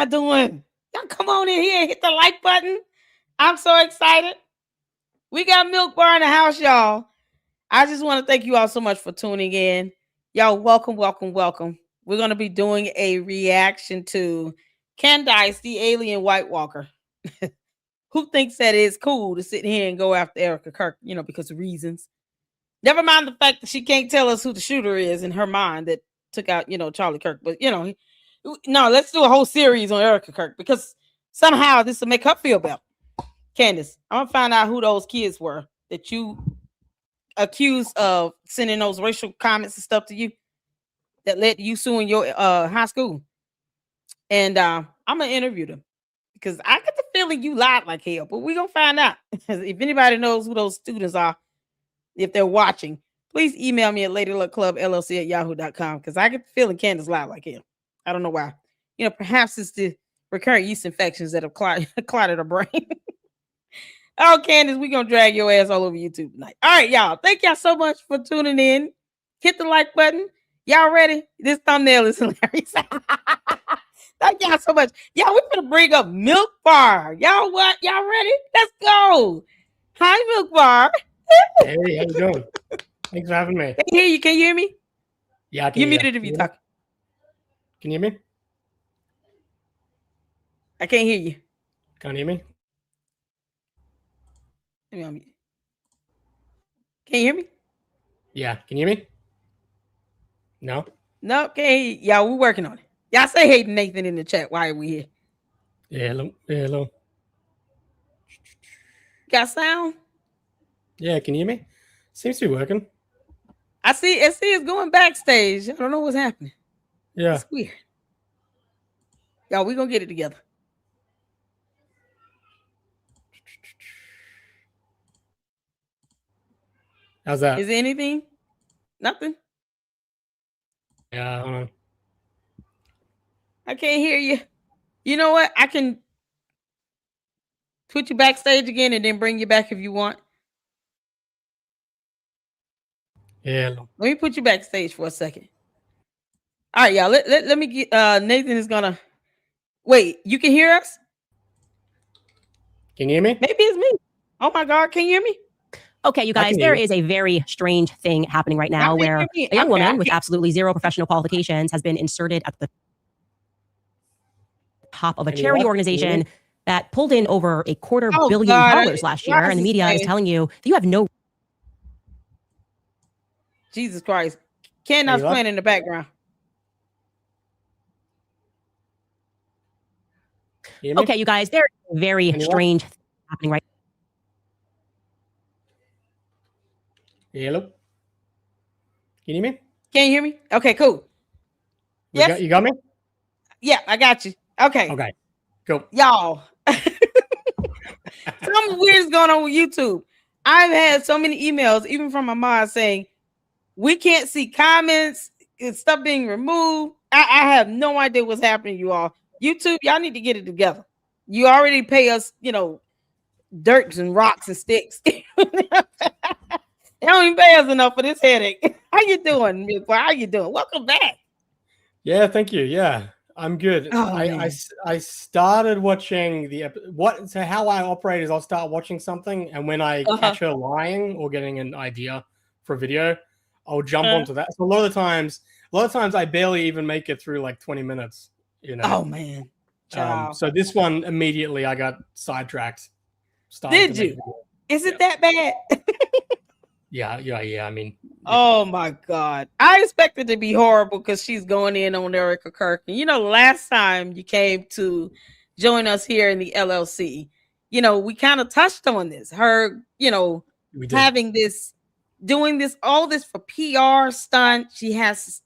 y'all doing? Y'all come on in here and hit the like button. I'm so excited. We got Milk Bar in the house, y'all. I just want to thank you all so much for tuning in. Y'all, welcome, welcome, welcome. We're going to be doing a reaction to Candace, the alien White Walker. Who thinks that it's cool to sit here and go after Erica Kirk, because of reasons. Never mind the fact that she can't tell us who the shooter is in her mind that took out, Charlie Kirk. But, no, let's do a whole series on Erica Kirk because somehow this will make her feel better. Candace, I'm going to find out who those kids were that you accused of sending those racial comments and stuff to you that led to you suing your high school. And I'm going to interview them because I get the feeling you lied like hell, but we're going to find out. If anybody knows who those students are, if they're watching, please email me at ladyluckclubllc@yahoo.com because I get the feeling Candace lied like hell. I don't know why. Perhaps it's the recurrent yeast infections that have clotted her brain. Oh, Candace, we're going to drag your ass all over YouTube tonight. All right, y'all. Thank y'all so much for tuning in. Hit the like button. Y'all ready? This thumbnail is hilarious. Thank y'all so much. Y'all, we're going to bring up Milk Bar. Y'all what? Y'all ready? Let's go. Hi, Milk Bar. Hey, how you doing? Thanks for having me. Can you hear you? Can you hear me? Yeah, I can you hear muted if you talk. Can you hear me? I can't hear you. Can't hear me? Can you hear me? Yeah, can you hear me? No? No, can't hear you. Y'all, we're working on it. Y'all say hey to Nathan in the chat. Why are we here? Yeah, hello. Yeah, hello. Got sound? Yeah, can you hear me? Seems to be working. I see it's going backstage. I don't know what's happening. Yeah. It's weird. Y'all, we're going to get it together. How's that? Is there anything? Nothing? Yeah, hold on. I can't hear you. You know what? I can put you backstage again and then bring you back if you want. Yeah, hello. Let me put you backstage for a second. All right, y'all. Let me get Nathan is gonna wait. You can hear us? Can you hear me? Maybe it's me. Oh my God, can you hear me? Okay, you guys, there is a very strange thing happening right now where a young woman with absolutely zero professional qualifications has been inserted at the top of a charity organization that pulled in over $250 million last year. And the media is telling you that you have no... Jesus Christ. Candace playing in the background. Okay, you guys, there is a very strange thing happening right now. Hello? Can you hear me? Can you hear me? Okay, cool. Yes. You got me? Yeah, I got you. Okay. Okay, cool. Y'all. Something weird is going on with YouTube. I've had so many emails, even from my mom, saying, we can't see comments, and stuff being removed. I have no idea what's happening, you all. YouTube, y'all need to get it together. You already pay us, dirt and rocks and sticks. They don't even pay us enough for this headache. How you doing, Milk Bar? How you doing? Welcome back. Yeah, thank you. Yeah, I'm good. Oh, I started watching so how I operate is I'll start watching something, and when I catch her lying or getting an idea for a video, I'll jump onto that. So a lot of times I barely even make it through like 20 minutes. Oh man. So this one immediately I got sidetracked. Did you? Is it that bad? Yeah. I mean, oh my God. I expected it to be horrible because she's going in on Erica Kirk. And last time you came to join us here in the LLC, we kind of touched on this. Her, having this, doing this, all this for PR stunt. She has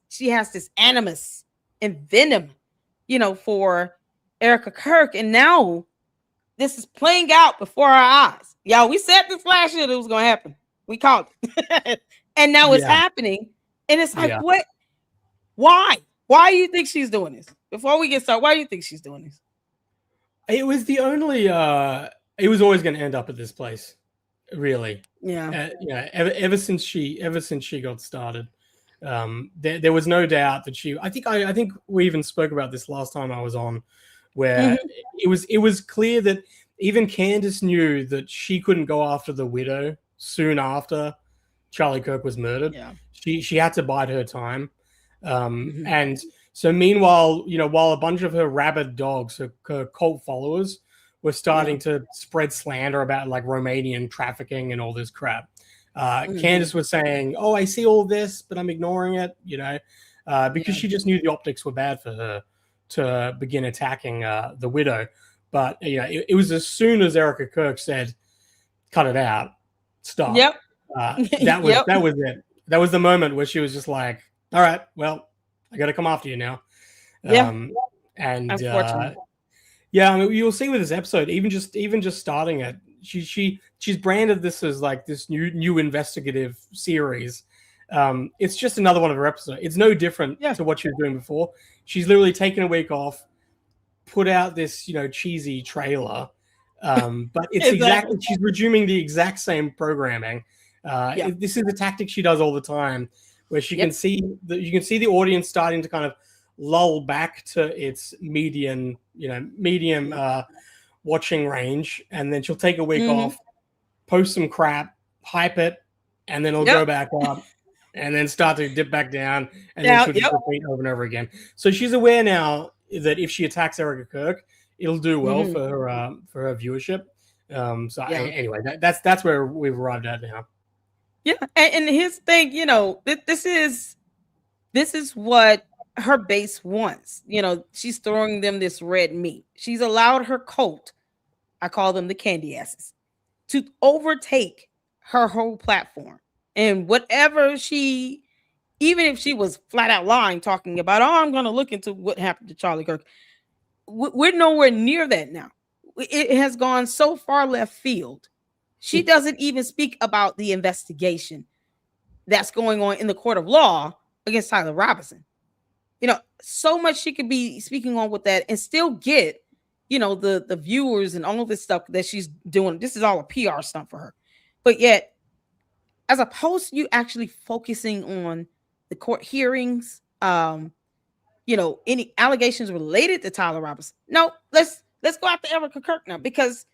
this animus and venom, for Erica Kirk. And now this is playing out before our eyes. Y'all, we said this last year that it was going to happen. We called it. And now it's happening. And it's like, what? Why? Why do you think she's doing this? Before we get started, why do you think she's doing this? It was the only, it was always going to end up at this place. Really. Yeah. Ever since she got started, there was no doubt that I think we even spoke about this last time I was on, where it was clear that even Candace knew that she couldn't go after the widow soon after Charlie Kirk was murdered. Yeah. She had to bide her time. And so meanwhile, while a bunch of her rabid dogs, her cult followers, were starting to spread slander about like Romanian trafficking and all this crap, Candace was saying, "Oh, I see all this, but I'm ignoring it," because she just knew the optics were bad for her to begin attacking the widow. But it was as soon as Erica Kirk said, "Cut it out, stop." Yep. That was it. That was the moment where she was just like, "All right, well, I got to come after you now." And unfortunately. I mean, you'll see with this episode, even just starting it, she's branded this as like this new investigative series. It's just another one of her episodes. It's no different to what she was doing before. She's literally taken a week off, put out this cheesy trailer, but it's exactly she's resuming the exact same programming. This is a tactic she does all the time, where she can see the audience starting to kind of lull back to its medium watching range, and then she'll take a week off, post some crap, hype it, and then it'll go back up, and then start to dip back down, and then she'll just repeat over and over again. So she's aware now that if she attacks Erica Kirk, it'll do well for her viewership. Anyway, that's where we've arrived at now. Yeah, and his thing, this is what her base wants. She's throwing them this red meat. She's allowed her cult, I call them the candy asses, to overtake her whole platform. And whatever even if she was flat out lying, talking about, "Oh, I'm going to look into what happened to Charlie Kirk," we're nowhere near that now. It has gone so far left field. She doesn't even speak about the investigation that's going on in the court of law against Tyler Robinson. So much she could be speaking on with that and still get, the viewers and all of this stuff that she's doing. This is all a PR stunt for her. But yet, as opposed to you actually focusing on the court hearings, any allegations related to Tyler Robinson. No, let's go after Erica Kirk now, because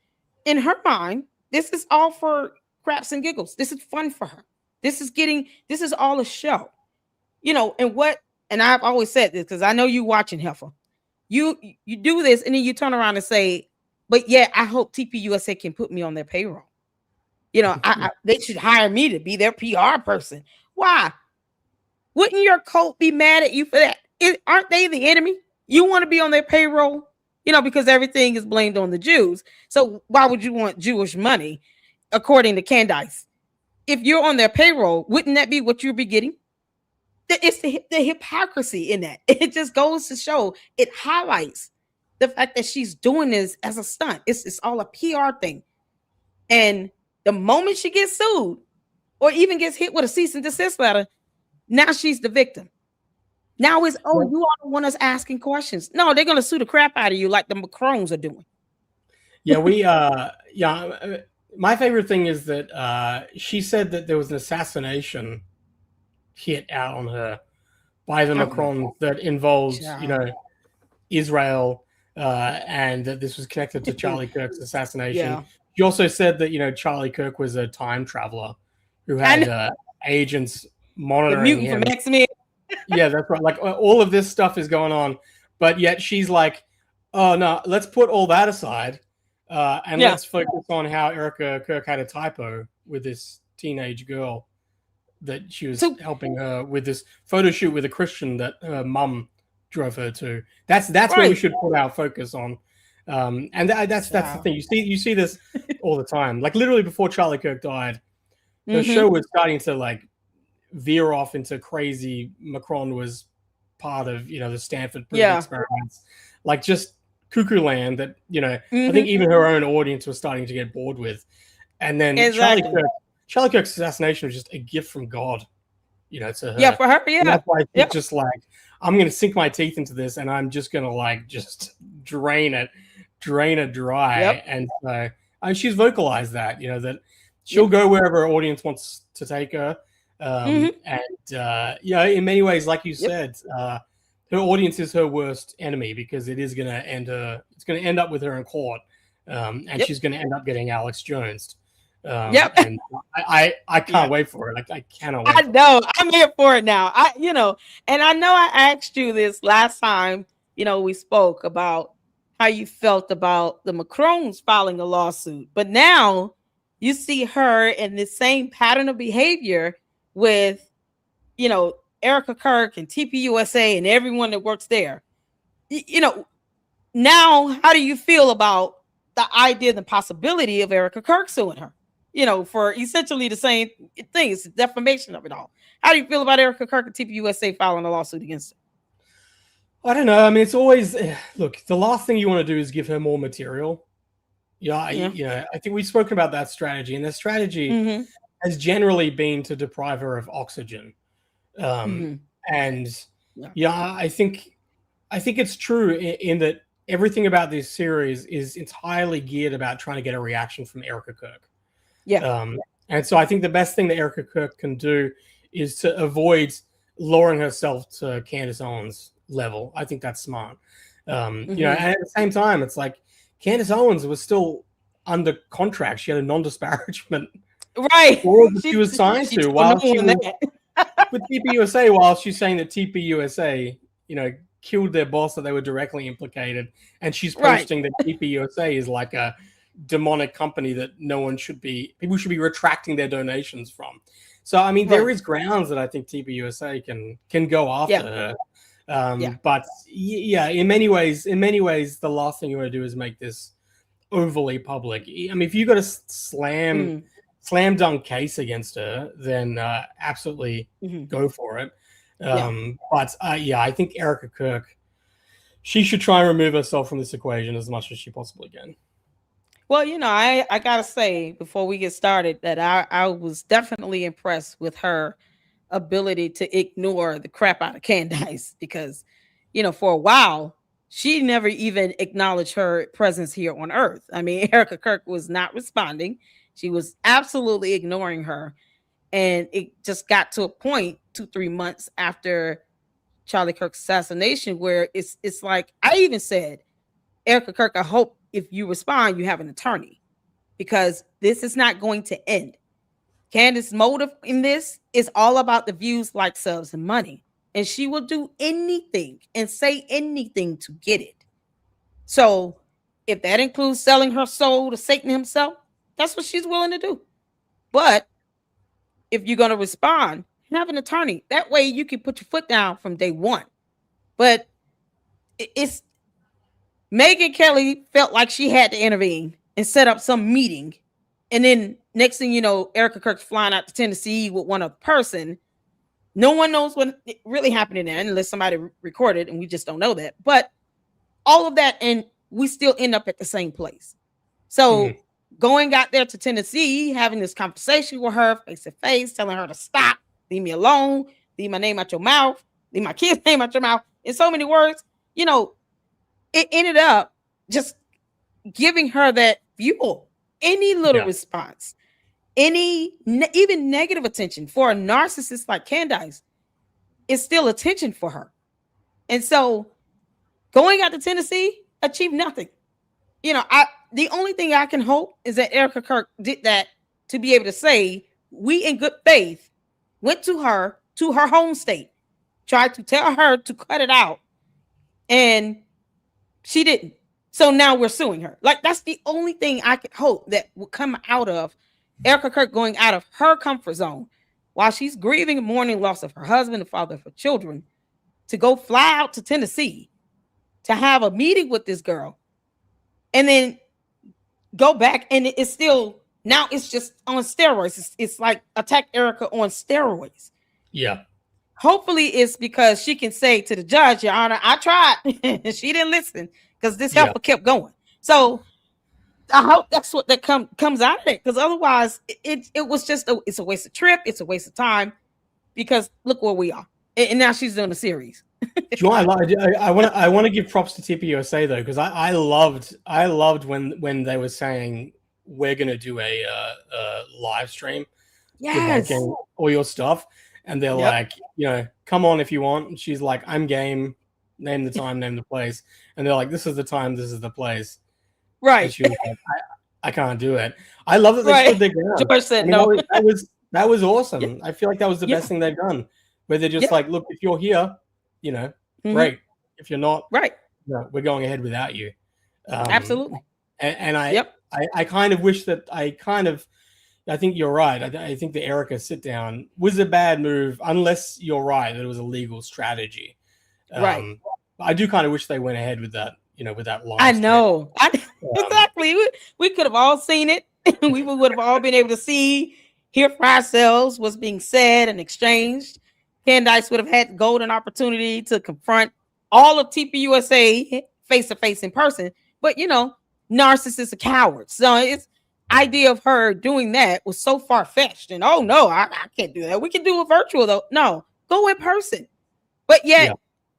in her mind, this is all for craps and giggles. This is fun for her. This is all a show. And I've always said this because I know you watching, Heifer. You do this and then you turn around and say, "But yeah, I hope TPUSA can put me on their payroll. They should hire me to be their PR person." Why? Wouldn't your cult be mad at you for that? Aren't they the enemy? You want to be on their payroll, because everything is blamed on the Jews. So why would you want Jewish money, according to Candace? If you're on their payroll, wouldn't that be what you'd be getting? It's the hypocrisy in that. It just goes to show, it highlights the fact that she's doing this as a stunt. It's all a PR thing. And the moment she gets sued or even gets hit with a cease and desist letter, now she's the victim. Now it's, you are the one that's asking questions. No, they're going to sue the crap out of you like the Macrons are doing. My favorite thing is that she said that there was an assassination hit out on her by the Macron that involves, Israel, and that this was connected to Charlie Kirk's assassination. She also said that, Charlie Kirk was a time traveler who had agents monitoring him. From X-Men. Yeah, that's right. Like all of this stuff is going on, but yet she's like, "Oh no, let's put all that aside and let's focus on how Erica Kirk had a typo with this teenage girl that she was helping her with this photo shoot with a Christian that her mum drove her to." That's where we should put our focus on. And that's the thing. You see this all the time. Like literally before Charlie Kirk died, the show was starting to like veer off into crazy. Macron was part of the Stanford prison experiments, like just cuckoo land that I think even her own audience was starting to get bored with. And then Charlie Kirk's assassination was just a gift from God, to her. Yeah, for her, yeah. And that's why she's just like, "I'm gonna sink my teeth into this, and I'm just gonna like just drain it dry." And so she's vocalized that, that she'll go wherever her audience wants to take her. And in many ways, like you said, her audience is her worst enemy because it is going to end her. It's going to end up with her in court, and she's going to end up getting Alex Jones. And I can't wait for it. Like I cannot wait. I know. I'm here for it now. And I know I asked you this last time. We spoke about how you felt about the Macrons filing a lawsuit, but now you see her in the same pattern of behavior with, Erica Kirk and TPUSA and everyone that works there. Now how do you feel about the idea, the possibility of Erica Kirk suing her? For essentially the same thing. It's the defamation of it all. How do you feel about Erica Kirk and TPUSA filing a lawsuit against her? I don't know. I mean, it's always look. The last thing you want to do is give her more material. I think we've spoken about that strategy, and the strategy has generally been to deprive her of oxygen. And I think it's true in that everything about this series is entirely geared about trying to get a reaction from Erica Kirk. And so I think the best thing that Erica Kirk can do is to avoid lowering herself to Candace Owens level. I think that's smart. And at the same time, it's like Candace Owens was still under contract. She had a non-disparagement she was signed to while she was with TPUSA, while she's saying that TPUSA, killed their boss, that they were directly implicated, and she's posting that TPUSA is like a demonic company that people should be retracting their donations from. So I mean, there is grounds that I think TPUSA can go after her. But in many ways, the last thing you want to do is make this overly public. I mean, if you got a slam dunk case against her, then absolutely go for it. But I think Erica Kirk, she should try and remove herself from this equation as much as she possibly can. Well, I gotta say before we get started that I was definitely impressed with her ability to ignore the crap out of Candace, because for a while she never even acknowledged her presence here on Earth. I mean, Erica Kirk was not responding. She was absolutely ignoring her, and it just got to a point 2-3 months after Charlie Kirk's assassination where it's like, I even said, Erica Kirk, I hope if you respond, you have an attorney, because this is not going to end. Candace's motive in this is all about the views, likes, subs, and money. And she will do anything and say anything to get it. So if that includes selling her soul to Satan himself, that's what she's willing to do. But if you're going to respond, have an attorney. That way you can put your foot down from day one. But it's Megyn Kelly felt like she had to intervene and set up some meeting. And then next thing you know, Erica Kirk's flying out to Tennessee with one other person. No one knows what really happened in there unless somebody recorded, and we just don't know that. But all of that, and we still end up at the same place. So going out there to Tennessee, having this conversation with her face to face, telling her to stop, leave me alone, leave my name out your mouth, leave my kid's name out your mouth. In so many words, it ended up just giving her that fuel. Any little response, even negative attention for a narcissist like Candace is still attention for her. And so going out to Tennessee achieved nothing. The only thing I can hope is that Erica Kirk did that to be able to say, we in good faith went to her home state, tried to tell her to cut it out, and she didn't. So now we're suing her. Like, that's the only thing I could hope that will come out of Erica Kirk going out of her comfort zone while she's grieving and mourning loss of her husband, the father of her children, to go fly out to Tennessee to have a meeting with this girl and then go back. And it's still, now it's just on steroids. It's like attack Erica on steroids. Yeah. Hopefully it's because she can say to the judge, Your Honor, I tried and she didn't listen because this helper kept going. So I hope that's what that comes out of it, because otherwise it was just it's a waste of trip, it's a waste of time, because look where we are, and now she's doing a series. I want to give props to TPUSA though, because I loved when they were saying we're gonna do a live stream, all your stuff, and they're like, come on if you want, and she's like, I'm game, name the time, name the place. And they're like, this is the time, this is the place. Right. And she was like, I can't do it. I love that they stood their ground. George said no. That was awesome. Yeah. I feel like that was the best thing they've done. Where they're just like, look, if you're here, you know, great. If you're not, no, we're going ahead without you. Absolutely. And I kind of wish that I think you're right. I think the Erica sit down was a bad move, unless you're right that it was a legal strategy. Right. I do kind of wish they went ahead with that, with that line. I know. Exactly. We could have all seen it. We would have all been able to hear for ourselves what's being said and exchanged. Candace would have had the golden opportunity to confront all of TPUSA face to face in person. But, narcissists are cowards. So it's idea of her doing that was so far-fetched. And, oh, no, I can't do that. We can do a virtual, though. No, go in person. But yet,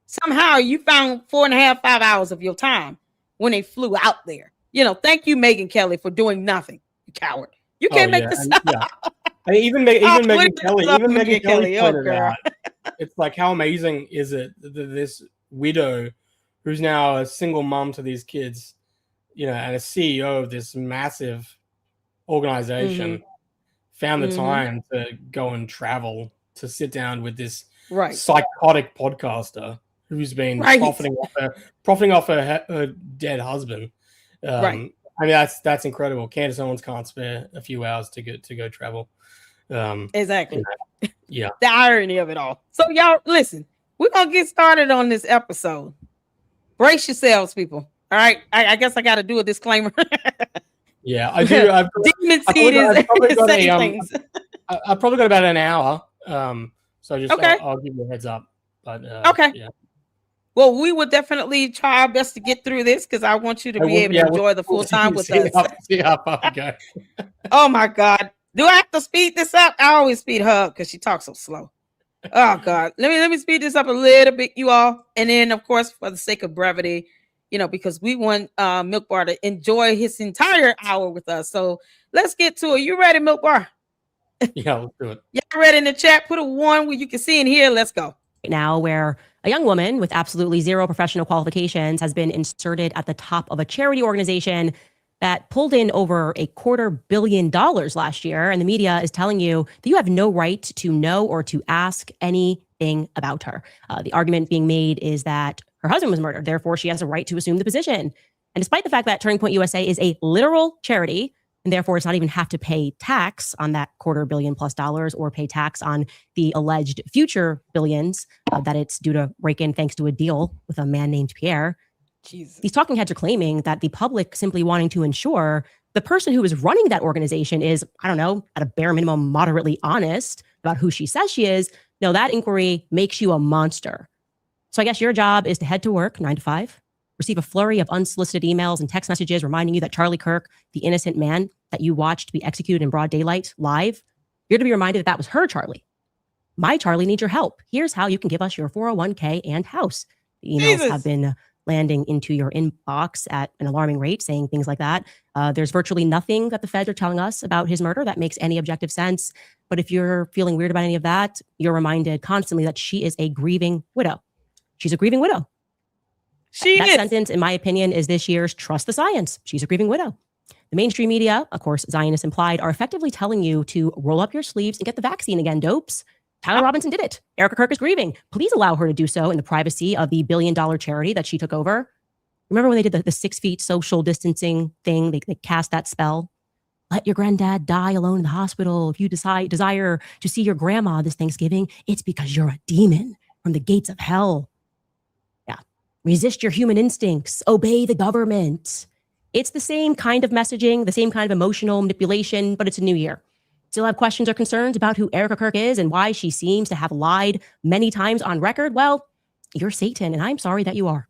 somehow you found 4.5, 5 hours of your time when they flew out there. Thank you, Megyn Kelly, for doing nothing, you coward. You can't make this up. Even Megyn Kelly pointed out, it's like, how amazing is it that this widow who's now a single mom to these kids, and a CEO of this massive organization found the time to go and travel to sit down with this psychotic podcaster who's been profiting off her dead husband. I mean, that's incredible. Candace Owens can't spare a few hours to go travel. Exactly. Yeah. The irony of it all. So y'all, listen, we're gonna get started on this episode. Brace yourselves, people. All right. I guess I got to do a disclaimer. Yeah, I do. Demon seed is saying things. I've probably got about an hour. So just I'll give you a heads up. But yeah. Well, we will definitely try our best to get through this because I want you to be able to enjoy the full time with us. See how far we go. Oh my God. Do I have to speed this up? I always speed her up because she talks so slow. Oh God. Let me speed this up a little bit, you all. And then of course, for the sake of brevity, because we want Milk Bar to enjoy his entire hour with us. So let's get to it. You ready, Milk Bar? Yeah, let's do it. Y'all ready in the chat? Put a 1 where you can see and hear. Let's go. Now, where a young woman with absolutely zero professional qualifications has been inserted at the top of a charity organization that pulled in over $250 million last year. And the media is telling you that you have no right to know or to ask anything about her. The argument being made is that her husband was murdered. Therefore, she has a right to assume the position. And despite the fact that Turning Point USA is a literal charity, and therefore it's not even have to pay tax on that $250 million+ or pay tax on the alleged future billions that it's due to rake in thanks to a deal with a man named Pierre. Jesus. These talking heads are claiming that the public simply wanting to ensure the person who is running that organization is, I don't know, at a bare minimum, moderately honest about who she says she is. No, that inquiry makes you a monster. So I guess your job is to head to work 9 to 5, receive a flurry of unsolicited emails and text messages reminding you that Charlie Kirk, the innocent man that you watched be executed in broad daylight live, you're to be reminded that was her Charlie. My Charlie needs your help. Here's how you can give us your 401k and house. The emails have been landing into your inbox at an alarming rate, saying things like that. There's virtually nothing that the feds are telling us about his murder that makes any objective sense. But if you're feeling weird about any of that, you're reminded constantly that she is a grieving widow. She's a grieving widow. That sentence, in my opinion, is this year's Trust the Science. She's a grieving widow. The mainstream media, of course, Zionists implied, are effectively telling you to roll up your sleeves and get the vaccine again, dopes. Tyler Robinson did it. Erica Kirk is grieving. Please allow her to do so in the privacy of the $1 billion charity that she took over. Remember when they did the 6 feet social distancing thing? They cast that spell. Let your granddad die alone in the hospital. If you desire to see your grandma this Thanksgiving, it's because you're a demon from the gates of hell. Yeah. Resist your human instincts. Obey the government. It's the same kind of messaging, the same kind of emotional manipulation, but it's a new year. Still have questions or concerns about who Erica Kirk is and why she seems to have lied many times on record? Well, you're Satan, and I'm sorry that you are.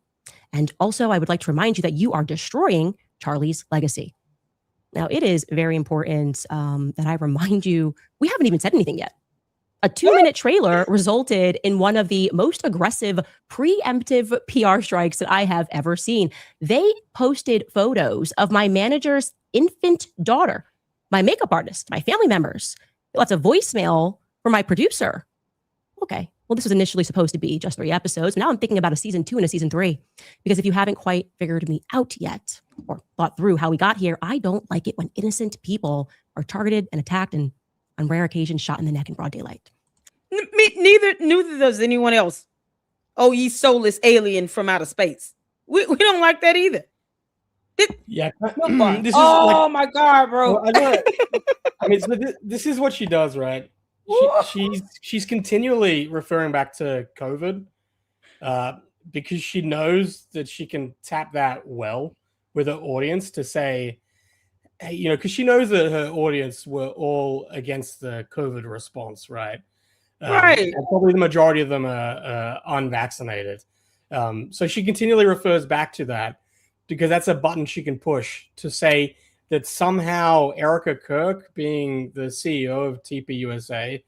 And also, I would like to remind you that you are destroying Charlie's legacy. Now, it is very important that I remind you, we haven't even said anything yet. A 2-minute trailer resulted in one of the most aggressive preemptive PR strikes that I have ever seen. They posted photos of my manager's infant daughter, my makeup artist, my family members. Lots of voicemail for my producer. Okay, well, this was initially supposed to be just 3 episodes. Now I'm thinking about a season 2 and a season 3. Because if you haven't quite figured me out yet or thought through how we got here, I don't like it when innocent people are targeted and attacked and on rare occasions shot in the neck in broad daylight. Neither does anyone else. Oh, ye soulless alien from outer space. We don't like that either. Yeah. This is my God, bro. Well, I mean, so this is what she does, right? She's continually referring back to COVID because she knows that she can tap that well with her audience to say, hey, you know, because she knows that her audience were all against the COVID response, right? Right. And probably the majority of them are unvaccinated. So she continually refers back to that because that's a button she can push to say that somehow Erica Kirk, being the CEO of TPUSA,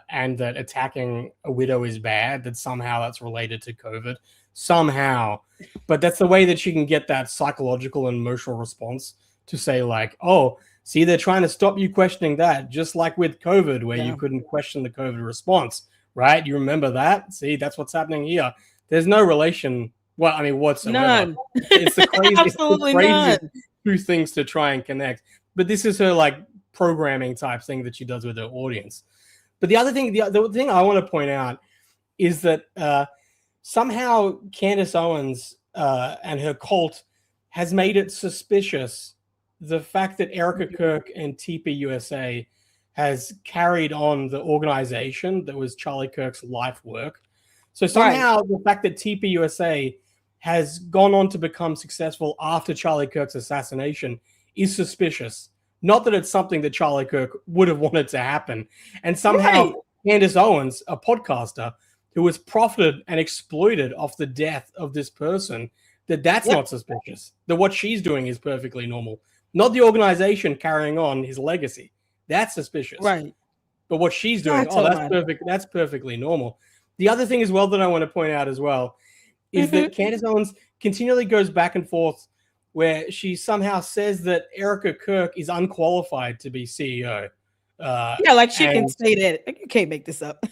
and that attacking a widow is bad, that somehow that's related to COVID, somehow. But that's the way that she can get that psychological and emotional response to say, like, oh, see, they're trying to stop you questioning that, just like with COVID, where you couldn't question the COVID response, right? You remember that? See, that's what's happening here. There's no relation, well, I mean, whatsoever. None. It's the crazy, Absolutely none. Two things to try and connect. But this is her like programming type thing that she does with her audience. But the other thing, the thing I want to point out is that somehow Candace Owens and her cult has made it suspicious the fact that Erica Kirk and TPUSA has carried on the organization that was Charlie Kirk's life work. So somehow the fact that TPUSA has gone on to become successful after Charlie Kirk's assassination is suspicious. Not that it's something that Charlie Kirk would have wanted to happen. And somehow Candace Owens, a podcaster who has profited and exploited off the death of this person, that's not suspicious. That what she's doing is perfectly normal. Not the organization carrying on his legacy. That's suspicious. Right. But what she's doing, that's perfect. That's perfectly normal. The other thing as well that I want to point out as well is that Candace Owens continually goes back and forth where she somehow says that Erica Kirk is unqualified to be CEO. Like she can say that. You can't make this up.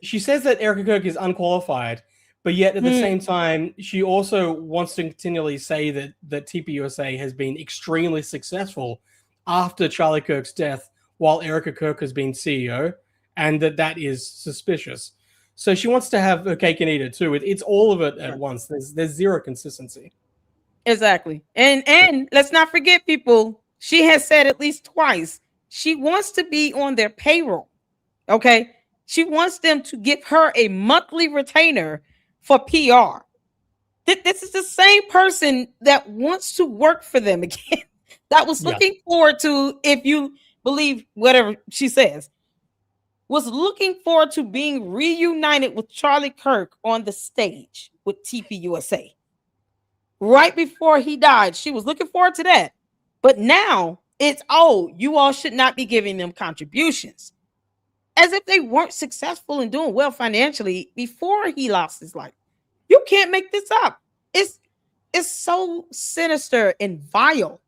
She says that Erica Kirk is unqualified, but yet at the same time, she also wants to continually say that TPUSA has been extremely successful after Charlie Kirk's death while Erica Kirk has been CEO, and that is suspicious. So she wants to have her cake and eat it too. It's all of it at once. There's zero consistency. Exactly. And let's not forget, people, she has said at least twice, she wants to be on their payroll. Okay. She wants them to give her a monthly retainer for PR. This is the same person that wants to work for them again. That was looking forward to, if you believe whatever she says, was looking forward to being reunited with Charlie Kirk on the stage with TPUSA. Right before he died, she was looking forward to that. But now it's, you all should not be giving them contributions. As if they weren't successful in doing well financially before he lost his life. You can't make this up. It's so sinister and vile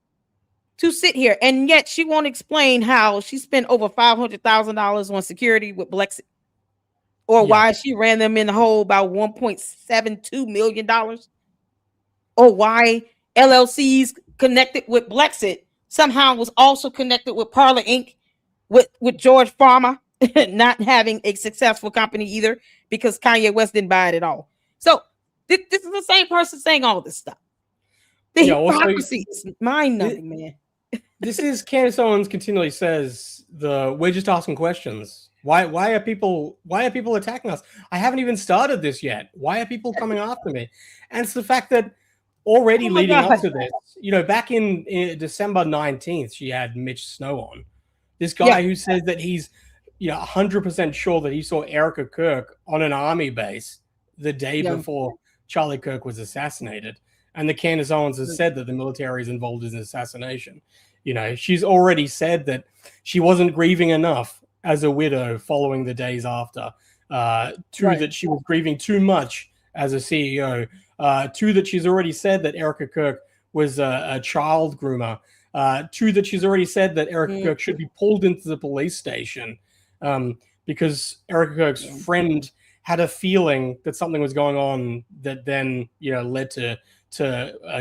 to sit here, and yet she won't explain how she spent over $500,000 on security with Blexit, or why she ran them in the hole about $1.72 million, or why LLCs connected with Blexit somehow was also connected with Parler Inc. with George Farmer not having a successful company either, because Kanye West didn't buy it at all. So this is the same person saying all this stuff. The hypocrisy is mind-numbing, man. This is Candace Owens continually says we're just asking questions. Why are people attacking us? I haven't even started this yet. Why are people coming after me? And it's the fact that already leading up to this, back in December 19th, she had Mitch Snow on. This guy who says that he's 100% sure that he saw Erica Kirk on an army base the day before Charlie Kirk was assassinated. And the Candace Owens has said that the military is involved in the assassination. She's already said that she wasn't grieving enough as a widow following the days after. That she was grieving too much as a CEO. That she's already said that Erica Kirk was a child groomer. That she's already said that Erica Kirk should be pulled into the police station because Erica Kirk's friend had a feeling that something was going on that then, led to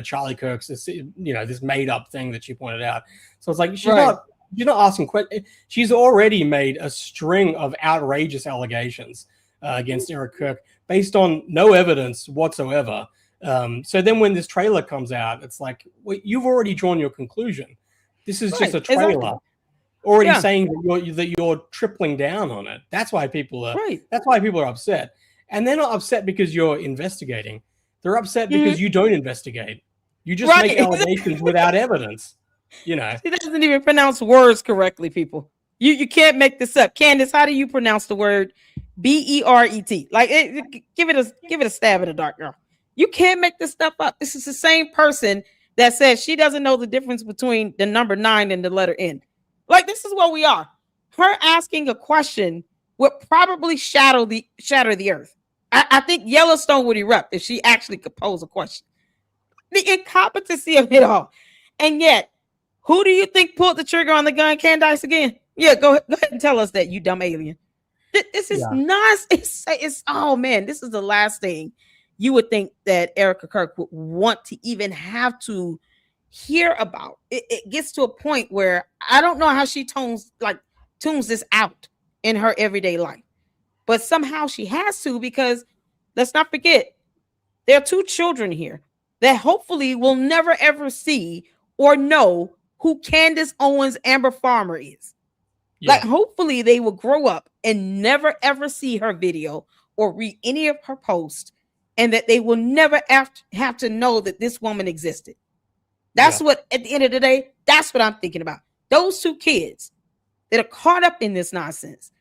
Charlie Kirk's, this made up thing that she pointed out. So it's like, she's not asking questions. She's already made a string of outrageous allegations against Eric Kirk based on no evidence whatsoever. So then when this trailer comes out, it's like, well, you've already drawn your conclusion. This is just a trailer. Exactly. Already saying that you're tripling down on it. That's why people are upset. And they're not upset because you're investigating. They're upset because you don't investigate. You just make allegations without evidence. She doesn't even pronounce words correctly, people. You can't make this up. Candace, how do you pronounce the word BERET? Like, give it a stab in the dark, girl. You can't make this stuff up. This is the same person that says she doesn't know the difference between the number 9 and the letter N. Like, this is what we are. Her asking a question would probably shatter the earth. I think Yellowstone would erupt if she actually could pose a question. The incompetency of it all. And yet, who do you think pulled the trigger on the gun, Candace, again? Yeah, go ahead and tell us that, you dumb alien. This is nonsense. Oh man, this is the last thing you would think that Erica Kirk would want to even have to hear about. It gets to a point where I don't know how she tunes this out in her everyday life, but somehow she has to, because let's not forget, there are 2 children here that hopefully will never ever see or know who Candace Owens Amber Farmer is. Like, hopefully they will grow up and never ever see her video or read any of her posts, and that they will never have to know that this woman existed. That's what, at the end of the day, that's what I'm thinking about. Those 2 kids that are caught up in this nonsense,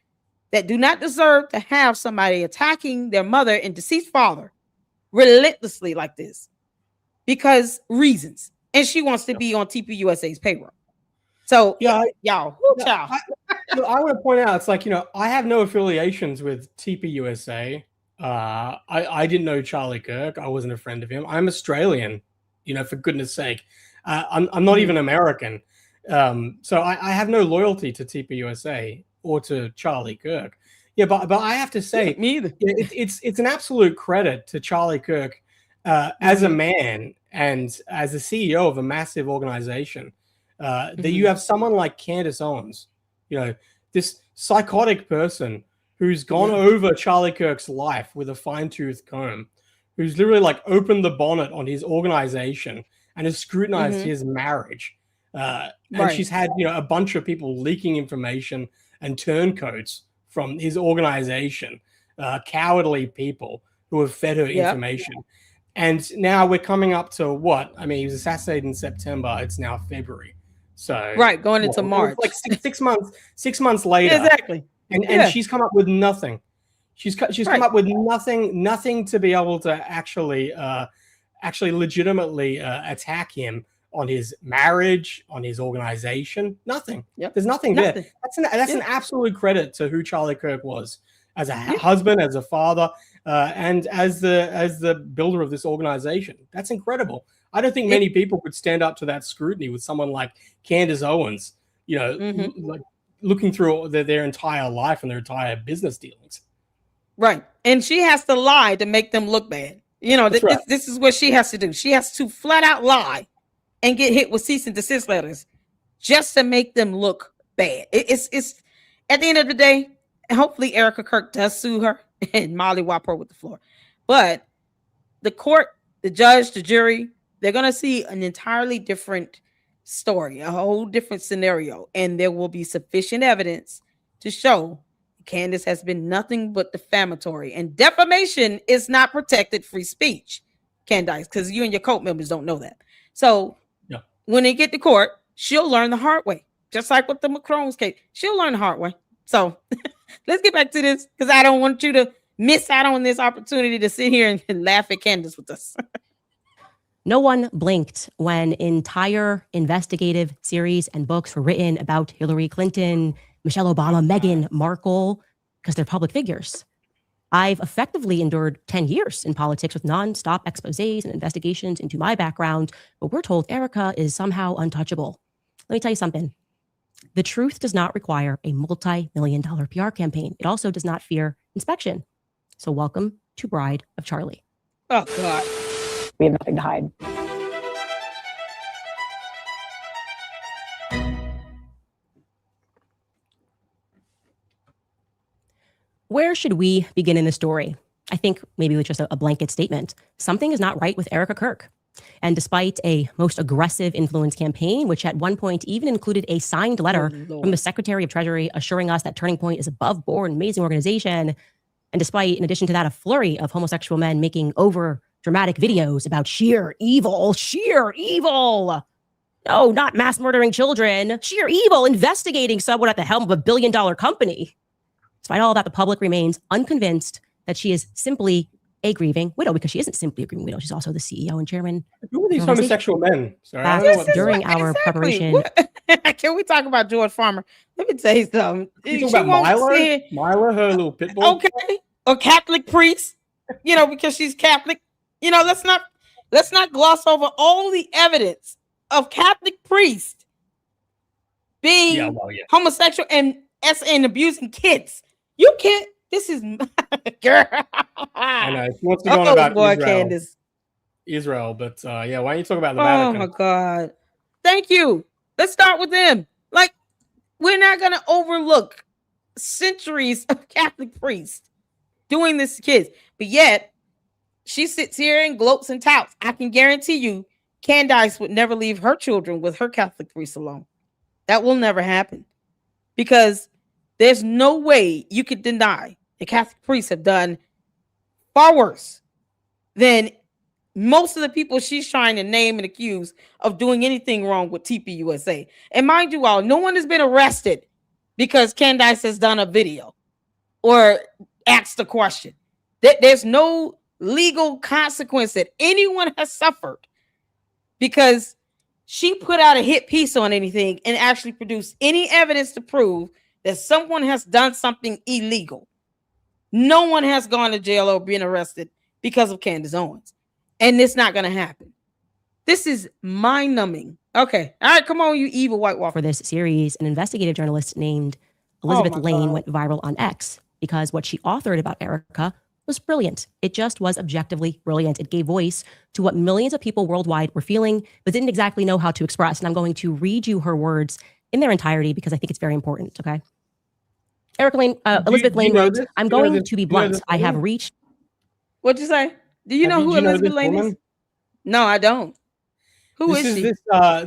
that do not deserve to have somebody attacking their mother and deceased father relentlessly like this, because reasons. And she wants to be on TPUSA's payroll. So, y'all. I want to point out, it's like, I have no affiliations with TPUSA. I didn't know Charlie Kirk. I wasn't a friend of him. I'm Australian, for goodness sake. I'm not even American. So I have no loyalty to TPUSA or to Charlie Kirk. Yeah, but I have to say, me either. It's an absolute credit to Charlie Kirk as a man and as a CEO of a massive organization that you have someone like Candace Owens, this psychotic person who's gone over Charlie Kirk's life with a fine-tooth comb, who's literally like opened the bonnet on his organization and has scrutinized his marriage. And she's had, a bunch of people leaking information and turncoats from his organization, cowardly people who have fed her information. And now we're coming up to what? I mean, he was assassinated in September. It's now February. So going into March. Like 6 months later. Exactly. And she's come up with nothing. She's come up with nothing to be able to actually legitimately attack him on his marriage, on his organization. Nothing. There's nothing there. That's an absolute credit to who Charlie Kirk was as a husband, as a father, and as the builder of this organization. That's incredible. I don't think many people could stand up to that scrutiny with someone like Candace Owens, like looking through their entire life and their entire business dealings. Right. And she has to lie to make them look bad. This is what she has to do. She has to flat out lie and get hit with cease and desist letters just to make them look bad. It's at the end of the day, hopefully Erica Kirk does sue her and Molly whop her with the floor. But the court, the judge, the jury, they're going to see an entirely different story, a whole different scenario. And there will be sufficient evidence to show Candace has been nothing but defamatory. And defamation is not protected free speech, Candace, because you and your cult members don't know that. So when they get to court, she'll learn the hard way. Just like with the Macron's case, she'll learn the hard way. So let's get back to this, because I don't want you to miss out on this opportunity to sit here and laugh at Candace with us. No one blinked when entire investigative series and books were written about Hillary Clinton, Michelle Obama, Meghan Markle, because they're public figures. I've effectively endured 10 years in politics with nonstop exposés and investigations into my background, but we're told Erica is somehow untouchable. Let me tell you something. The truth does not require a multi-million-dollar PR campaign. It also does not fear inspection. So welcome to Bride of Charlie. Oh, God. We have nothing to hide. Where should we begin in the story? I think maybe with just a blanket statement. Something is not right with Erica Kirk. And despite a most aggressive influence campaign, which at one point even included a signed letter from the Secretary of Treasury assuring us that Turning Point is above board, an amazing organization, and despite, in addition to that, a flurry of homosexual men making over dramatic videos about sheer evil, no, not mass murdering children, sheer evil, investigating someone at the helm of a billion-dollar company. Despite all that, the public remains unconvinced that she is simply a grieving widow, because she isn't simply a grieving widow. She's also the CEO and chairman. Who are these homosexual men? Sorry, I don't know during our preparation. Can we talk about George Farmer? Let me tell you something. You talk about Milo, her little pit bull. Okay, a Catholic priest. Because she's Catholic. Let's not gloss over all the evidence of Catholic priests being homosexual and abusing kids. You can't. This is girl. I know. She wants to go on about boy, Israel. Candace. Israel, but why don't you talk about the Vatican? Oh my God. Thank you. Let's start with them. We're not gonna overlook centuries of Catholic priests doing this to kids, but yet she sits here and gloats and touts. I can guarantee you, Candace would never leave her children with her Catholic priest alone. That will never happen, because there's no way you could deny the Catholic priests have done far worse than most of the people she's trying to name and accuse of doing anything wrong with TPUSA. And mind you all, no one has been arrested because Candace has done a video or asked a question. There's no legal consequence that anyone has suffered because she put out a hit piece on anything and actually produced any evidence to prove that someone has done something illegal. No one has gone to jail or been arrested because of Candace Owens. And it's not going to happen. This is mind-numbing. Okay. All right, come on, you evil White Walker. For this series, an investigative journalist named Elizabeth Lane went viral on X because what she authored about Erica was brilliant. It just was objectively brilliant. It gave voice to what millions of people worldwide were feeling, but didn't exactly know how to express. And I'm going to read you her words in their entirety because I think it's very important, okay? Elizabeth Lane wrote, I'm going to be blunt. I have reached... What'd you say? Do you know who Elizabeth Lane is? No, I don't. Who is she?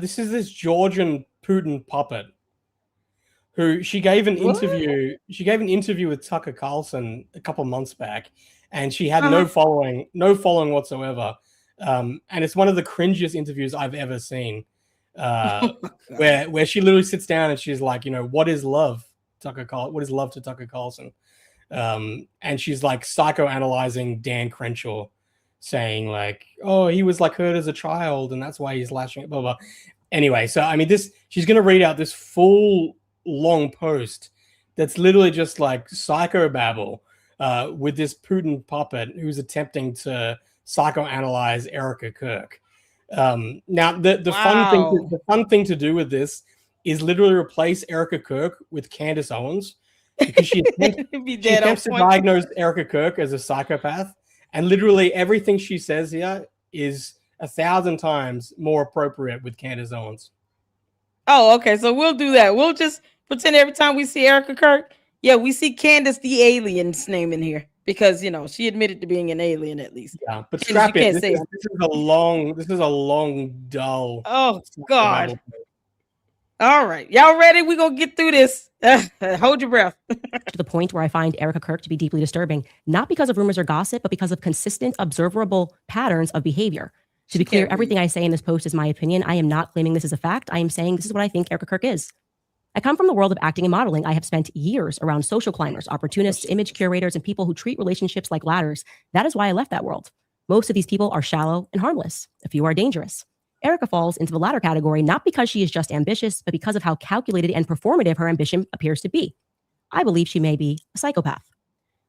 This is this Georgian Putin puppet who she gave an interview. She gave an interview with Tucker Carlson a couple months back, and she had no following whatsoever. And it's one of the cringiest interviews I've ever seen, where she literally sits down and she's like, what is love? What is love to Tucker Carlson? And she's like psychoanalyzing Dan Crenshaw, saying like, oh, he was like hurt as a child and that's why he's lashing it, blah, blah. Anyway, so I mean, she's going to read out this full long post that's literally just like psychobabble with this Putin puppet who's attempting to psychoanalyze Erica Kirk. Now, the fun thing to do with this is literally replace Erica Kirk with Candace Owens, because she attempts to diagnose Erica Kirk as a psychopath, and literally everything she says here is 1,000 times more appropriate with Candace Owens. Oh, okay. So we'll do that. We'll just pretend every time we see Erica Kirk, we see Candace the alien's name in here because she admitted to being an alien at least. Yeah, but strap in. This is a long, dull. Oh God. All right, y'all ready? We're gonna get through this. Hold your breath. To the point where I find Erica Kirk to be deeply disturbing, not because of rumors or gossip, but because of consistent, observable patterns of behavior. To be clear, everything I say in this post is my opinion. I am not claiming this is a fact. I am saying this is what I think Erica Kirk is. I come from the world of acting and modeling. I have spent years around social climbers, opportunists, image curators, and people who treat relationships like ladders. That is why I left that world. Most of these people are shallow and harmless. A few are dangerous. Erica falls into the latter category, not because she is just ambitious, but because of how calculated and performative her ambition appears to be. I believe she may be a psychopath.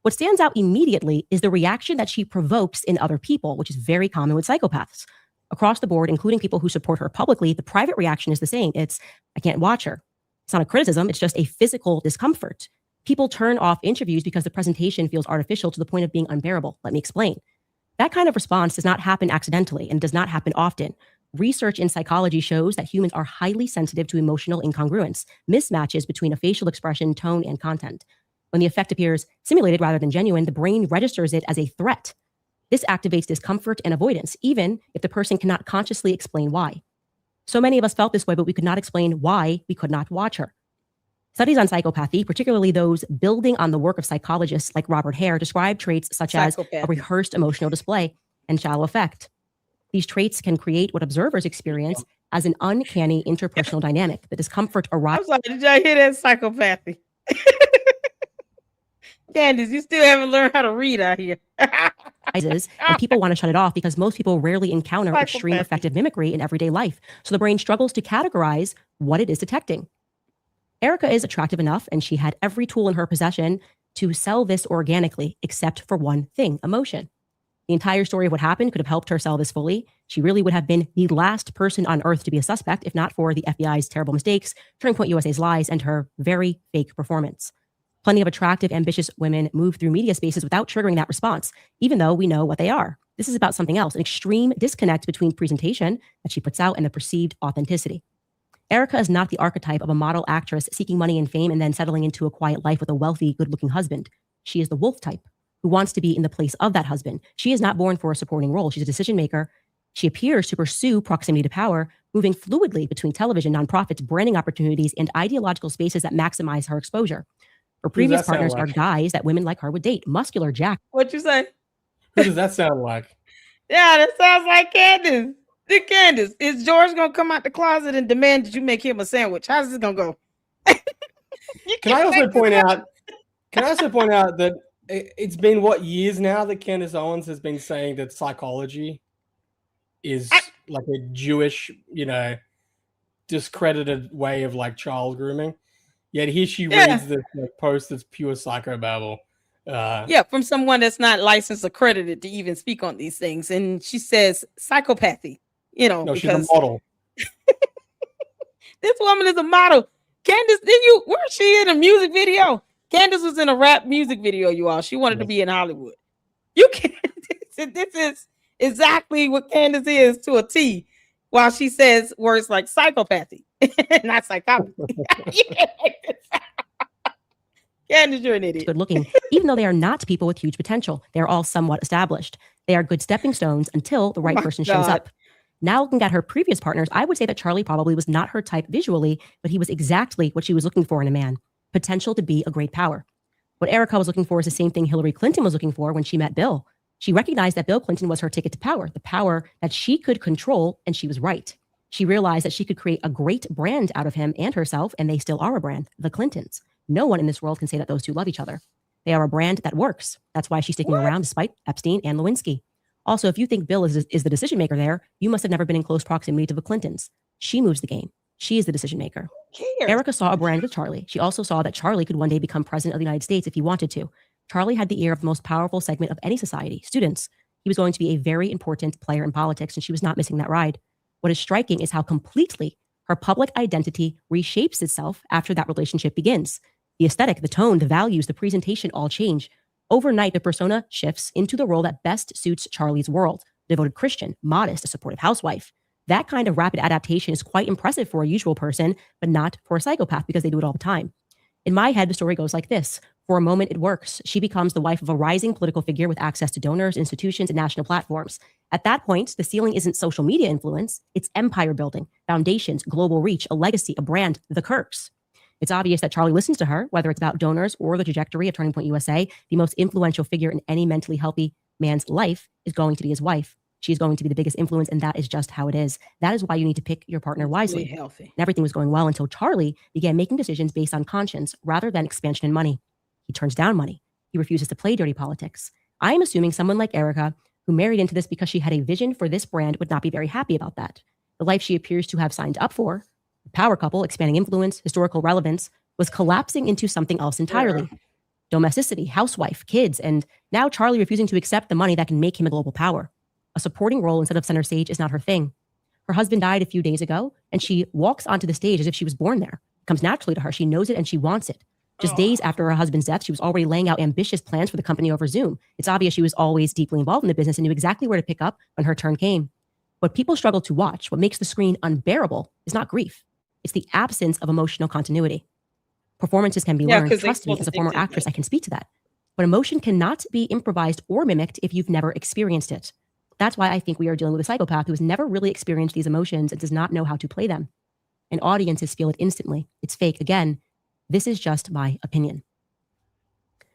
What stands out immediately is the reaction that she provokes in other people, which is very common with psychopaths. Across the board, including people who support her publicly, the private reaction is the same. It's, I can't watch her. It's not a criticism. It's just a physical discomfort. People turn off interviews because the presentation feels artificial to the point of being unbearable. Let me explain. That kind of response does not happen accidentally and does not happen often. Research in psychology shows that humans are highly sensitive to emotional incongruence, mismatches between a facial expression, tone, and content. When the effect appears simulated rather than genuine, the brain registers it as a threat. This activates discomfort and avoidance, even if the person cannot consciously explain why. So many of us felt this way, but we could not explain why we could not watch her. Studies on psychopathy, particularly those building on the work of psychologists like Robert Hare, describe traits such as a rehearsed emotional display and shallow affect. These traits can create what observers experience as an uncanny interpersonal dynamic. The discomfort arises. I'm sorry, did y'all hear that? Psychopathy. Candace, you still haven't learned how to read out here. And people want to shut it off because most people rarely encounter extreme affective mimicry in everyday life. So the brain struggles to categorize what it is detecting. Erica is attractive enough, and she had every tool in her possession to sell this organically, except for one thing: emotion. The entire story of what happened could have helped her sell this fully. She really would have been the last person on earth to be a suspect, if not for the FBI's terrible mistakes, Turning Point USA's lies, and her very fake performance. Plenty of attractive, ambitious women move through media spaces without triggering that response, even though we know what they are. This is about something else, an extreme disconnect between presentation that she puts out and the perceived authenticity. Erica is not the archetype of a model actress seeking money and fame and then settling into a quiet life with a wealthy, good-looking husband. She is the wolf type who wants to be in the place of that husband. She is not born for a supporting role. She's a decision maker. She appears to pursue proximity to power, moving fluidly between television, nonprofits, branding opportunities, and ideological spaces that maximize her exposure. Her previous partners are guys that women like her would date. Muscular Jack. What'd you say? Who does that sound like? Yeah, that sounds like Candace. Candace, is George gonna come out the closet and demand that you make him a sandwich? How's this gonna go? Can I also point out that it's been years now that Candace Owens has been saying that psychology is like a Jewish, discredited way of like child grooming. Yet here she reads this post that's pure psychobabble. From someone that's not licensed, accredited to even speak on these things, and she says psychopathy. No, she's a model. This woman is a model. Candace, where's she in a music video? Candace was in a rap music video, you all. She wanted to be in Hollywood. You can't. This is exactly what Candace is to a T. While she says words like psychopathy, not psychopathy. Candace, you're an idiot. Good looking, even though they are not people with huge potential. They're all somewhat established. They are good stepping stones until the right person shows up. Now looking at her previous partners, I would say that Charlie probably was not her type visually, but he was exactly what she was looking for in a man: potential to be a great power. What Erica was looking for is the same thing Hillary Clinton was looking for when she met Bill. She recognized that Bill Clinton was her ticket to power, the power that she could control, and she was right. She realized that she could create a great brand out of him and herself, and they still are a brand, the Clintons. No one in this world can say that those two love each other. They are a brand that works. That's why she's sticking around despite Epstein and Lewinsky. Also, if you think Bill is the decision maker there, you must have never been in close proximity to the Clintons. She moves the game. She is the decision maker. Erica saw a brand with Charlie. She also saw that Charlie could one day become president of the United States if he wanted to. Charlie had the ear of the most powerful segment of any society, students. He was going to be a very important player in politics, and she was not missing that ride. What is striking is how completely her public identity reshapes itself after that relationship begins. The aesthetic, the tone, the values, the presentation all change. Overnight, the persona shifts into the role that best suits Charlie's world: devoted Christian, modest, a supportive housewife. That kind of rapid adaptation is quite impressive for a usual person, but not for a psychopath because they do it all the time. In my head, the story goes like this. For a moment, it works. She becomes the wife of a rising political figure with access to donors, institutions, and national platforms. At that point, the ceiling isn't social media influence. It's empire building, foundations, global reach, a legacy, a brand, the Kirks. It's obvious that Charlie listens to her, whether it's about donors or the trajectory of Turning Point USA. The most influential figure in any mentally healthy man's life is going to be his wife. She's going to be the biggest influence, and that is just how it is. That is why you need to pick your partner wisely. Really healthy. And everything was going well until Charlie began making decisions based on conscience rather than expansion and money. He turns down money. He refuses to play dirty politics. I am assuming someone like Erica, who married into this because she had a vision for this brand, would not be very happy about that. The life she appears to have signed up for, the power couple, expanding influence, historical relevance, was collapsing into something else entirely. Domesticity, housewife, kids, and now Charlie refusing to accept the money that can make him a global power. A supporting role instead of center stage is not her thing. Her husband died a few days ago, and she walks onto the stage as if she was born there. It comes naturally to her. She knows it and she wants it. Just days after her husband's death, she was already laying out ambitious plans for the company over Zoom. It's obvious she was always deeply involved in the business and knew exactly where to pick up when her turn came. What people struggle to watch, what makes the screen unbearable, is not grief. It's the absence of emotional continuity. Performances can be learned. Trust me, as a former actress, I can speak to that. But emotion cannot be improvised or mimicked if you've never experienced it. That's why I think we are dealing with a psychopath who has never really experienced these emotions and does not know how to play them. And audiences feel it instantly. It's fake. Again, this is just my opinion.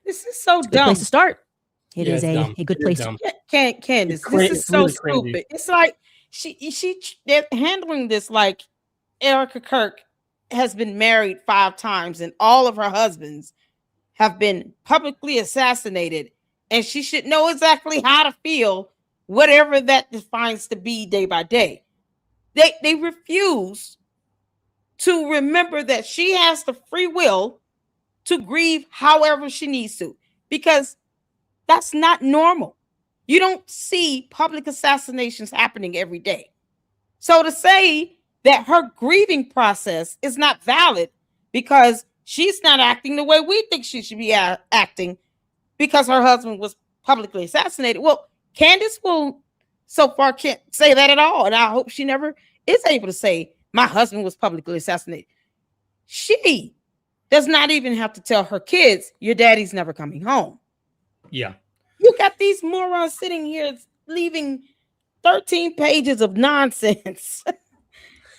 This is so dumb. Good place to start. It is a good place to Candace, this is so really stupid. Cringy. It's like they're handling this like Erica Kirk has been married 5 times and all of her husbands have been publicly assassinated, and she should know exactly how to feel, whatever that defines to be day by day. They refuse to remember that she has the free will to grieve however she needs to, because that's not normal. You don't see public assassinations happening every day. So to say that her grieving process is not valid because she's not acting the way we think she should be acting because her husband was publicly assassinated. Well, Candace will so far can't say that at all. And I hope she never is able to say my husband was publicly assassinated. She does not even have to tell her kids, your daddy's never coming home. Yeah. You got these morons sitting here leaving 13 pages of nonsense.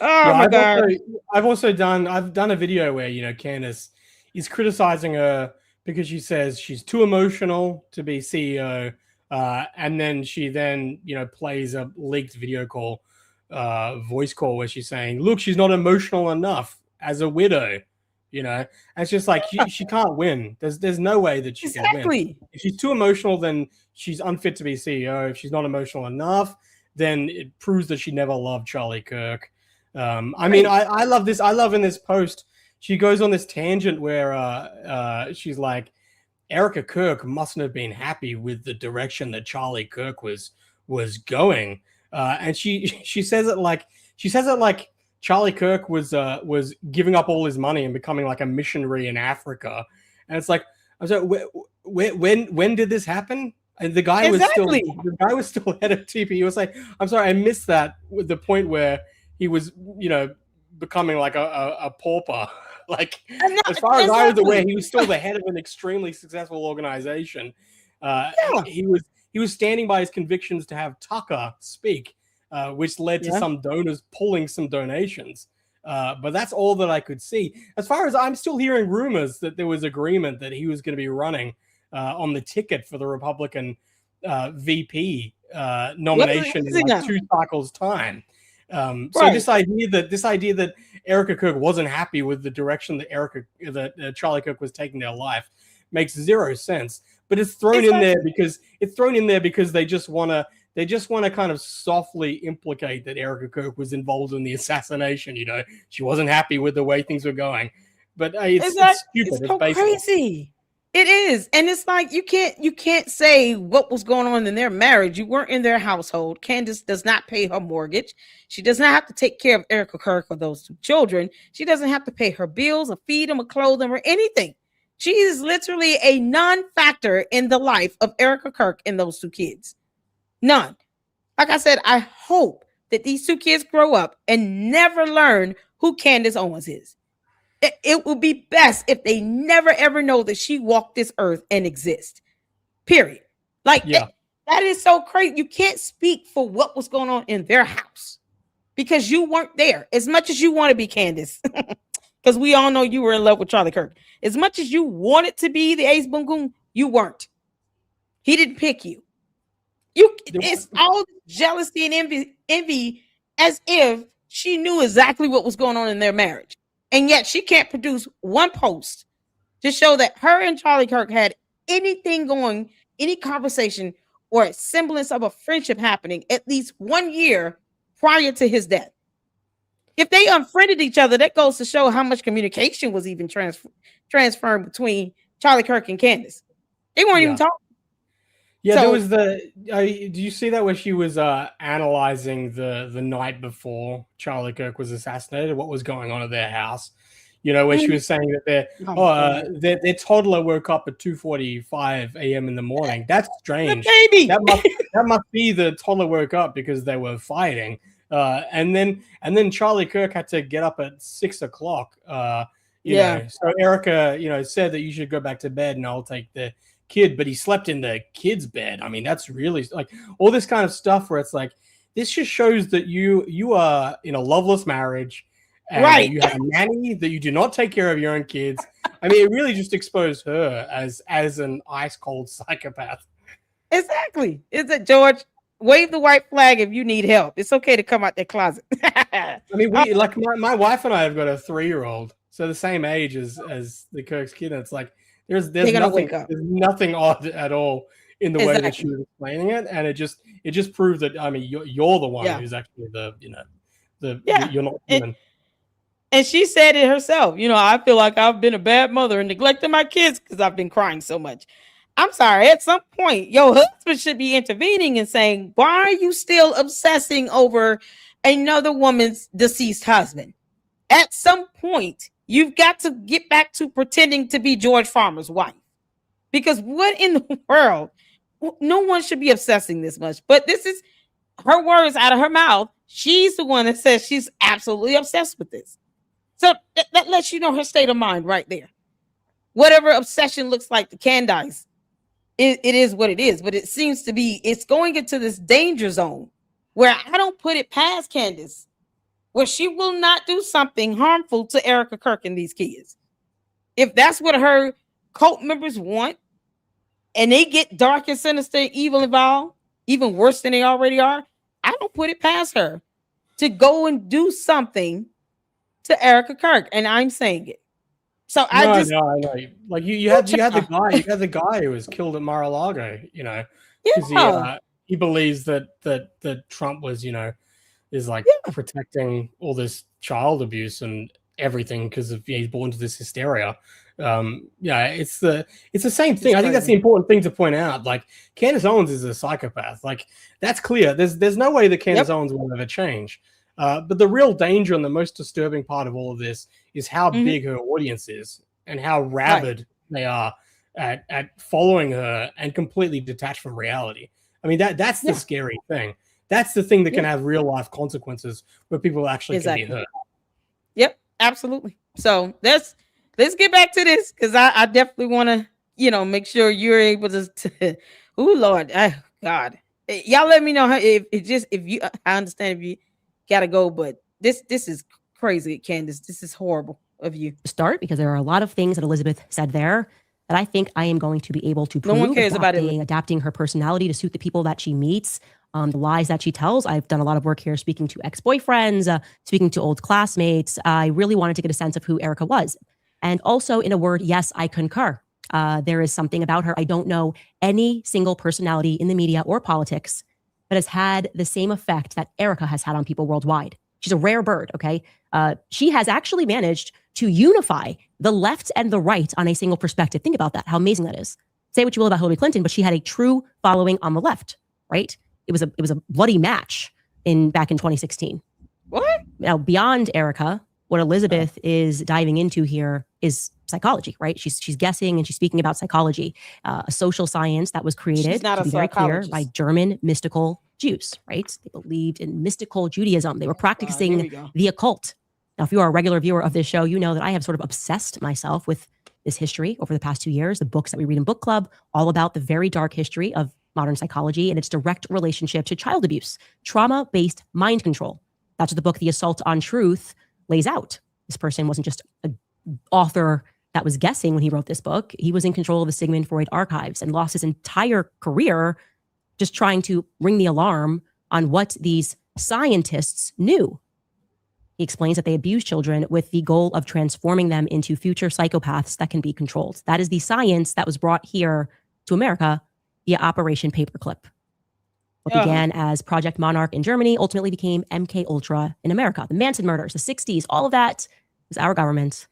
My God. I've done a video where, Candace is criticizing her because she says she's too emotional to be CEO. And then she plays a leaked video call, voice call where she's saying, look, she's not emotional enough as a widow. And it's just like she can't win. There's no way that she can win. If she's too emotional, then she's unfit to be CEO. If she's not emotional enough, then it proves that she never loved Charlie Kirk. I love this. I love in this post, she goes on this tangent where she's like, Erica Kirk mustn't have been happy with the direction that Charlie Kirk was going. And she says it like Charlie Kirk was giving up all his money and becoming like a missionary in Africa. And it's like, I was like, when did this happen? And the guy was still head of TP. He was like, I'm sorry, I missed that with the point where he was, becoming like a pauper. Like, as far as I was aware, he was still the head of an extremely successful organization. He was standing by his convictions to have Tucker speak, which led to some donors pulling some donations. But that's all that I could see. As far as I'm still hearing rumors that there was agreement that he was going to be running on the ticket for the Republican VP nomination in like 2 cycles time. So this idea that Erica Kirk wasn't happy with the direction that Charlie Kirk was taking their life makes 0 sense. But it's thrown in there because they just want to kind of softly implicate that Erica Kirk was involved in the assassination. She wasn't happy with the way things were going. But it's stupid. It's so crazy. It is. And it's like you can't say what was going on in their marriage. You weren't in their household. Candace does not pay her mortgage. She does not have to take care of Erica Kirk or those 2 children. She doesn't have to pay her bills or feed them or clothe them or anything. She is literally a non-factor in the life of Erica Kirk and those 2 kids. None. Like I said, I hope that these 2 kids grow up and never learn who Candace Owens is. It would be best if they never, ever know that she walked this earth and exists. Period. Like, that is so crazy. You can't speak for what was going on in their house because you weren't there. As much as you want to be Candace, because we all know you were in love with Charlie Kirk. As much as you wanted to be the ace boom boom, you weren't. He didn't pick you. It's all jealousy and envy as if she knew exactly what was going on in their marriage. And yet she can't produce 1 post to show that her and Charlie Kirk had anything going, any conversation or a semblance of a friendship happening at least 1 year prior to his death. If they unfriended each other, that goes to show how much communication was even transferred between Charlie Kirk and Candace. They weren't even talking. Yeah, there was do you see that where she was analyzing the night before Charlie Kirk was assassinated, what was going on at their house? where she was saying that their toddler woke up at 2:45 a.m. in the morning. That's strange. Baby. That must be the toddler woke up because they were fighting. And then Charlie Kirk had to get up at 6 o'clock. So Erica, said that you should go back to bed and I'll take the kid, but he slept in the kid's bed. I mean, that's really like all this kind of stuff where it's like, this just shows that you are in a loveless marriage. And you have a nanny, that you do not take care of your own kids. I mean, it really just exposed her as an ice cold psychopath. Exactly. Is it, George? Wave the white flag if you need help. It's okay to come out that closet. I mean, my wife and I have got a 3-year-old, so the same age as the Kirk's kid. And it's like there's nothing odd at all in the way that she was explaining it, and it just proves that you're the one who's actually you're not human. And she said it herself. I feel like I've been a bad mother and neglected my kids because I've been crying so much. I'm sorry. At some point, your husband should be intervening and saying, why are you still obsessing over another woman's deceased husband? At some point, you've got to get back to pretending to be George Farmer's wife. Because what in the world? No one should be obsessing this much. But this is her words out of her mouth. She's the one that says she's absolutely obsessed with this. So that lets you know her state of mind right there. Whatever obsession looks like to Candace, it is what it is. But it seems to be, it's going into this danger zone where I don't put it past Candace, where she will not do something harmful to Erica Kirk and these kids. If that's what her cult members want, and they get dark and sinister, evil involved, even worse than they already are, I don't put it past her to go and do something to Erica Kirk, and I'm saying it. So I know. Like you had the guy who was killed at Mar-a-Lago, because he believes that Trump was, is like protecting all this child abuse and everything because he's born to this hysteria. It's the same thing. I think that's the important thing to point out. Like Candace Owens is a psychopath. Like that's clear. There's no way that Candace Owens will ever change. But the real danger and the most disturbing part of all of this is how big her audience is and how rabid they are at following her and completely detached from reality. I mean, that's the scary thing. That's the thing that can have real life consequences where people actually can be hurt. Yep, absolutely. So let's get back to this because I definitely want to, make sure you're able to oh Lord, God, y'all let me know if you. I understand if you gotta go, but this is crazy, Candace. This is horrible of you. Start because there are a lot of things that Elizabeth said there that I think I am going to be able to prove. No one cares about it. Adapting her personality to suit the people that she meets. The lies that she tells. I've done a lot of work here speaking to ex-boyfriends, speaking to old classmates. I really wanted to get a sense of who Erica was. And also, in a word, yes, I concur. There is something about her. I don't know any single personality in the media or politics that has had the same effect that Erica has had on people worldwide. She's a rare bird, okay? She has actually managed to unify the left and the right on a single perspective. Think about that, how amazing that is. Say what you will about Hillary Clinton, but she had a true following on the left, right? It was a bloody match back in 2016. What? Now, beyond Erica, what Elizabeth is diving into here is psychology, right? She's guessing and she's speaking about psychology, a social science that was created, to be very clear, by German mystical Jews, right? They believed in mystical Judaism. They were practicing the occult. Now, if you are a regular viewer of this show, you know that I have sort of obsessed myself with this history over the past 2 years, the books that we read in book club, all about the very dark history of modern psychology and its direct relationship to child abuse, trauma-based mind control. That's what the book, The Assault on Truth, lays out. This person wasn't just an author that was guessing when he wrote this book. He was in control of the Sigmund Freud archives and lost his entire career just trying to ring the alarm on what these scientists knew. He explains that they abuse children with the goal of transforming them into future psychopaths that can be controlled. That is the science that was brought here to America via Operation Paperclip. What began as Project Monarch in Germany ultimately became MK Ultra in America. The Manson murders, the 60s, all of that was our government,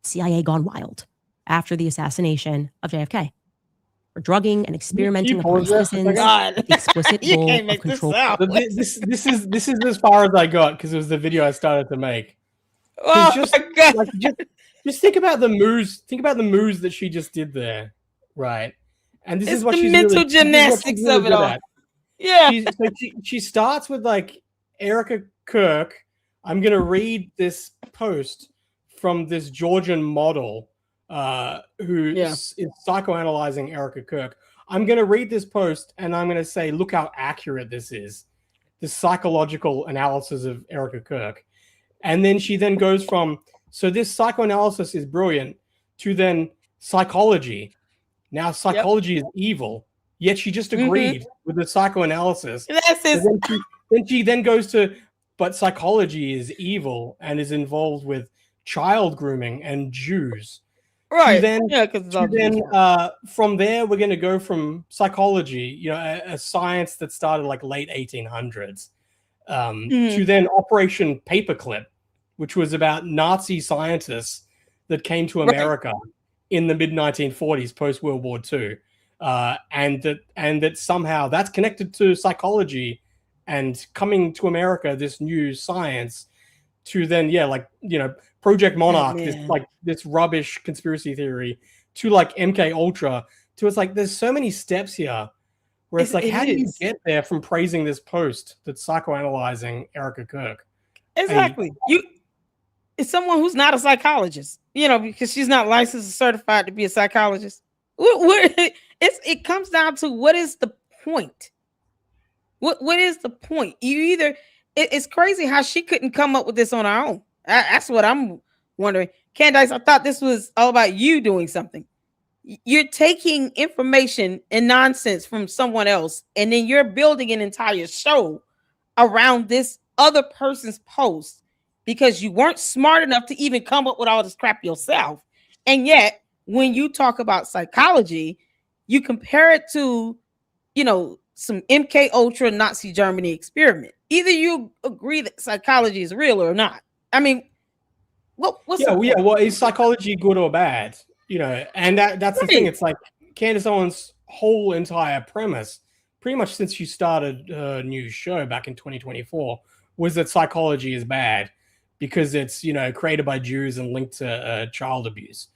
CIA gone wild after the assassination of JFK. For drugging and experimenting upon citizens, the explicit goal of control. This is as far as I got because it was the video I started to make. Oh my God. Just think about the moves. Think about the moves that she just did there, right? And this It's is what the she's mental really, gymnastics really of it good all. at. Yeah. She starts with like Erica Kirk. I'm gonna read this post from this Georgian model who is psychoanalyzing Erica Kirk. I'm gonna read this post and I'm gonna say, look how accurate this is. This psychological analysis of Erica Kirk. And then she then goes from, so this psychoanalysis is brilliant, to then psychology. Now psychology is evil. Yet she just agreed with the psychoanalysis. That's his. So then she then goes to, but psychology is evil and is involved with child grooming and Jews. Right. From there, we're going to go from psychology, you know, a science that started like late 1800s, to then Operation Paperclip, which was about Nazi scientists that came to America in the mid 1940s, post World War II, and that somehow that's connected to psychology and coming to America, this new science, to then Project Monarch, this rubbish conspiracy theory, to like MK Ultra, to it's like there's so many steps here where it's like, how do you get there from praising this post that's psychoanalyzing Erica Kirk? Exactly. It's someone who's not a psychologist, you know, because she's not licensed or certified to be a psychologist. It comes down to, what is the point? What is the point? It's crazy how she couldn't come up with this on her own. That's what I'm wondering. Candace, I thought this was all about you doing something. You're taking information and nonsense from someone else, and then you're building an entire show around this other person's post because you weren't smart enough to even come up with all this crap yourself. And yet, when you talk about psychology, you compare it to, you know, some MK Ultra Nazi Germany experiment. Either you agree that psychology is real or not. I mean, what's well, is psychology good or bad? You know, and that's the thing. It's like Candace Owens' whole entire premise, pretty much since she started her new show back in 2024, was that psychology is bad because it's, you know, created by Jews and linked to child abuse.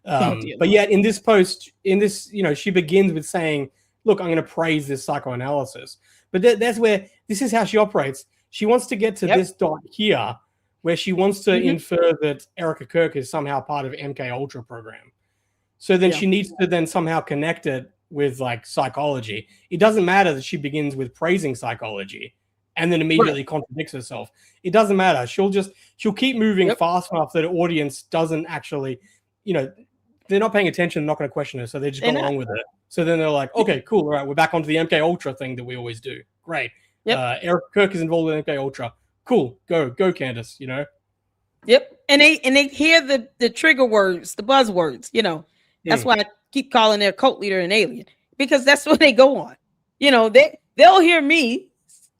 But yet in this post, you know, she begins with saying, look, I'm going to praise this psychoanalysis. But that's where, this is how she operates. She wants to get to this dot here, where she wants to infer that Erica Kirk is somehow part of MK Ultra program. So then she needs to then somehow connect it with like psychology. It doesn't matter that she begins with praising psychology and then immediately contradicts herself. It doesn't matter. She'll keep moving fast enough that the audience doesn't actually, you know, they're not paying attention, not going to question her, so they just go along with it. So then they're like, okay, cool, all right, we're back onto the MK Ultra thing that we always do. Great. Eric Kirk is involved with MK Ultra. Cool, go, Candace. You know. Yep. And they hear the trigger words, the buzzwords. You know, that's why I keep calling their cult leader an alien, because that's what they go on. You know, they'll hear me.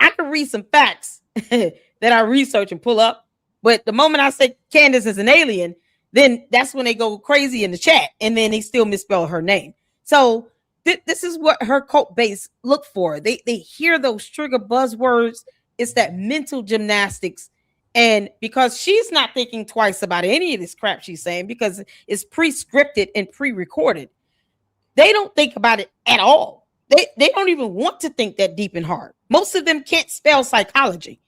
I can read some facts that I research and pull up, but the moment I say Candace is an alien, then that's when they go crazy in the chat, and then they still misspell her name. So this is what her cult base look for. They hear those trigger buzzwords. It's that mental gymnastics. And because she's not thinking twice about any of this crap she's saying, because it's pre-scripted and pre-recorded, they don't think about it at all. They don't even want to think that deep and hard. Most of them can't spell psychology.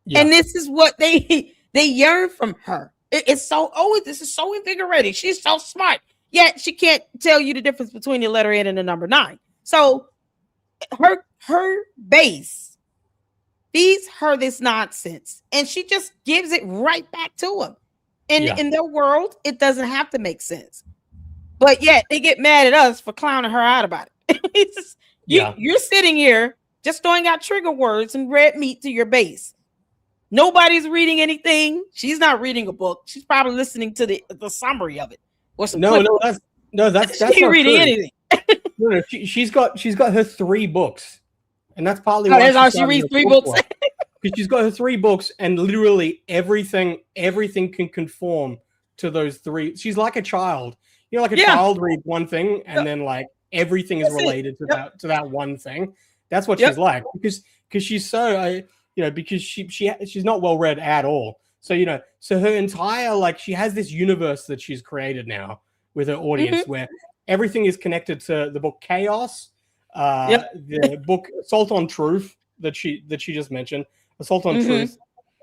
Yeah. And this is what they yearn from her. It's so, this is so invigorating. She's so smart. Yet she can't tell you the difference between the letter N and the number 9. So her base feeds her this nonsense, and she just gives it right back to them. In their world, it doesn't have to make sense. But yet they get mad at us for clowning her out about it. It's just, you're sitting here just throwing out trigger words and red meat to your base. Nobody's reading anything. She's not reading a book. She's probably listening to the summary of it. That's she ain't reading anything. No, she's got her 3 books, and that's partly why she reads 3 books. Because she's got her 3 books, and literally everything can conform to those 3. She's like a child, you know, like a child reads one thing, and then like everything is related to that one thing. That's what she's like, because she's so because she's not well read at all. So, so her entire, like, she has this universe that she's created now with her audience where everything is connected to the book Chaos, the book Assault on Truth that she just mentioned, Assault on Truth,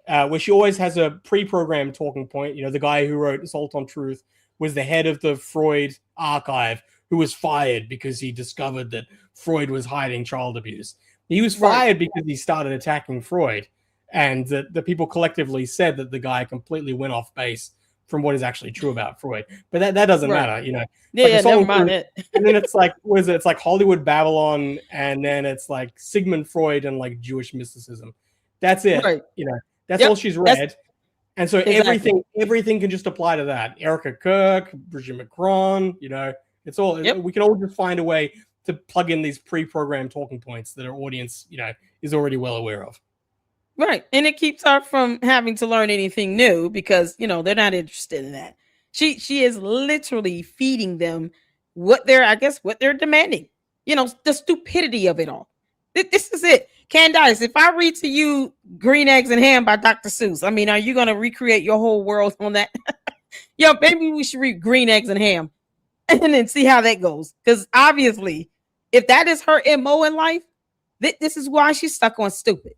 where she always has a pre-programmed talking point. The guy who wrote Assault on Truth was the head of the Freud archive, who was fired because he discovered that Freud was hiding child abuse. He was fired because he started attacking Freud, and the people collectively said that the guy completely went off base from what is actually true about Freud. But that doesn't matter, Yeah, never mind it. And then it's like, what is it? It's like Hollywood Babylon, and then it's like Sigmund Freud and like Jewish mysticism. That's it. Right. That's all she's read. And so everything can just apply to that. Erica Kirk, Brigitte Macron, it's all, we can all just find a way to plug in these pre-programmed talking points that our audience, is already well aware of. Right. And it keeps her from having to learn anything new because, they're not interested in that. She is literally feeding them what they're demanding, the stupidity of it all. This is it. Candace, if I read to you Green Eggs and Ham by Dr. Seuss, I mean, are you going to recreate your whole world on that? Maybe we should read Green Eggs and Ham and then see how that goes. Because obviously, if that is her MO in life, this is why she's stuck on stupid.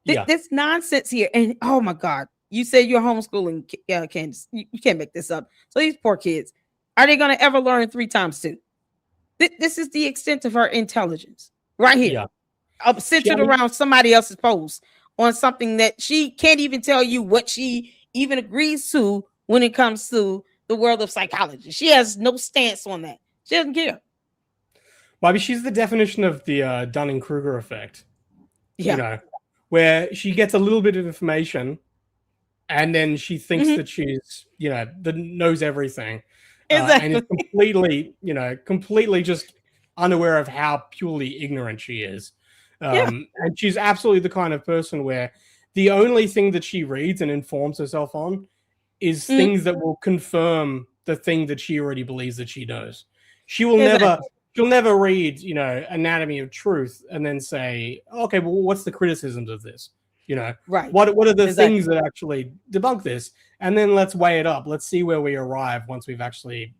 This nonsense here. And oh my God, you said you're homeschooling, Candace. You can't make this up. So these poor kids, are they going to ever learn 3 times 2? This is the extent of her intelligence right here. Centered around somebody else's post on something that she can't even tell you what she even agrees to when it comes to the world of psychology. She has no stance on that. She doesn't care. Bobby, she's the definition of the Dunning-Kruger effect. Where she gets a little bit of information and then she thinks that she's, that knows everything. Exactly. And is completely just unaware of how purely ignorant she is. And she's absolutely the kind of person where the only thing that she reads and informs herself on is things that will confirm the thing that she already believes that she knows. She'll never read, Anatomy of Truth and then say, okay, well, what's the criticisms of this? Right. What are the things that actually debunk this? And then let's weigh it up. Let's see where we arrive once we've actually,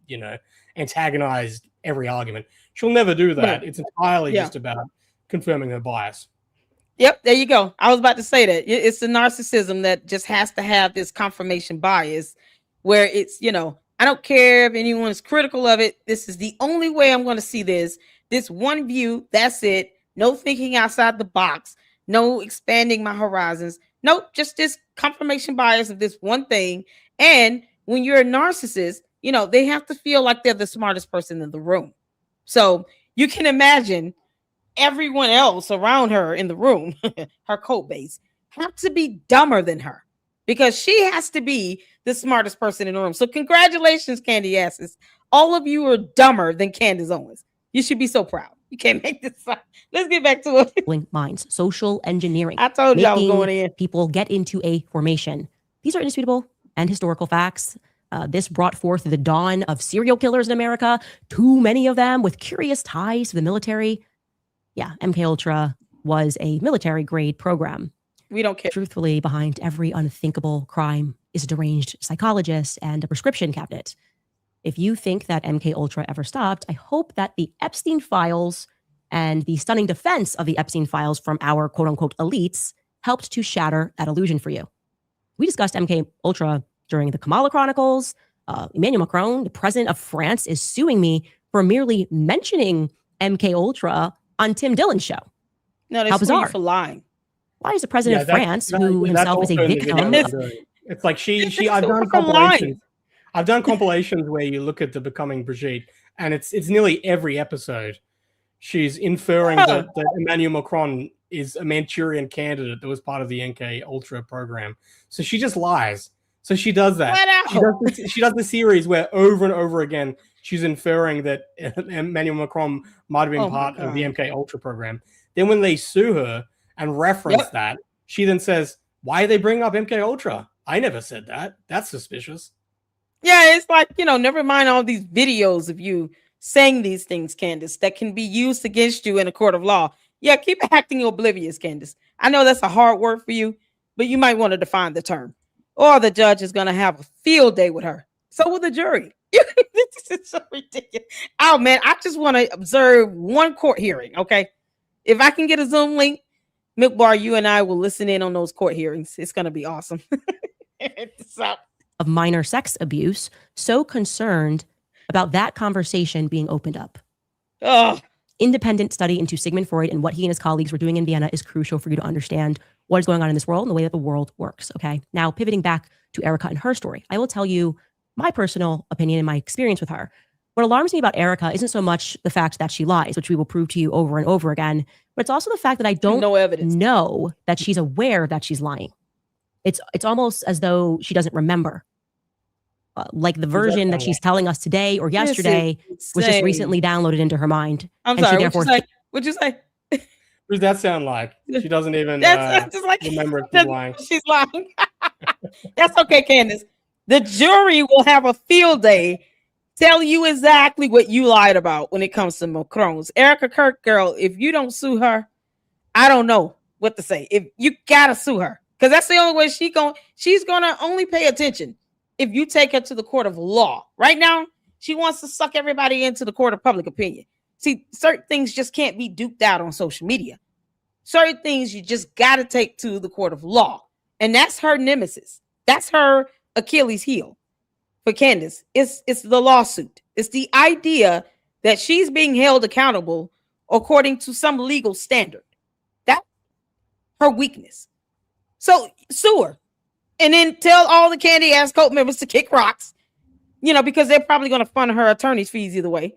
antagonized every argument. She'll never do that. Right. It's entirely just about confirming her bias. Yep, there you go. I was about to say that. It's the narcissism that just has to have this confirmation bias where it's, I don't care if anyone is critical of it. This is the only way I'm going to see this. This one view, that's it. No thinking outside the box. No expanding my horizons. Nope, just this confirmation bias of this one thing. And when you're a narcissist, they have to feel like they're the smartest person in the room. So you can imagine everyone else around her in the room, her code base, have to be dumber than her because she has to be the smartest person in the room. So congratulations, Candy Asses. All of you are dumber than Candace Owens. You should be so proud. You can't make this up. Let's get back to it. Minds, social engineering. I told you I was going in. People get into a formation. These are indisputable and historical facts. This brought forth the dawn of serial killers in America. Too many of them with curious ties to the military. Yeah, MK Ultra was a military grade program. We don't care. Truthfully, behind every unthinkable crime is a deranged psychologist and a prescription cabinet. If you think that MK Ultra ever stopped, I hope that the Epstein files and the stunning defense of the Epstein files from our quote unquote elites helped to shatter that illusion for you. We discussed MK Ultra during the Kamala Chronicles. Emmanuel Macron, the president of France, is suing me for merely mentioning MK Ultra on Tim Dillon's show. No, they're suing you for lying. Why is the president of France, who himself is a victim? It's like I've done compilations where you look at the Becoming Brigitte, and it's nearly every episode. She's inferring that Emmanuel Macron is a Manchurian candidate that was part of the MK Ultra program. So she just lies. So she does that. She does the series where over and over again she's inferring that Emmanuel Macron might have been part of the MK Ultra program. Then when they sue her and reference that, she then says, "Why are they bringing up MK Ultra? I never said that. That's suspicious." Yeah, it's like, never mind all these videos of you saying these things, Candace, that can be used against you in a court of law. Yeah, keep acting oblivious, Candace. I know that's a hard word for you, but you might want to define the term. or the judge is going to have a field day with her. So will the jury. This is so ridiculous. Oh, man, I just want to observe one court hearing, okay? If I can get a Zoom link, Milk Bar, you and I will listen in on those court hearings. It's going to be awesome. So, of minor sex abuse, so concerned about that conversation being opened up. oh, Independent study into Sigmund Freud and what he and his colleagues were doing in Vienna is crucial for you to understand what is going on in this world and the way that the world works, okay? Now, pivoting back to Erica and her story, I will tell you my personal opinion and my experience with her. What alarms me about Erica isn't so much the fact that she lies, which we will prove to you over and over again, but it's also the fact that I don't know that she's aware that she's lying. It's almost as though she doesn't remember. Like the version that she's telling us today or yesterday was just recently downloaded into her mind. I'm sorry, what'd you say? What does that sound like? She doesn't even just like, remember if she's lying. She's lying. That's okay, Candace. The jury will have a field day, tell you exactly what you lied about when it comes to Macron's. Erica Kirk, girl, if you don't sue her, I don't know what to say. If you gotta sue her, because that's the only way she's gonna only pay attention if you take her to the court of law. Right now, she wants to suck everybody into the court of public opinion. See, certain things just can't be duped out on social media. Certain things you just gotta take to the court of law. And that's her nemesis. That's her Achilles heel for Candace. It's the lawsuit. It's the idea that she's being held accountable according to some legal standard. That's her weakness. So sue her. And then tell all the Candy ass cult members to kick rocks, because they're probably going to fund her attorney's fees either way.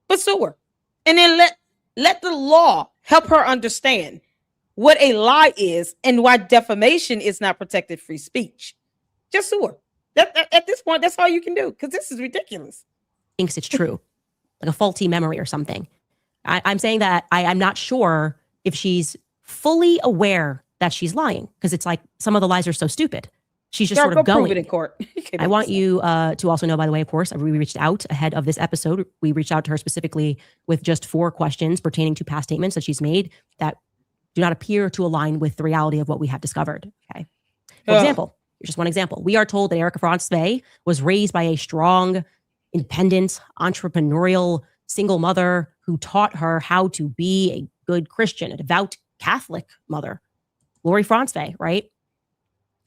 But sue her. And then let the law help her understand what a lie is and why defamation is not protected free speech. Just sue her. At this point, that's all you can do, because this is ridiculous. Thinks it's true, like a faulty memory or something. I'm saying that I'm not sure if she's fully aware that she's lying, because it's like some of the lies are so stupid. She's just sort of going. Prove it in court. I want you to also know, by the way, of course, we reached out ahead of this episode. We reached out to her specifically with just 4 questions pertaining to past statements that she's made that do not appear to align with the reality of what we have discovered. Okay. For example, here's just one example. We are told that Erica Frantzwey was raised by a strong, independent, entrepreneurial, single mother who taught her how to be a good Christian, a devout Catholic mother. Lori Frantzwey, right?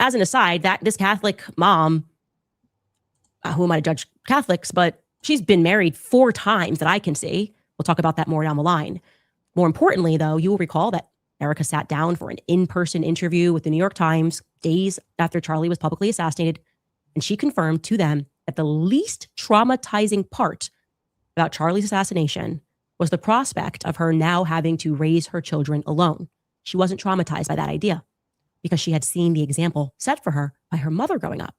As an aside, that this Catholic mom, who am I to judge Catholics, but she's been married 4 times that I can see. We'll talk about that more down the line. More importantly, though, you will recall that Erica sat down for an in-person interview with the New York Times days after Charlie was publicly assassinated, and she confirmed to them that the least traumatizing part about Charlie's assassination was the prospect of her now having to raise her children alone. She wasn't traumatized by that idea because she had seen the example set for her by her mother growing up.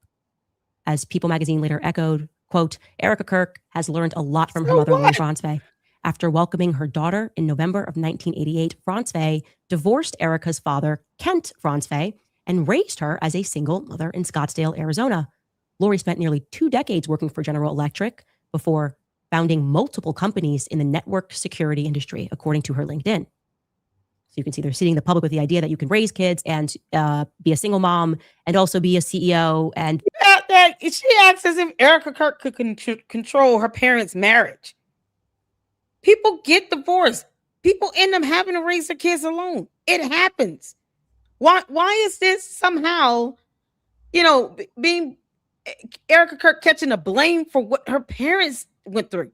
As People magazine later echoed, quote, Erica Kirk has learned a lot from her mother, Lori Frantzwey. After welcoming her daughter in November of 1988, Frantzwey divorced Erica's father, Kent Frantzwey, and raised her as a single mother in Scottsdale, Arizona. Lori spent nearly 2 decades working for General Electric before founding multiple companies in the network security industry, according to her LinkedIn. So you can see they're seeding the public with the idea that you can raise kids and be a single mom and also be a CEO. And she acts as if Erica Kirk could control her parents' marriage. People get divorced. People end up having to raise their kids alone. It happens. Why is this somehow, being Erica Kirk catching the blame for what her parents went through?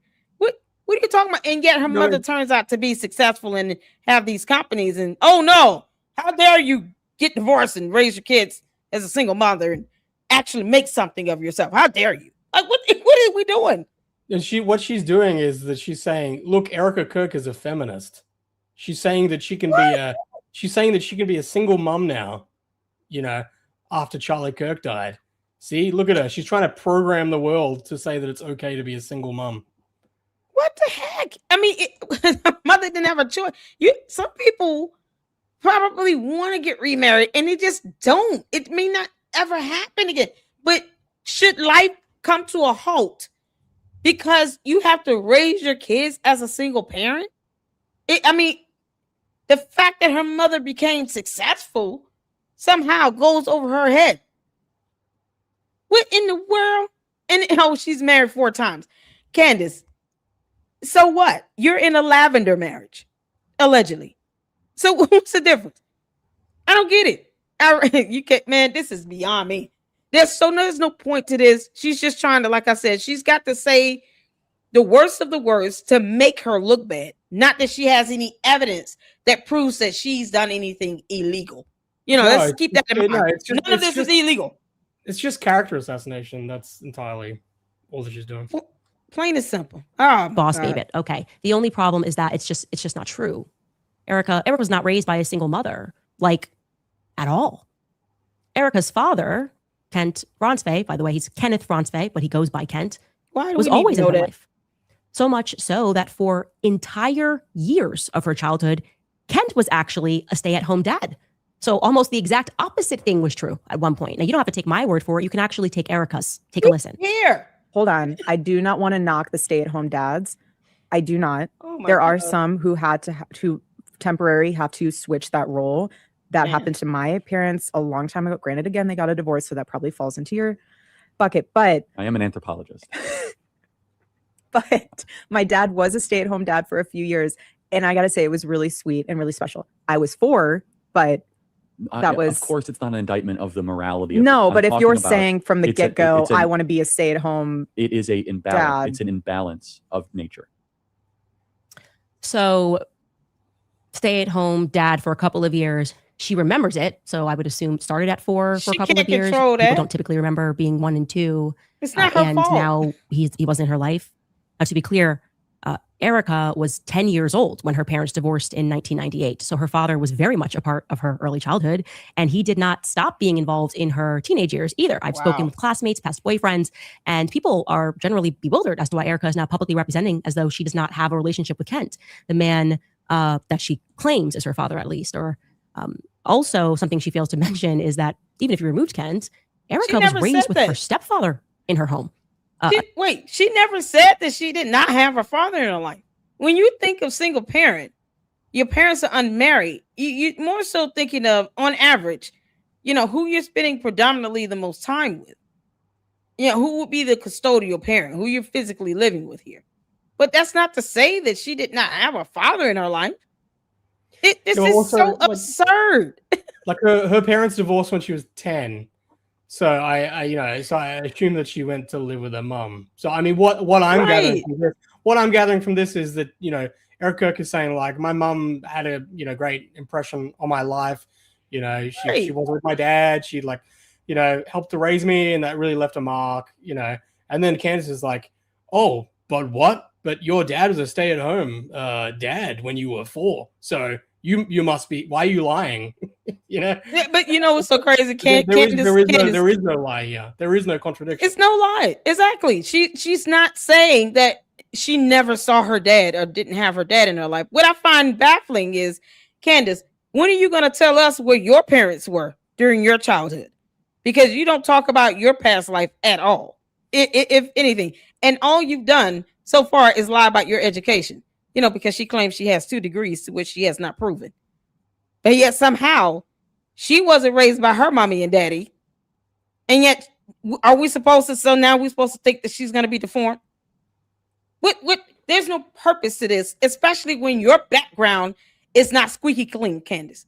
What are you talking about? And yet her mother turns out to be successful and have these companies. And oh no, how dare you get divorced and raise your kids as a single mother and actually make something of yourself? How dare you? Like what are we doing? And what she's doing is that she's saying, look, Erica Kirk is a feminist. She's saying that she can be a single mom now, after Charlie Kirk died. See, look at her. She's trying to program the world to say that it's okay to be a single mom. What the heck? I mean, mother didn't have a choice. Some people probably want to get remarried and they just don't. It may not ever happen again. But should life come to a halt because you have to raise your kids as a single parent? The fact that her mother became successful somehow goes over her head. What in the world? And she's married 4 times. Candace, so what? You're in a lavender marriage, allegedly. So what's the difference? I don't get it. You can't, man, this is beyond me. There's no point to this. She's just trying to, like I said, she's got to say the worst of the worst to make her look bad. Not that she has any evidence that proves that she's done anything illegal. Let's keep that in mind. None of this is illegal. It's just character assassination. That's entirely all that she's doing. Plain and simple. Oh, boss babe it. Okay. The only problem is that it's just not true. Erica was not raised by a single mother, like at all. Erica's father, Kent Ronsfay, by the way, he's Kenneth Ronsfay, but he goes by Kent, was always in her life. So much so that for entire years of her childhood, Kent was actually a stay-at-home dad. So almost the exact opposite thing was true at one point. Now, you don't have to take my word for it. You can actually take Erica's. Take a listen. Here. Hold on. I do not want to knock the stay-at-home dads. I do not. There are some who had to temporarily have to switch that role. That happened to my parents a long time ago. Granted, again, they got a divorce, so that probably falls into your bucket. But I am an anthropologist. But my dad was a stay-at-home dad for a few years, and I got to say, it was really sweet and really special. I was 4, but that was... Of course, it's not an indictment of the morality. But if you're saying from the get-go, I want to be a stay-at-home It is a imbalance. dad. It's an imbalance of nature. So stay-at-home dad for a couple of years. She remembers it. So I would assume started at 4 for a couple of years. People don't typically remember being 1 and 2. It's not her and fault. Now he wasn't in her life. To be clear, Erica was 10 years old when her parents divorced in 1998. So her father was very much a part of her early childhood, and he did not stop being involved in her teenage years either. I've spoken with classmates, past boyfriends, and people are generally bewildered as to why Erica is now publicly representing as though she does not have a relationship with Kent, the man that she claims is her father, at least. Or also something she fails to mention is that even if you removed Kent, Erica was raised with her stepfather in her home. She never said that she did not have her father in her life. When you think of single parent, your parents are unmarried. You're more so thinking of, on average, who you're spending predominantly the most time with. Who would be the custodial parent, who you're physically living with here. But that's not to say that she did not have a father in her life. This is so absurd. Like her parents divorced when she was 10. So I assume that she went to live with her mum. So I mean, what I'm gathering from this is that Eric Kirk is saying, like, my mum had a great impression on my life. She was with my dad. She helped to raise me, and that really left a mark. And then Candace is like, oh, but what? But your dad was a stay-at-home dad when you were 4. So you must be. Why are you lying? Yeah, but what's so crazy? There is no lie here. There is no contradiction. It's no lie. Exactly. She's not saying that she never saw her dad or didn't have her dad in her life. What I find baffling is, Candace, when are you going to tell us where your parents were during your childhood? Because you don't talk about your past life at all, if anything. And all you've done so far is lie about your education, because she claims she has 2 degrees, to which she has not proven. But yet somehow she wasn't raised by her mommy and daddy. And yet, are we supposed to? So now we're supposed to think that she's going to be deformed? What? There's no purpose to this, especially when your background is not squeaky clean, Candace.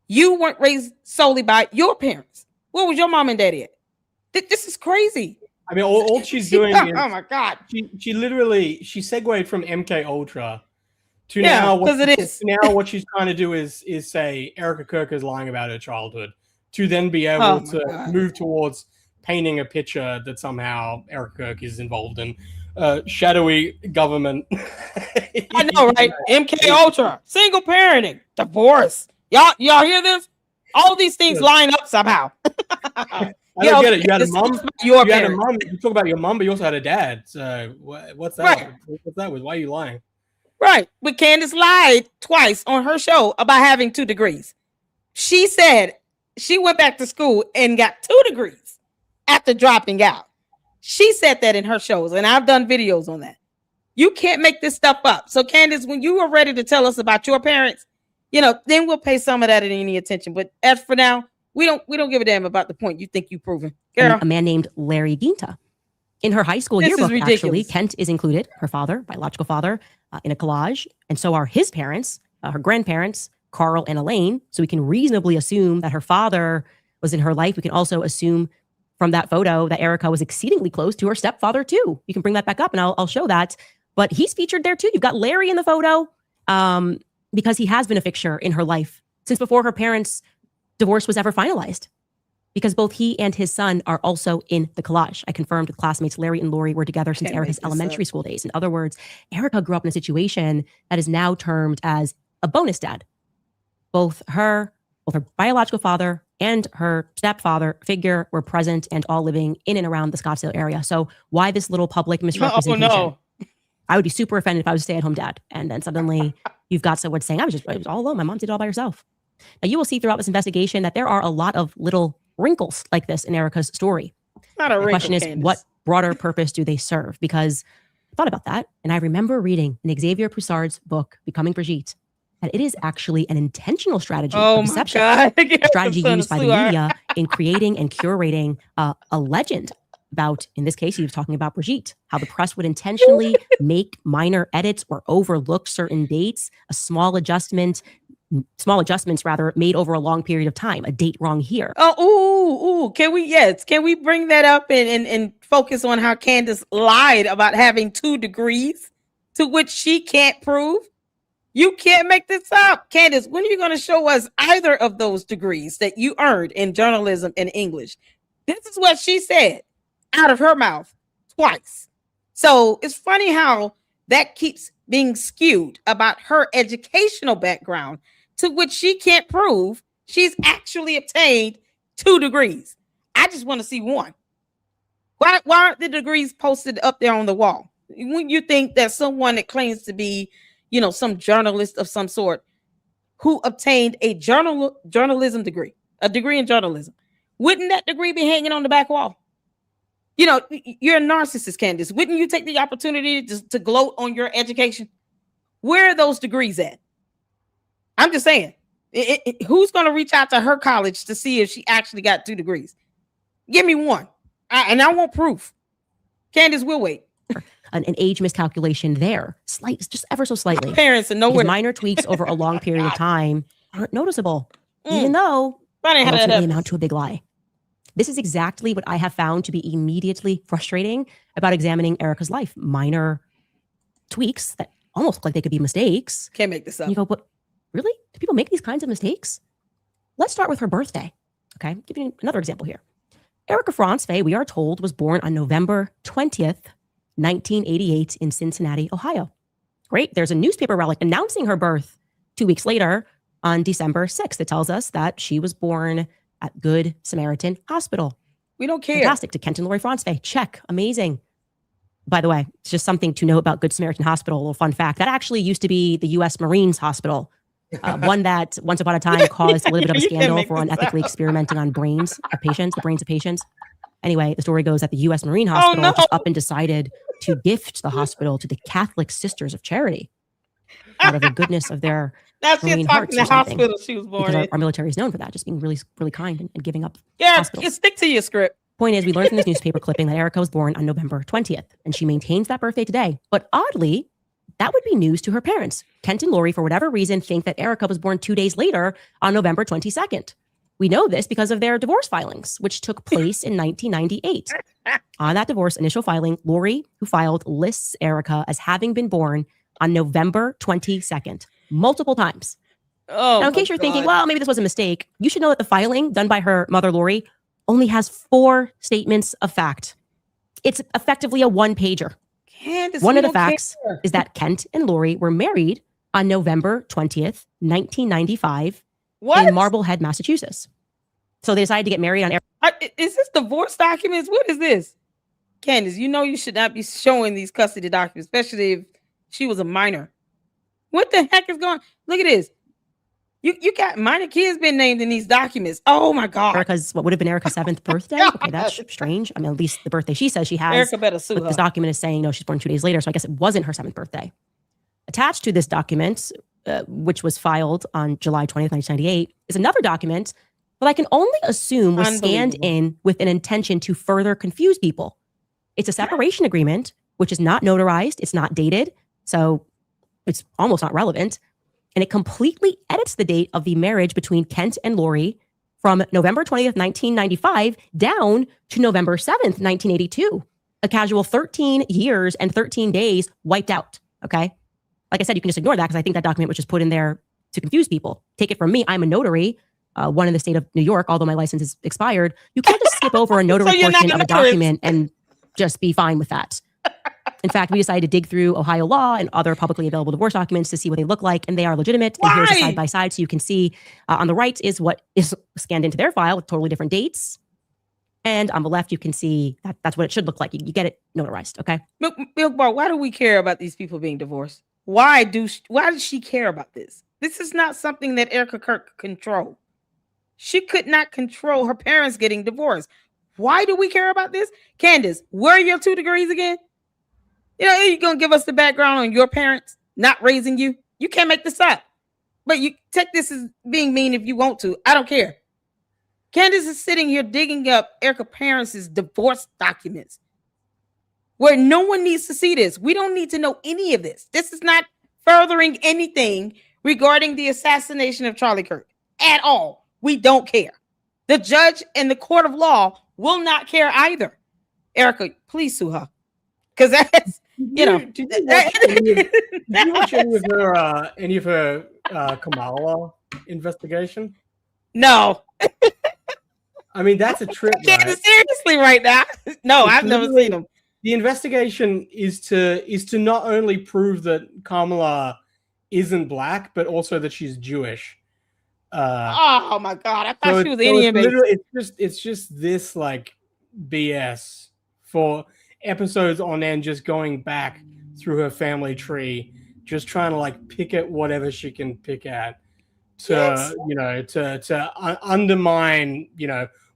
You weren't raised solely by your parents. Where was your mom and daddy at? This is crazy. I mean, all she's doing is, oh my God. She literally segued from MK Ultra to now what she's trying to do is say Erica Kirk is lying about her childhood, to then be able to move towards painting a picture that somehow Erica Kirk is involved in shadowy government. I know, right? MK Ultra, single parenting, divorce. Y'all hear this? All these things line up somehow. I don't get it. You had a mom. You talk about your mom, but you also had a dad. So what's that? Right. What's that with? Why are you lying? Right. But Candace lied twice on her show about having 2 degrees. She said she went back to school and got 2 degrees after dropping out. She said that in her shows, and I've done videos on that. You can't make this stuff up. So Candace, when you are ready to tell us about your parents, then we'll pay some of that any attention. But as for now, we don't give a damn about the point you think you've proven. Girl. a man named Larry Ginta. In her high school yearbook, actually, Kent is included, her father, biological father, in a collage. And so are his parents, her grandparents, Carl and Elaine. So we can reasonably assume that her father was in her life. We can also assume from that photo that Erica was exceedingly close to her stepfather too. You can bring that back up and I'll show that. But he's featured there too. You've got Larry in the photo because he has been a fixture in her life since before her parents' divorce was ever finalized. Because both he and his son are also in the collage. I confirmed with classmates Larry and Lori were together since Erica's elementary school days. In other words, Erica grew up in a situation that is now termed as a bonus dad. Both her biological father and her stepfather figure were present and all living in and around the Scottsdale area. So why this little public misrepresentation? Oh, no. I would be super offended if I was a stay-at-home dad. And then suddenly you've got someone saying, I was all alone. My mom did it all by herself. Now you will see throughout this investigation that there are a lot of little wrinkles like this in Erica's story. Not a the question is, Candace. what broader purpose do they serve? Because I thought about that, and I remember reading in Xavier Poussard's book, Becoming Brigitte, that it is actually an intentional strategy of deception. God. A strategy used by the media in creating and curating a legend about, in this case, he was talking about Brigitte, how the press would intentionally make minor edits or overlook certain dates, small adjustments made over a long period of time, a date wrong here. Oh, can we bring that up and focus on how Candace lied about having 2 degrees to which she can't prove? You can't make this up. Candace, when are you going to show us either of those degrees that you earned in journalism and English? This is what she said out of her mouth twice. So it's funny how that keeps being skewed about her educational background, to which she can't prove she's actually obtained 2 degrees. I just want to see one. Why aren't the degrees posted up there on the wall? When you think that someone that claims to be, some journalist of some sort who obtained a journalism degree, a degree in journalism, wouldn't that degree be hanging on the back wall? You're a narcissist, Candace. Wouldn't you take the opportunity to gloat on your education? Where are those degrees at? I'm just saying, who's going to reach out to her college to see if she actually got 2 degrees? Give me one. And I want proof. Candace, we'll wait. An age miscalculation there, just ever so slightly. Parents and nowhere. Minor tweaks over a long period of time aren't noticeable, even though they ultimately amount to a big lie. This is exactly what I have found to be immediately frustrating about examining Erica's life. Minor tweaks that almost look like they could be mistakes. Can't make this up. You go, but really? Do people make these kinds of mistakes? Let's start with her birthday. Okay, I'll give you another example here. Erica Franzfey, we are told, was born on November 20th, 1988 in Cincinnati, Ohio. Great. There's a newspaper relic announcing her birth 2 weeks later on December 6th. It tells us that she was born at Good Samaritan Hospital. We don't care. Fantastic. To Kent and Lori Franzfey. Check. Amazing. By the way, it's just something to know about Good Samaritan Hospital. A little fun fact. That actually used to be the U.S. Marines Hospital. One that once upon a time caused a little bit of a scandal for unethically experimenting on the brains of patients. Anyway, the story goes that the U.S. Marine Hospital just up and decided to gift the hospital to the Catholic Sisters of Charity out of the goodness of their Marine hearts or something. Hospital she was born because our military is known for that, just being really, really kind and giving up. Yeah, hospitals. Stick to your script. Point is, we learned from this newspaper clipping that Erica was born on November 20th, and she maintains that birthday today. But oddly, that would be news to her parents. Kent and Lori, for whatever reason, think that Erica was born 2 days later on November 22nd. We know this because of their divorce filings, which took place in 1998. On that divorce initial filing, Lori, who filed, lists Erica as having been born on November 22nd, multiple times. Oh, now, in case you're thinking, well, maybe this was a mistake, you should know that the filing done by her mother, Lori, only has 4 statements of fact. It's effectively a one-pager. Candace, one of the facts is that Kent and Lori were married on November 20th, 1995 in Marblehead, Massachusetts. So they decided to get married on is this divorce documents? What is this? Candace, you should not be showing these custody documents, especially if she was a minor. What the heck is going on? Look at this. You got minor kids been named in these documents. Oh my God. What would have been Erica's 7th birthday? Okay, that's strange. I mean, at least the birthday she says she has. Erica better sue her. This document is saying, no, she's born 2 days later. So I guess it wasn't her 7th birthday. Attached to this document, which was filed on July 20th, 1998, is another document but I can only assume was scanned Unbelievable. in with an intention to further confuse people. It's a separation agreement, which is not notarized. It's not dated. So it's almost not relevant. And it completely edits the date of the marriage between Kent and Lori from November 20th, 1995 down to November 7th, 1982. A casual 13 years and 13 days wiped out. Okay. Like I said, you can just ignore that because I think that document was just put in there to confuse people. Take it from me. I'm a notary, one in the state of New York, although my license is expired. You can't just skip over a notary So you're not portion of a notarized. document and just be fine with that. In fact, we decided to dig through Ohio law and other publicly available divorce documents to see what they look like, and they are legitimate. And here's a Why? side by side, so you can see on the right is what is scanned into their file with totally different dates, and on the left you can see that that's what it should look like. You get it notarized, okay? Milk Bar, why do we care about these people being divorced? Why does she care about this? This is not something that Erica Kirk could control. She could not control her parents getting divorced. Why do we care about this? Candace, where are your 2 degrees again? You know, you're going to give us the background on your parents not raising you. You can't make this up. But you take this as being mean if you want to. I don't care. Candace is sitting here digging up Erica's parents' divorce documents where no one needs to see this. We don't need to know any of this. This is not furthering anything regarding the assassination of Charlie Kirk at all. We don't care. The judge and the court of law will not care either. Erica, please sue her. Because that's, you know. Did you watch any of her Kamala investigation? No. I mean, that's a trip, right? Seriously right now. No, I've never seen them. The investigation is to not only prove that Kamala isn't black, but also that she's Jewish. Oh my God! I thought she was Indian. It's just this like BS for episodes on end, just going back through her family tree, just trying to like pick at whatever she can pick at to undermine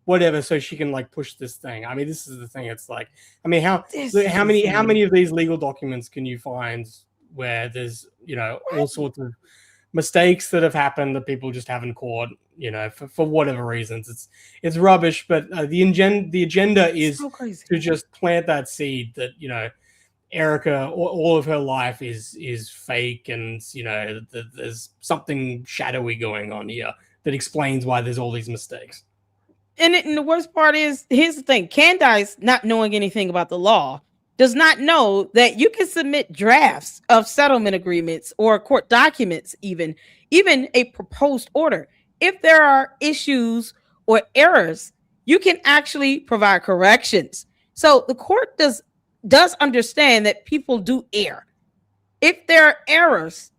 whatever, so she can like push this thing. I mean, this is the thing. It's like, I mean, how many of these legal documents can you find where there's all sorts of mistakes that have happened that people just haven't caught, for whatever reasons. It's rubbish, but the agenda is to just plant that seed that Erica, all of her life is fake, and there's something shadowy going on here that explains why there's all these mistakes. And the worst part is, here's the thing: Candace, not knowing anything about the law, does not know that you can submit drafts of settlement agreements or court documents, even a proposed order. If there are issues or errors, you can actually provide corrections. So the court does understand that people do err. If there are errors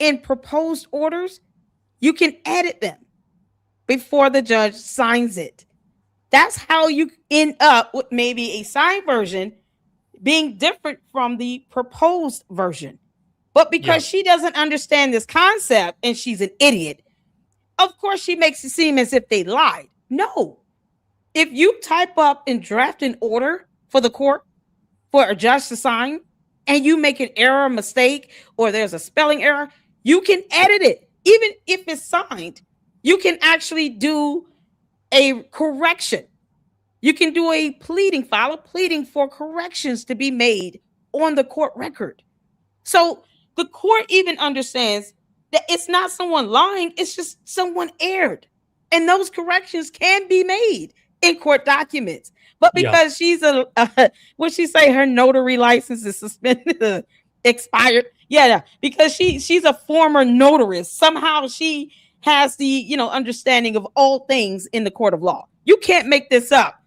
in proposed orders, you can edit them before the judge signs it. That's how you end up with maybe a signed version being different from the proposed version. But because she doesn't understand this concept and she's an idiot, of course she makes it seem as if they lied. No. If you type up and draft an order for the court for a judge to sign, and you make an error, mistake, or there's a spelling error, you can edit it. Even if it's signed, you can actually do a correction. You can do a pleading, file a pleading for corrections to be made on the court record. So the court even understands that it's not someone lying, it's just someone erred. And those corrections can be made in court documents. But because she's what'd she say, her notary license is suspended, expired. Because she's a former notarist. Somehow she has the understanding of all things in the court of law. You can't make this up.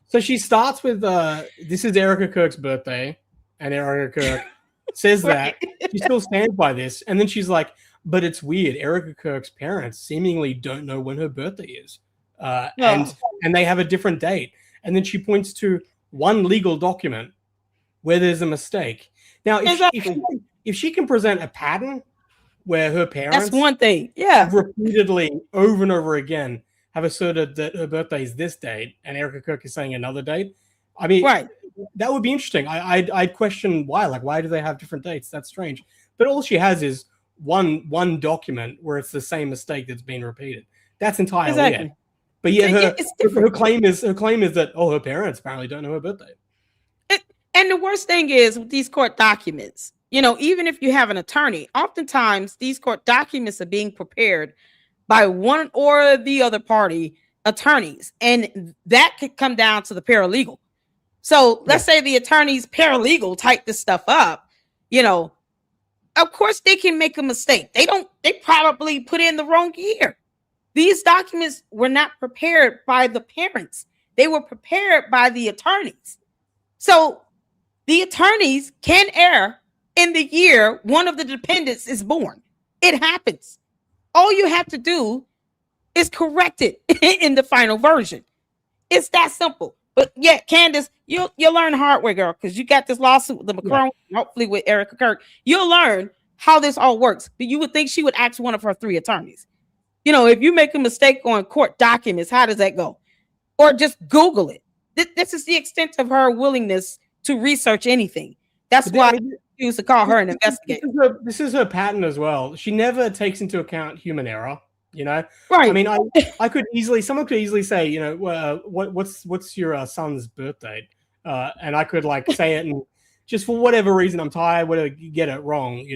So she starts with this is Erica Kirk's birthday, and Erica Kirk says that she still stands by this, and then she's like, but it's weird, Erica Kirk's parents seemingly don't know when her birthday is, and they have a different date, and then she points to one legal document where there's a mistake. Now if she can present a pattern where her parents, that's one thing, repeatedly over and over again have asserted that her birthday is this date and Erica Kirk is saying another date. I mean, that would be interesting. I'd question why. Like, why do they have different dates? That's strange. But all she has is one document where it's the same mistake that's been repeated. That's entirely it. But yet her claim is that her parents apparently don't know her birthday. And the worst thing is with these court documents, even if you have an attorney, oftentimes these court documents are being prepared by one or the other party attorneys, and that could come down to the paralegal. So let's say the attorney's paralegal type this stuff up, of course they can make a mistake. They probably put in the wrong year. These documents were not prepared by the parents. They were prepared by the attorneys. So the attorneys can err in the year one of the dependents is born. It happens. All you have to do is correct it in the final version. It's that simple. But yeah, Candace, you'll learn the hard way, girl, because you got this lawsuit with the Macron, hopefully with Erica Kirk. You'll learn how this all works. But you would think she would ask one of her 3 attorneys. If you make a mistake on court documents, how does that go? Or just Google it. This is the extent of her willingness to research anything. That's why I used to call her an investigator. This is her pattern as well. She never takes into account human error. Right. I mean, someone could easily say, what's your son's birthday? And I could say it, and just for whatever reason, I'm tired, whatever, you get it wrong,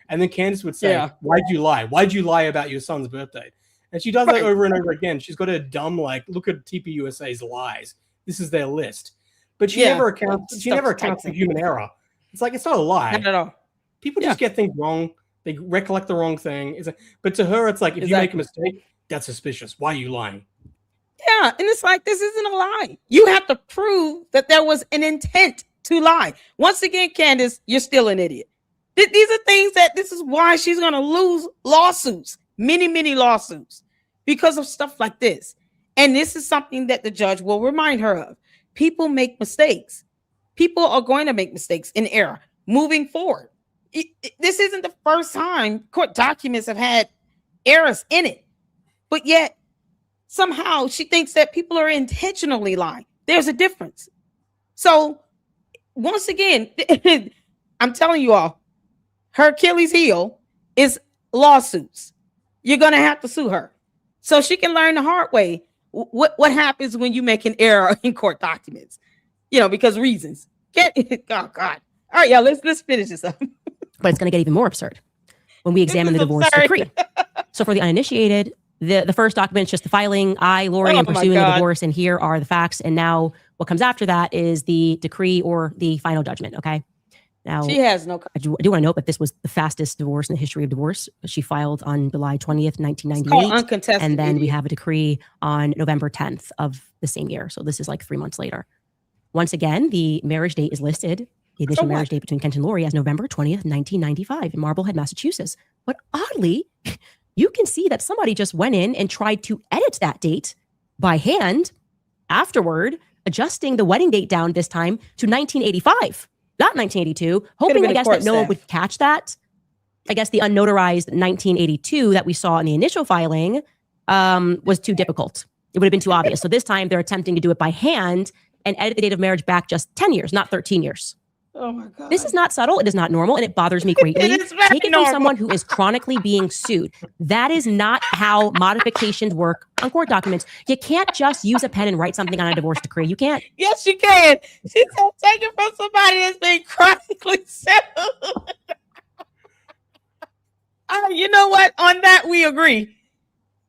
And then Candace would say, why'd you lie? Why'd you lie about your son's birthday? And she does that over and over again. She's got a dumb, look at TPUSA's lies. This is their list. But she never accounts for human error. It's it's not a lie. Not at all. People just get things wrong. They recollect the wrong thing. But to her, it's if you make a mistake, that's suspicious. Why are you lying? Yeah, and it's this isn't a lie. You have to prove that there was an intent to lie. Once again, Candace, you're still an idiot. These are things this is why she's going to lose lawsuits, many, many lawsuits, because of stuff like this. And this is something that the judge will remind her of. People make mistakes. People are going to make mistakes in error moving forward. This isn't the first time court documents have had errors in it, but yet somehow she thinks that people are intentionally lying. There's a difference. So once again, I'm telling you all, her Achilles heel is lawsuits. You're going to have to sue her so she can learn the hard way what happens when you make an error in court documents, because reasons. Oh God. All right, y'all, let's finish this up. But it's going to get even more absurd when we examine the divorce decree. So for the uninitiated, the first document is just the filing. I, Lori, am pursuing the divorce, and here are the facts. And now what comes after that is the decree or the final judgment. Okay. Now she has no. I do want to note that this was the fastest divorce in the history of divorce. She filed on July 20th, 1998, uncontested, and then we have a decree on November 10th of the same year. So this is 3 months later. Once again, the marriage date is listed. The initial marriage date between Kent and Lori as November 20th, 1995 in Marblehead, Massachusetts. But oddly, you can see that somebody just went in and tried to edit that date by hand afterward, adjusting the wedding date down this time to 1985, not 1982, hoping, I guess, that no one would catch that. I guess the unnotarized 1982 that we saw in the initial filing was too difficult. It would have been too obvious. So this time they're attempting to do it by hand and edit the date of marriage back just 10 years, not 13 years. Oh my God. This is not subtle. It is not normal. And it bothers me greatly. Take it from someone who is chronically being sued. That is not how modifications work on court documents. You can't just use a pen and write something on a divorce decree. You can't. Yes, you can. She said take it from somebody that's been chronically sued. You know what? On that, we agree.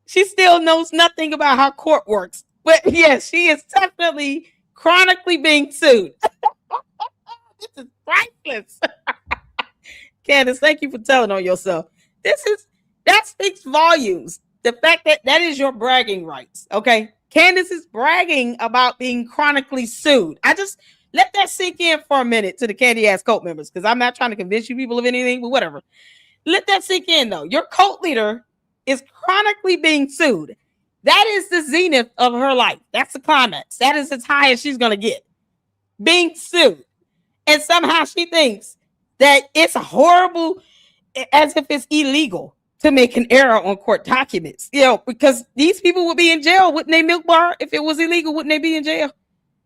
She still knows nothing about how court works. But yes, she is definitely chronically being sued. This is priceless. Candace, thank you for telling on yourself. That speaks volumes. The fact that is your bragging rights. Okay. Candace is bragging about being chronically sued. I just let that sink in for a minute to the Candy Ass Cult members, because I'm not trying to convince you people of anything, but whatever. Let that sink in though. Your cult leader is chronically being sued. That is the zenith of her life. That's the climax. That is as high as she's going to get. Being sued. And somehow she thinks that it's horrible, as if it's illegal to make an error on court documents. Because these people would be in jail, wouldn't they, Milk Bar? If it was illegal, wouldn't they be in jail?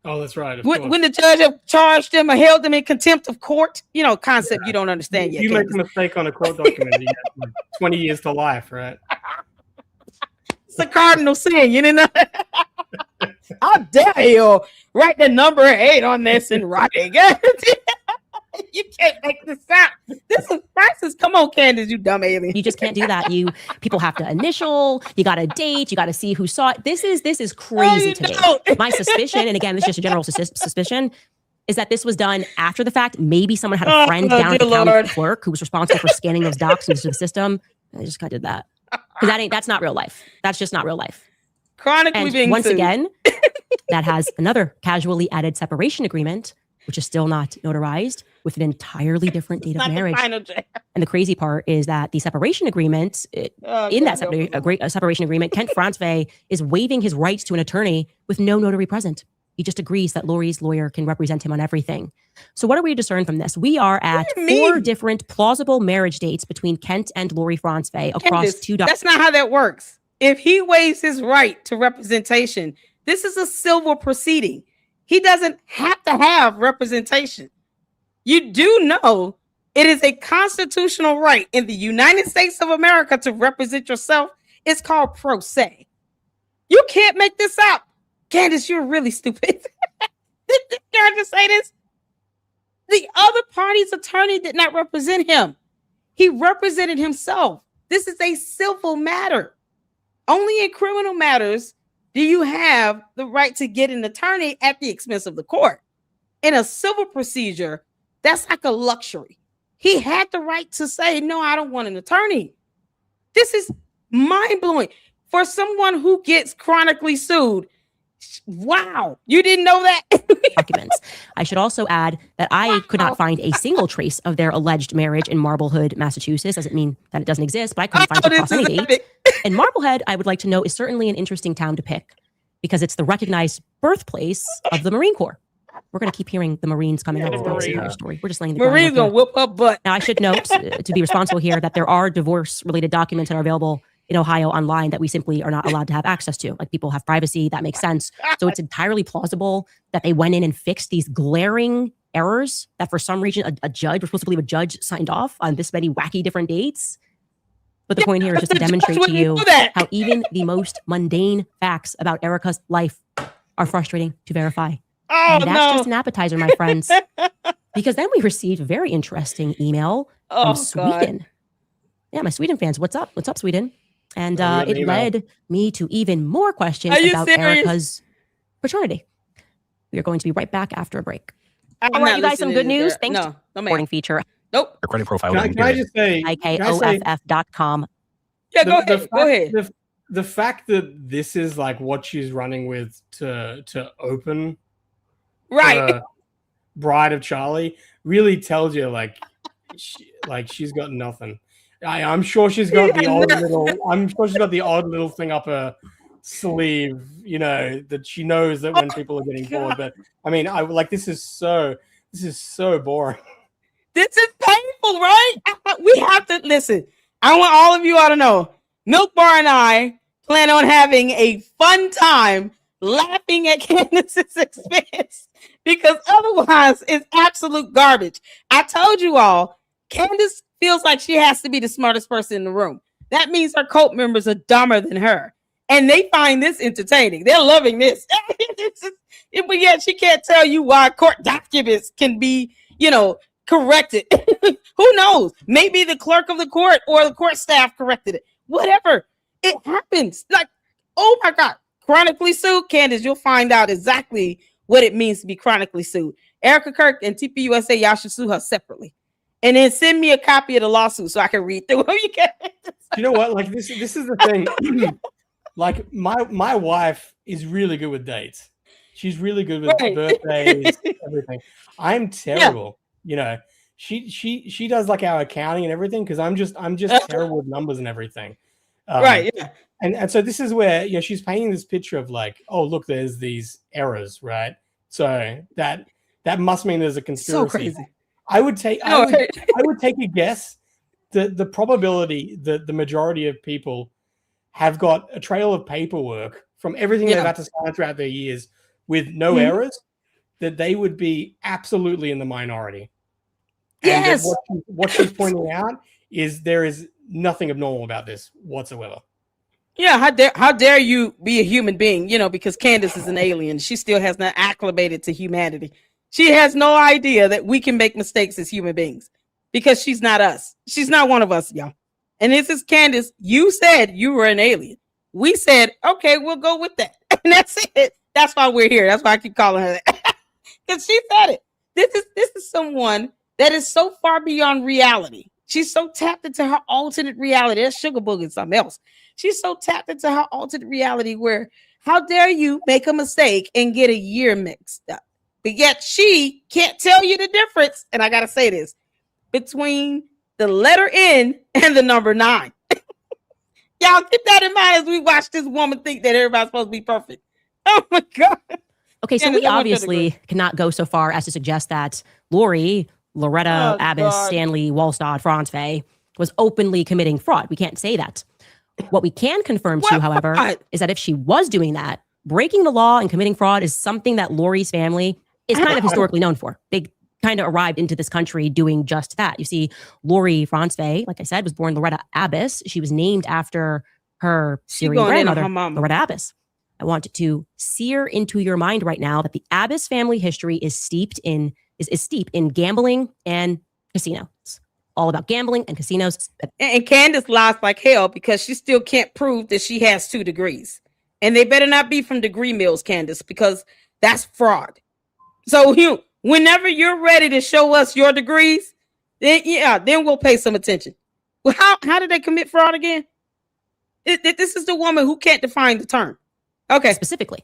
Oh, that's right. When the judge have charged them or held them in contempt of court, concept you don't understand yet. You make a mistake on a court document, you get like 20 years to life, right? It's a cardinal sin. You didn't know? How dare you write the number 8 on this in writing? You can't make this up. This is crisis. Come on, Candace, you dumb alien. You just can't do that. People have to initial. You got to date. You got to see who saw it. This is crazy to me. My suspicion, and again, this is just a general suspicion, is that this was done after the fact. Maybe someone had a friend down at the county clerk who was responsible for scanning those docs into the system. And they just kind of did that because that's not real life. That's just not real life. Chronically being once sued. again, that has another casually added separation agreement, which is still not notarized, with an entirely different date of marriage. And the crazy part is that the separation agreement, separation agreement, Kent Franzwey is waiving his rights to an attorney with no notary present. He just agrees that Lori's lawyer can represent him on everything. So what are we to discern from this? We are at 4 different plausible marriage dates between Kent and Lori Franzwey across Candace, 2 That's not how that works. If he waives his right to representation, this is a civil proceeding. He doesn't have to have representation. You do know it is a constitutional right in the United States of America to represent yourself. It's called pro se. You can't make this up. Candace, you're really stupid. Did this girl just say this? The other party's attorney did not represent him. He represented himself. This is a civil matter. Only in criminal matters do you have the right to get an attorney at the expense of the court. In a civil procedure, that's like a luxury. He had the right to say, no, I don't want an attorney. This is mind-blowing. For someone who gets chronically sued, wow, you didn't know that? Documents. I should also add that I could not find a single trace of their alleged marriage in Marblehead, Massachusetts. Doesn't mean that it doesn't exist, but I couldn't find it across any date. And Marblehead, I would like to know, is certainly an interesting town to pick because it's the recognized birthplace of the Marine Corps. We're going to keep hearing the Marines coming out of the entire story. We're just laying the Marines going to whip up butt. Now, I should note, to be responsible here, that there are divorce-related documents that are available in Ohio online that we simply are not allowed to have access to. Like, people have privacy. That makes sense. So it's entirely plausible that they went in and fixed these glaring errors that for some reason we're supposed to believe a judge signed off on this many wacky different dates. But the point here is just to demonstrate to you how even the most mundane facts about Erica's life are frustrating to verify. And that's just an appetizer, my friends. Because then we received a very interesting email from Sweden. God. Yeah, my Sweden fans. What's up? What's up, Sweden? And it led me to even more questions about Erica's paternity. We are going to be right back after a break. I want you guys some good news. Thanks to the reporting feature. Nope. The credit profile. Can I just say, IKOFF.com. Yeah, go ahead. The fact that this is like what she's running with to open Bride of Charlie really tells you she's got nothing. I'm sure she's got the odd little thing up her sleeve, that she knows that when people are getting bored. But I mean, this is so boring. This is painful, right? We have to listen. I want all of you all to know, Milk Bar and I plan on having a fun time laughing at Candace's expense because otherwise it's absolute garbage. I told you all, Candace feels like she has to be the smartest person in the room. That means her cult members are dumber than her. And they find this entertaining. They're loving this. But yet she can't tell you why court documents can be, corrected. Who knows? Maybe the clerk of the court or the court staff corrected it. Whatever. It happens. Like, oh my God. Chronically sued, Candace, you'll find out exactly what it means to be chronically sued. Erica Kirk and TPUSA, y'all should sue her separately. And then send me a copy of the lawsuit so I can read through them. You know what? Like, this is the thing. Like, my wife is really good with dates. She's really good with birthdays, everything. I'm terrible. She does like our accounting and everything because I'm just terrible with numbers and everything. And so this is where she's painting this picture of like, oh look, there's these errors, right? So that must mean there's a conspiracy. So crazy. I would take a guess that the probability that the majority of people have got a trail of paperwork from everything they've had to sign throughout their years with no errors that they would be absolutely in the minority. Yes. And what she's pointing out is there is nothing abnormal about this whatsoever. Yeah, how dare you be a human being, because Candace is an alien. She still has not acclimated to humanity. She has no idea that we can make mistakes as human beings because she's not us. She's not one of us, y'all. And this is Candace. You said you were an alien. We said, okay, we'll go with that. And that's it. That's why we're here. That's why I keep calling her that. Because she said it. This is someone that is so far beyond reality. She's so tapped into her alternate reality. That's Sugar Boogie and something else. She's so tapped into her alternate reality where how dare you make a mistake and get a year mixed up? But yet she can't tell you the difference. And I got to say this, between the letter N and the number 9. Y'all keep that in mind as we watch this woman think that everybody's supposed to be perfect. Oh my God. Okay, so we obviously cannot go so far as to suggest that Loretta, Abbas, Stanley, Wallstad, Franz Fay was openly committing fraud. We can't say that. What we can confirm to, however, is that if she was doing that, breaking the law and committing fraud is something that Lori's family is kind of historically known for. They kind of arrived into this country doing just that. You see, Lori Franz Fay, like I said, was born Loretta Abbas. She was named after her Syrian grandmother, Loretta Abbas. I want to sear into your mind right now that the Abbas family history is steep in gambling and casinos. All about gambling and casinos. And Candace lies like hell because she still can't prove that she has 2 degrees. And they better not be from degree mills, Candace, because that's fraud. So whenever you're ready to show us your degrees, then we'll pay some attention. Well, how did they commit fraud again? This is the woman who can't define the term. Okay. Specifically,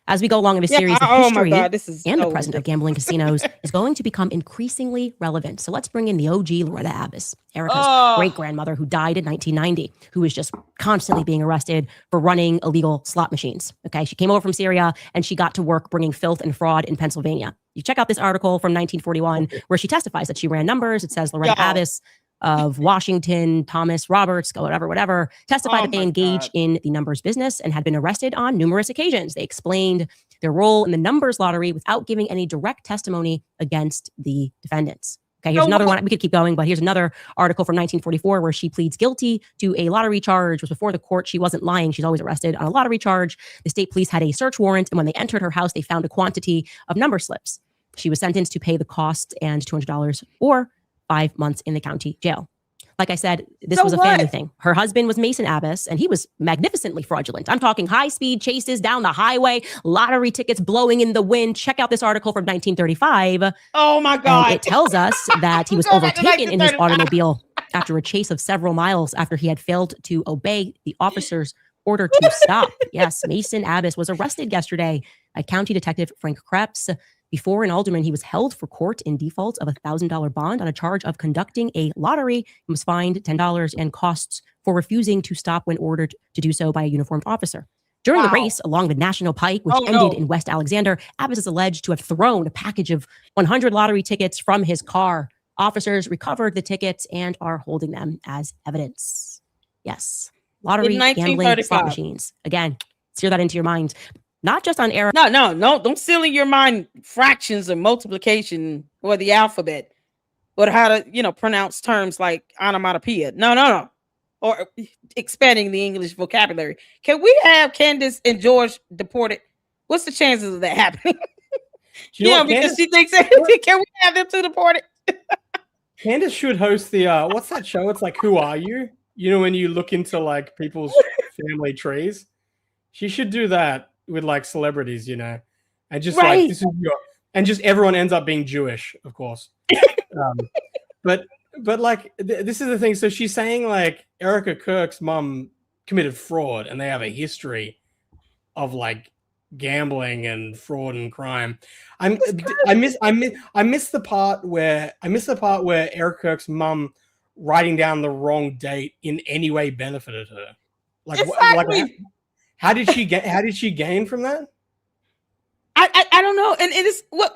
as we go along in this series, the history and the present of gambling casinos is going to become increasingly relevant. So let's bring in the OG Loretta Abbas, Erica's great-grandmother who died in 1990, who was just constantly being arrested for running illegal slot machines. Okay, she came over from Syria and she got to work bringing filth and fraud in Pennsylvania. You check out this article from 1941 where she testifies that she ran numbers. It says Loretta Abbas of Washington, Thomas Roberts, whatever, testified that they engaged in the numbers business and had been arrested on numerous occasions. They explained their role in the numbers lottery without giving any direct testimony against the defendants. Okay, here's another one. We could keep going, but here's another article from 1944 where she pleads guilty to a lottery charge. It was before the court. She wasn't lying. She's always arrested on a lottery charge. The state police had a search warrant, and when they entered her house, they found a quantity of number slips. She was sentenced to pay the cost and $200 or 5 months in the county jail. Like I said, this was a family thing. Her husband was Mason Abbas, and he was magnificently fraudulent. I'm talking high-speed chases down the highway, lottery tickets blowing in the wind. Check out this article from 1935. Oh, my God. And it tells us that he was overtaken in his automobile after a chase of several miles after he had failed to obey the officer's order to stop. Yes, Mason Abbas was arrested yesterday by County Detective Frank Krebs. Before an alderman, he was held for court in default of a $1,000 bond on a charge of conducting a lottery. He was fined $10 and costs for refusing to stop when ordered to do so by a uniformed officer. During the race along the National Pike, which ended in West Alexander, Abbas is alleged to have thrown a package of 100 lottery tickets from his car. Officers recovered the tickets and are holding them as evidence. Yes, lottery, gambling, slot machines. Again, sear that into your mind. Not just on error. No. Don't seal in your mind fractions or multiplication or the alphabet or how to, pronounce terms like onomatopoeia. No. Or expanding the English vocabulary. Can we have Candace and George deported? What's the chances of that happening? Because she thinks that. Can we have them two deported? Candace should host the, what's that show? It's like, Who Are You? When you look into like people's family trees. She should do that with like celebrities, and just like this is and just everyone ends up being Jewish, of course. But like this is the thing. So she's saying like Erica Kirk's mom committed fraud, and they have a history of like gambling and fraud and crime. I miss the part where Erica Kirk's mom writing down the wrong date in any way benefited her. How did she gain from that? I don't know. And it is what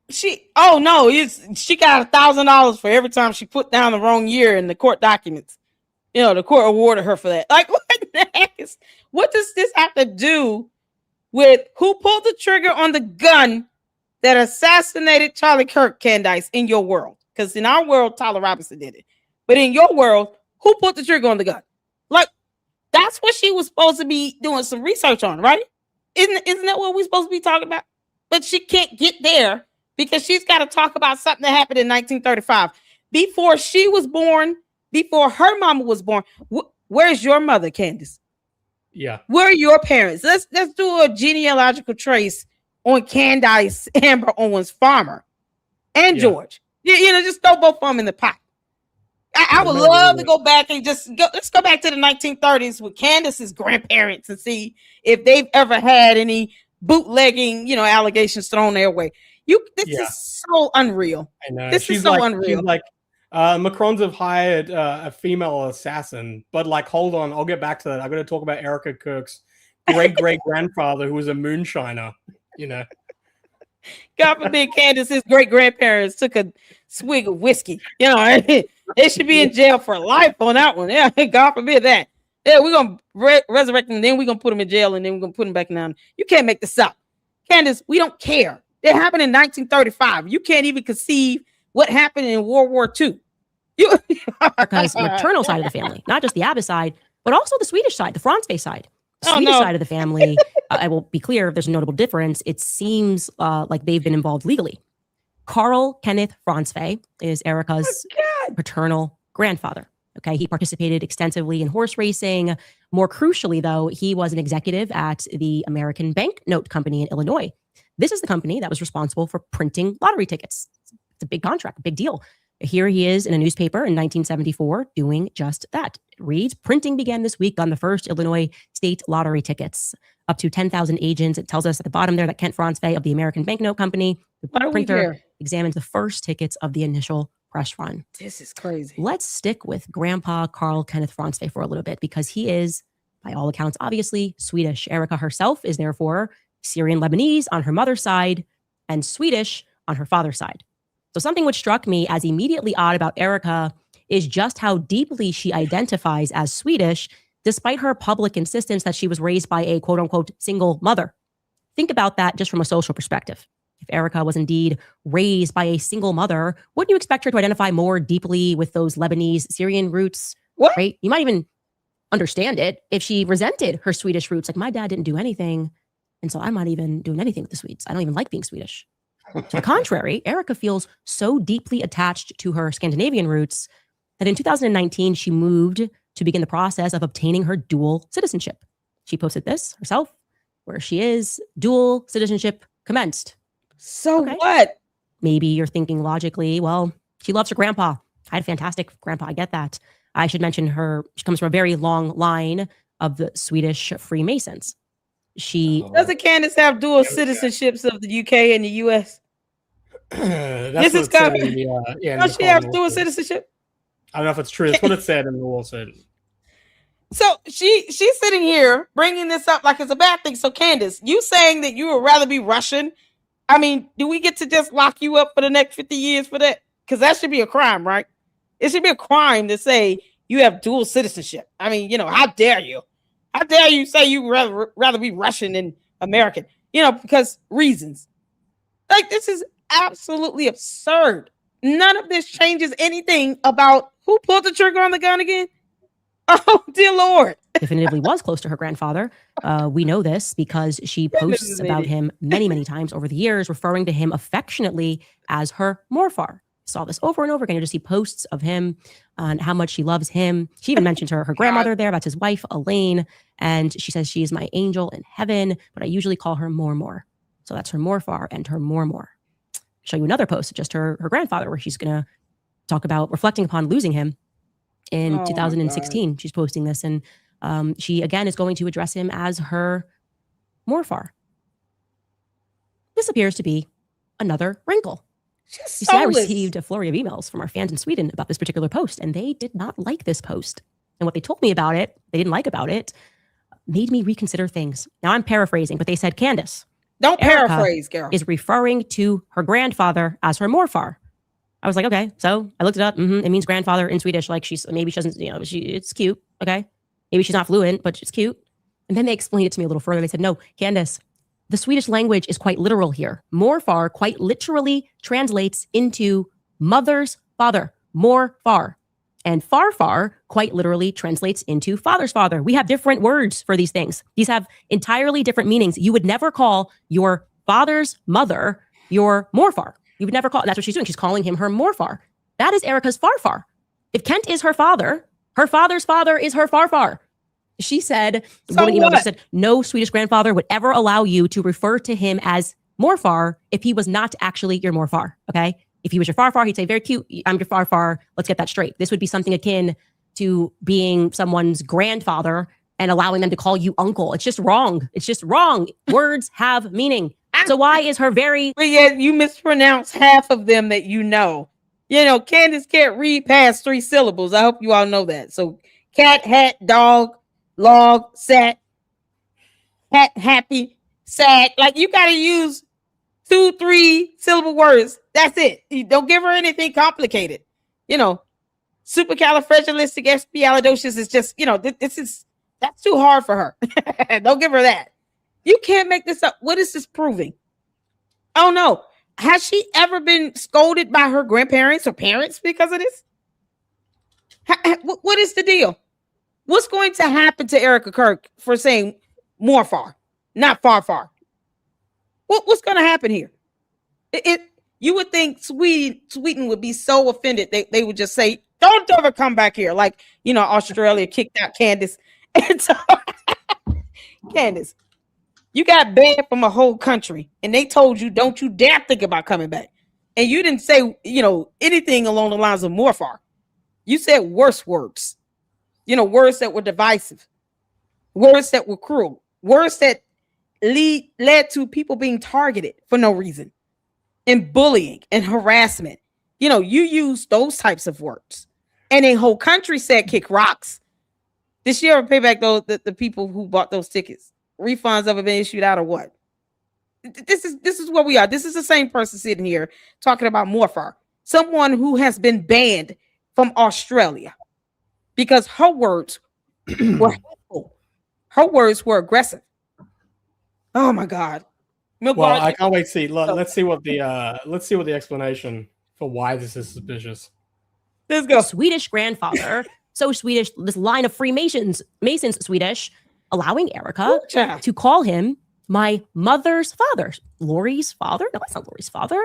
she got $1,000 for every time she put down the wrong year in the court documents. The court awarded her for that. Like, what does this have to do with who pulled the trigger on the gun that assassinated Charlie Kirk, Candace, in your world? Because in our world, Tyler Robinson did it. But in your world, who put the trigger on the gun? Like, that's what she was supposed to be doing some research on, right? Isn't that what we're supposed to be talking about? But she can't get there because she's got to talk about something that happened in 1935. Before she was born, before her mama was born. Where's your mother, Candace? Yeah. Where are your parents? Let's do a genealogical trace on Candace Amber Owens Farmer and George. Just throw both of them in the pot. I would love to go back and let's go back to the 1930s with Candace's grandparents and see if they've ever had any bootlegging, allegations thrown their way. This is so unreal. I know. This is so unreal. She's like, Macrons have hired a female assassin, but like, hold on, I'll get back to that. I'm going to talk about Erica Kirk's great-great-grandfather who was a moonshiner, God forbid Candace's great-grandparents took a swig of whiskey. They should be in jail for life on that one. Yeah, God forbid that. Yeah, we're going to resurrect them, then we're going to put them in jail, and then we're going to put them back down. You can't make this up. Candace, we don't care. It happened in 1935. You can't even conceive what happened in World War II. Because maternal side of the family, not just the Abbott side, but also the Swedish side, the Fransve side. Swedish side of the family, I will be clear, there's a notable difference. It seems like they've been involved legally. Carl Kenneth Fransve is Erica's paternal grandfather. Okay, he participated extensively in horse racing. More crucially, though, he was an executive at the American Banknote Company in Illinois. This is the company that was responsible for printing lottery tickets. It's a big contract, a big deal. Here he is in a newspaper in 1974 doing just that. It reads, printing began this week on the first Illinois state lottery tickets. Up to 10,000 agents. It tells us at the bottom there that Kent Fransve of the American Banknote Company, the printer, examined the first tickets of the initial press run. This is crazy. Let's stick with Grandpa Carl Kenneth Fransve for a little bit because he is, by all accounts, obviously Swedish. Erica herself is therefore Syrian Lebanese on her mother's side and Swedish on her father's side. So something which struck me as immediately odd about Erica is just how deeply she identifies as Swedish, despite her public insistence that she was raised by a quote unquote single mother. Think about that just from a social perspective. If Erica was indeed raised by a single mother, wouldn't you expect her to identify more deeply with those Lebanese Syrian roots? What? Right? You might even understand it if she resented her Swedish roots. Like, my dad didn't do anything, and so I'm not even doing anything with the Swedes. I don't even like being Swedish. To the contrary, Erica feels so deeply attached to her Scandinavian roots that in 2019, she moved to begin the process of obtaining her dual citizenship. She posted this herself, where she is, dual citizenship commenced. So what? Maybe you're thinking logically, well, she loves her grandpa. I had a fantastic grandpa. I get that. I should mention she comes from a very long line of the Swedish Freemasons. Doesn't Candace have dual citizenships of the UK and the US? This is coming. Does she have dual citizenship? I don't know if it's true. That's what it said in the lawsuit. So she's sitting here bringing this up like it's a bad thing. So Candace, you saying that you would rather be Russian? I mean, do we get to just lock you up for the next 50 years for that? Because that should be a crime, right? It should be a crime to say you have dual citizenship. I mean, how dare you? How dare you say you rather be Russian than American? Because reasons. Like, this is absolutely absurd. None of this changes anything about who pulled the trigger on the gun again. Oh, dear Lord. Definitively was close to her grandfather. We know this because she posts about him many, many times over the years, referring to him affectionately as her morfar. Saw this over and over again. You just see posts of him and how much she loves him. She even mentioned her grandmother there. That's his wife, Elaine. And she says she is my angel in heaven, but I usually call her Mormor. So that's her morfar and her Mormor. Show you another post, just her grandfather, where she's going to talk about reflecting upon losing him in 2016. She's posting this, and she again is going to address him as her morfar. This appears to be another wrinkle. You see, I received a flurry of emails from our fans in Sweden about this particular post, and they did not like this post. And what they told me about it, they didn't like about it, made me reconsider things. Now I'm paraphrasing, but they said, Candace, don't paraphrase, girl, is referring to her grandfather as her morfar. I was like, okay. So I looked it up. It means grandfather in Swedish. Like maybe she doesn't, it's cute. Okay. Maybe she's not fluent, but it's cute. And then they explained it to me a little further. They said, no, Candace, The Swedish language is quite literal here. Morfar quite literally translates into mother's father, morfar. And farfar quite literally translates into father's father. We have different words for these things. These have entirely different meanings. You would never call your father's mother your morfar. You would never call, that's what she's doing. She's calling him her morfar. That is Erica's farfar. If Kent is her father's father is her farfar. She said, said, no Swedish grandfather would ever allow you to refer to him as morfar if he was not actually your morfar, okay? If he was your farfar, he'd say, very cute, I'm your farfar, let's get that straight. This would be something akin to being someone's grandfather and allowing them to call you uncle. It's just wrong. It's just wrong. Words have meaning. So why is her very... But yet you mispronounce half of them that you know. You know, Candace can't read past 3 syllables. I hope you all know that. So cat, hat, dog, log, sat, hat, happy, sad. Like you got to use 2-3 syllable words. That's it. You don't give her anything complicated. You know, supercalifragilisticexpialidocious is just, you know, that's too hard for her. Don't give her that. You can't make this up. What is this proving? Oh no. Has she ever been scolded by her grandparents or parents because of this? What is the deal? What's going to happen to Erica Kirk for saying morfar, not farfar? What's going to happen here? You would think Sweden would be so offended they would just say, "Don't ever come back here." Like, you know, Australia kicked out Candace, and so Candace, you got banned from a whole country, and they told you, "Don't you dare think about coming back." And you didn't say, you know, anything along the lines of morfar. You said worse words. You know, words that were divisive, words that were cruel, words that led to people being targeted for no reason, and bullying and harassment. You know, you use those types of words, and a whole country said kick rocks. Did she ever pay back the people who bought those tickets? Refunds ever been issued out or what? This is where we are. This is the same person sitting here talking about morfar, someone who has been banned from Australia because her words were hateful. Her words were aggressive. Oh my God. Well, I can't wait to see. Let's see what the explanation for why this is suspicious. Let's go. Swedish grandfather, so Swedish, this line of Masons Swedish, allowing Erica to call him my mother's father. Lori's father? No, that's not Lori's father.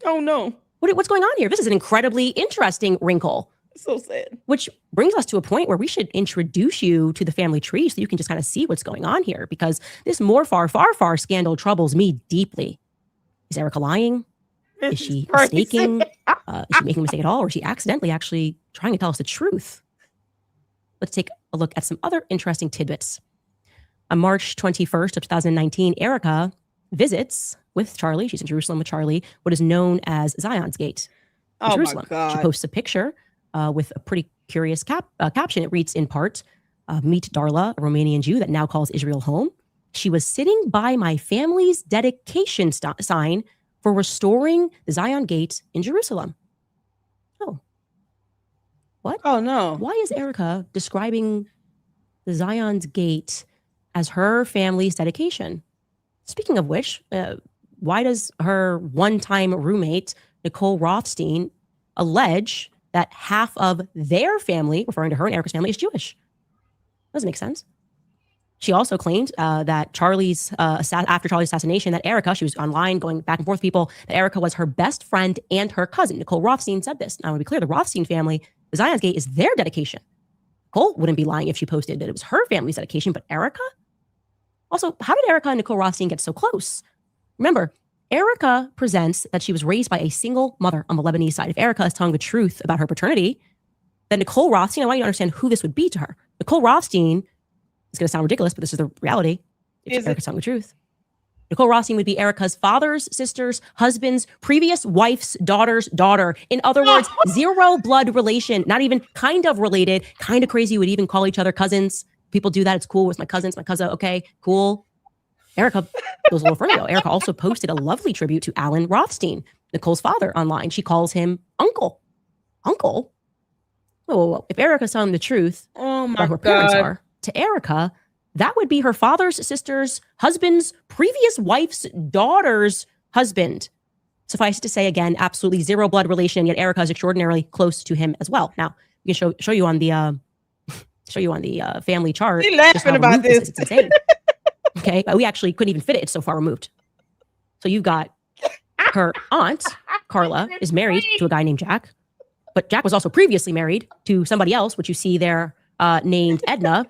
Oh no. What's going on here? This is an incredibly interesting wrinkle. So sad. Which brings us to a point where we should introduce you to the family tree so you can just kind of see what's going on here, because this farfar scandal troubles me deeply. Is Erica lying? Is she mistaking? Is she making a mistake at all? Or is she accidentally actually trying to tell us the truth? Let's take a look at some other interesting tidbits. On March 21st of 2019, Erica visits with Charlie. She's in Jerusalem with Charlie, what is known as Zion's Gate in Jerusalem. My God. She posts a picture with a pretty curious caption. It reads in part, meet Darla, a Romanian Jew that now calls Israel home. She was sitting by my family's dedication sign for restoring the Zion Gate in Jerusalem. Oh. What? Oh, no. Why is Erica describing the Zion's Gate as her family's dedication? Speaking of which, why does her one-time roommate, Nicole Rothstein, allege that half of their family, referring to her and Erica's family, is Jewish? Doesn't make sense. She also claimed that after Charlie's assassination, that Erica, she was online going back and forth with people, that Erica was her best friend and her cousin. Nicole Rothstein said this. Now, I want to be clear, the Rothstein family, the Zion's Gate is their dedication. Nicole wouldn't be lying if she posted that it was her family's dedication, but Erica? Also, how did Erica and Nicole Rothstein get so close? Remember, Erica presents that she was raised by a single mother on the Lebanese side. If Erica is telling the truth about her paternity, then Nicole Rothstein, I want you to understand who this would be to her. Nicole Rothstein, it's going to sound ridiculous, but this is the reality. If Erica's telling the truth. Nicole Rothstein would be Erica's father's sister's husband's previous wife's daughter's daughter. In other words, zero blood relation, not even kind of related, kind of crazy. You would even call each other cousins. People do that. It's cool with my cousins, my cousin. Okay, cool. Erica goes a little further though. Erica also posted a lovely tribute to Alan Rothstein, Nicole's father, online. She calls him uncle. Uncle? Whoa. If Erica's telling the truth about who her parents are, to Erica, that would be her father's sister's husband's previous wife's daughter's husband. Suffice to say, again, absolutely zero blood relation, yet Erica is extraordinarily close to him as well. Now, we can show you on the family chart. She's laughing about this. It's insane. Okay, but we actually couldn't even fit it. It's so far removed. So you've got her aunt, Carla, is married to a guy named Jack, but Jack was also previously married to somebody else, which you see there named Edna.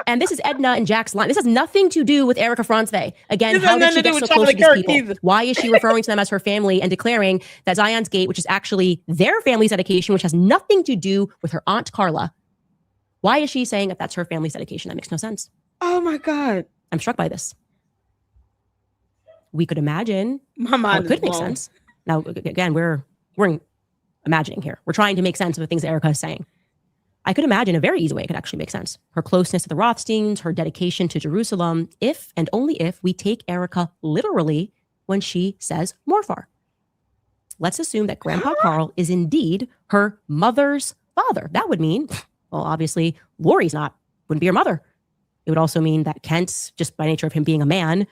And this is Edna and Jack's line. This has nothing to do with Erica Franzwe. Again, how did she get so close to these people? Either. Why is she referring to them as her family and declaring that Zion's Gate, which is actually their family's dedication, which has nothing to do with her aunt Carla? Why is she saying that that's her family's dedication? That makes no sense. Oh my God. I'm struck by this. We could imagine my mind it could make sense. Now, again, we're imagining here. We're trying to make sense of the things that Erica is saying. I could imagine a very easy way it could actually make sense. Her closeness to the Rothsteins, her dedication to Jerusalem, if and only if we take Erica literally when she says Morfar. Let's assume that Grandpa Carl is indeed her mother's father. That would mean, well, obviously, Lori's wouldn't be her mother. It would also mean that Kent, just by nature of him being a man,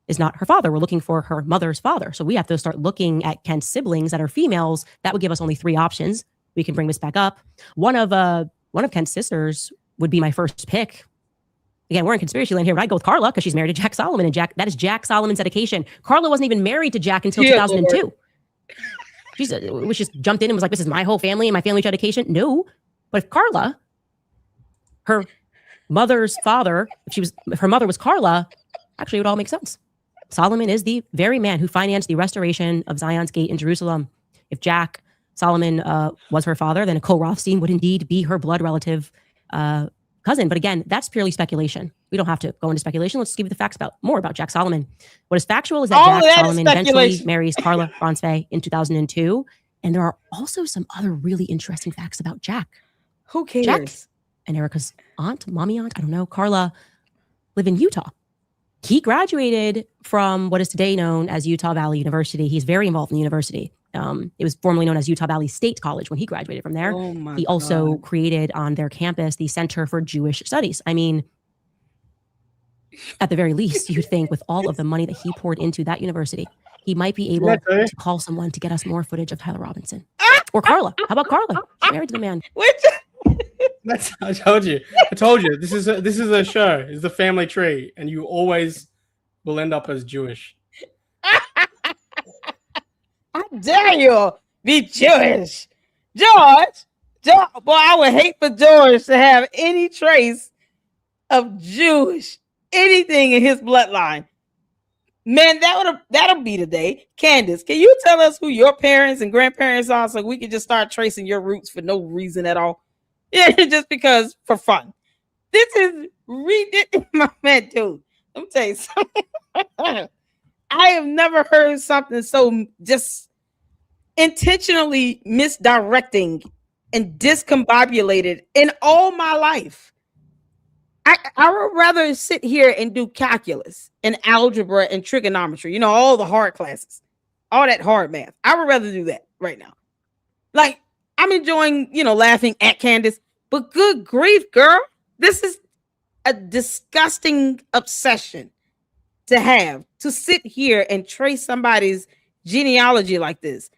is not her father. We're looking for her mother's father. So we have to start looking at Kent's siblings that are females. That would give us only 3 options. We can bring this back up. One of Kent's sisters would be my first pick. Again, we're in conspiracy land here, but I'd go with Carla because she's married to Jack Solomon, and that is Jack Solomon's dedication. Carla wasn't even married to Jack until 2002. She just jumped in and was like, this is my whole family and my family's dedication. No. But if Carla, her mother's father, if her mother was Carla, actually it would all make sense. Solomon is the very man who financed the restoration of Zion's Gate in Jerusalem. If Jack Solomon was her father, then Nicole Rothstein would indeed be her blood relative cousin. But again, that's purely speculation. We don't have to go into speculation. Let's give you the facts more about Jack Solomon. What is factual is that Jack Solomon eventually marries Carla Franzwe in 2002. And there are also some other really interesting facts about Jack. Who cares? Jack and Erica's mommy aunt, I don't know, Carla, live in Utah. He graduated from what is today known as Utah Valley University. He's very involved in the university. It was formerly known as Utah Valley State College when he graduated from there. He also created on their campus the Center for Jewish Studies. I mean, at the very least, you'd think with all of the money that he poured into that university, he might be able to call someone to get us more footage of Tyler Robinson. Or Carla. How about Carla? She's married to the man. I told you. This is a show. It's the family tree, and you always will end up as Jewish. How dare you be Jewish, George? Boy, I would hate for George to have any trace of Jewish anything in his bloodline. Man, that'll be the day. Candace, can you tell us who your parents and grandparents are so we can just start tracing your roots for no reason at all? Yeah, just because for fun. This is ridiculous, my man, dude. Let me tell you something. I have never heard something so just intentionally misdirecting and discombobulated in all my life. I would rather sit here and do calculus and algebra and trigonometry, all the hard classes, all that hard math. I would rather do that right now. Like, I'm enjoying, laughing at Candace, but good grief, girl. This is a disgusting obsession to sit here and trace somebody's genealogy like this.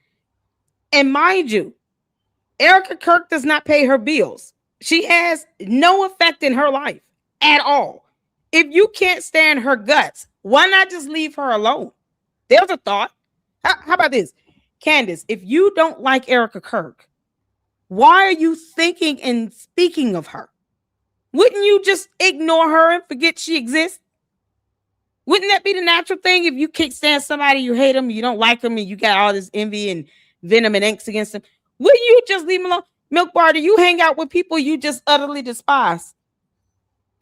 And mind you, Erica Kirk does not pay her bills. She has no effect in her life at all. If you can't stand her guts, why not just leave her alone? There's a thought. How about this? Candace, if you don't like Erica Kirk, why are you thinking and speaking of her? Wouldn't you just ignore her and forget she exists? Wouldn't that be the natural thing? If you can't stand somebody, you hate them, you don't like them, and you got all this envy and venom and angst against them, wouldn't you just leave them alone? MilkBar, do you hang out with people you just utterly despise?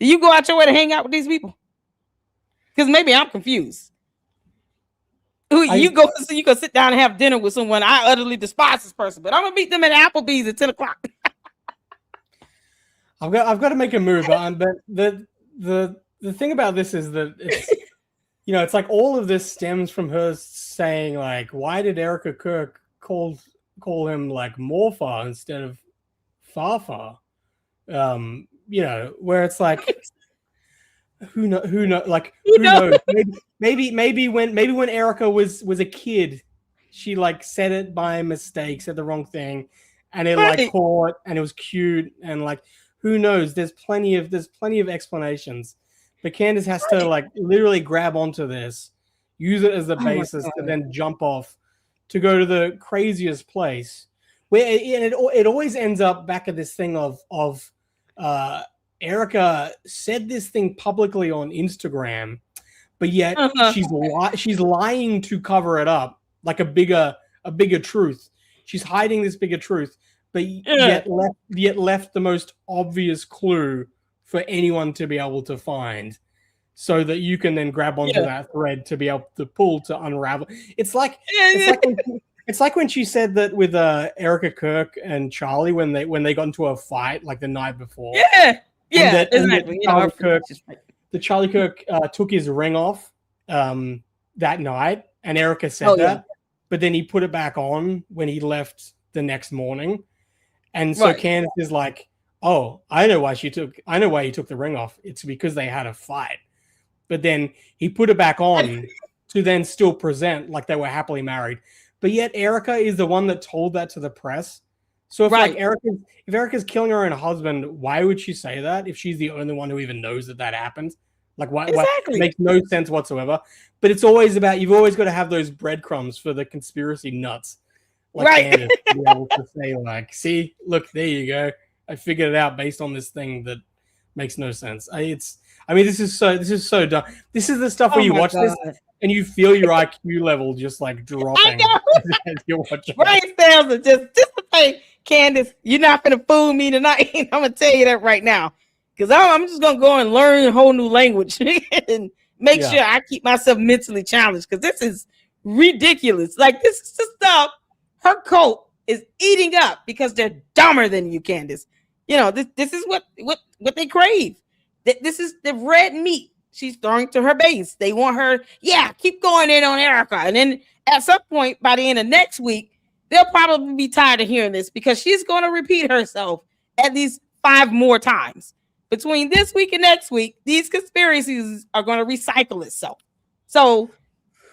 Do you go out your way to hang out with these people? Because maybe I'm confused. You go sit down and have dinner with someone. I utterly despise this person, but I'm gonna meet them at Applebee's at 10 o'clock. I've got to make a move, but the thing about this is that it's it's like all of this stems from her saying, like, why did Erica Kirk call him like Morfar instead of Farfar? Where it's like who know, like You who know? knows? Maybe when Erica was a kid, she like said it by mistake, said the wrong thing, and it like Right. caught, and it was cute, and like who knows? There's plenty of explanations, but Candace has to like literally grab onto this, use it as the basis to then jump off to go to the craziest place. Where it always ends up back at this thing of Erica said this thing publicly on Instagram, but yet she's lying to cover it up, like a bigger truth. She's hiding this bigger truth, but yet left the most obvious clue for anyone to be able to find, so that you can then grab onto that thread to be able to pull to unravel. It's like when she said that with Erica Kirk and Charlie when they got into a fight like the night before. Exactly. Charlie Kirk took his ring off that night, and Erica said that, but then he put it back on when he left the next morning, and so Candace is like, "Oh, I know why he took the ring off. It's because they had a fight." But then he put it back on to then still present like they were happily married. But yet Erica is the one that told that to the press. So if Erica's killing her own husband, why would she say that if she's the only one who even knows that happened? Like why it makes no sense whatsoever. But it's always about, you've always got to have those breadcrumbs for the conspiracy nuts. Like Candace, to be able to say like, see, look, there you go. I figured it out based on this thing that makes no sense. This is so dumb. This is the stuff where you watch this and you feel your IQ level just like dropping as you're watching. Brain cells are just dissipate. Candace, you're not gonna fool me tonight. I'm gonna tell you that right now, because I'm just gonna go and learn a whole new language and make sure I keep myself mentally challenged, because this is ridiculous. Like, this is the stuff her cult is eating up because they're dumber than you, Candace. You know, this is what they crave. This is the red meat she's throwing to her base. They want her, keep going in on Erica. And then at some point by the end of next week, they'll probably be tired of hearing this, because she's going to repeat herself at least 5 more times. Between this week and next week, these conspiracies are going to recycle itself. So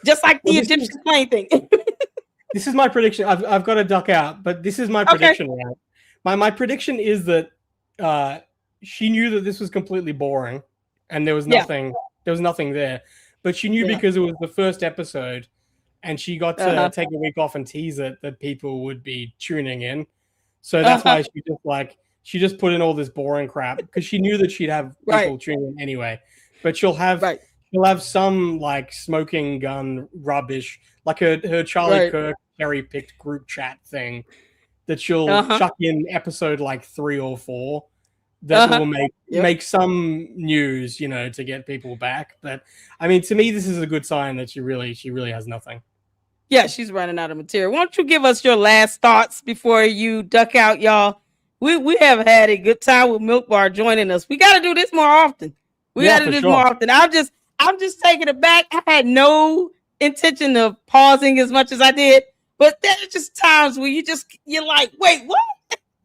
just like the Egyptian plane thing. This is my prediction. I've got to duck out, but this is my prediction. Right? My prediction is that she knew that this was completely boring and there was nothing there, but she knew because it was the first episode and she got to take a week off and tease it that people would be tuning in. So that's why she just put in all this boring crap, because she knew that she'd have people tuning in anyway, but she'll have some like smoking gun rubbish, like her Charlie Kirk cherry picked group chat thing that she'll chuck in episode like 3 or 4 that will make some news, to get people back. But I mean, to me, this is a good sign that she really has nothing. Yeah, she's running out of material. Why don't you give us your last thoughts before you duck out, y'all? We have had a good time with Milk Bar joining us. We got to do this more often. More often. I'm just taking it back. I had no intention of pausing as much as I did, but there are just times where you're like, wait, what?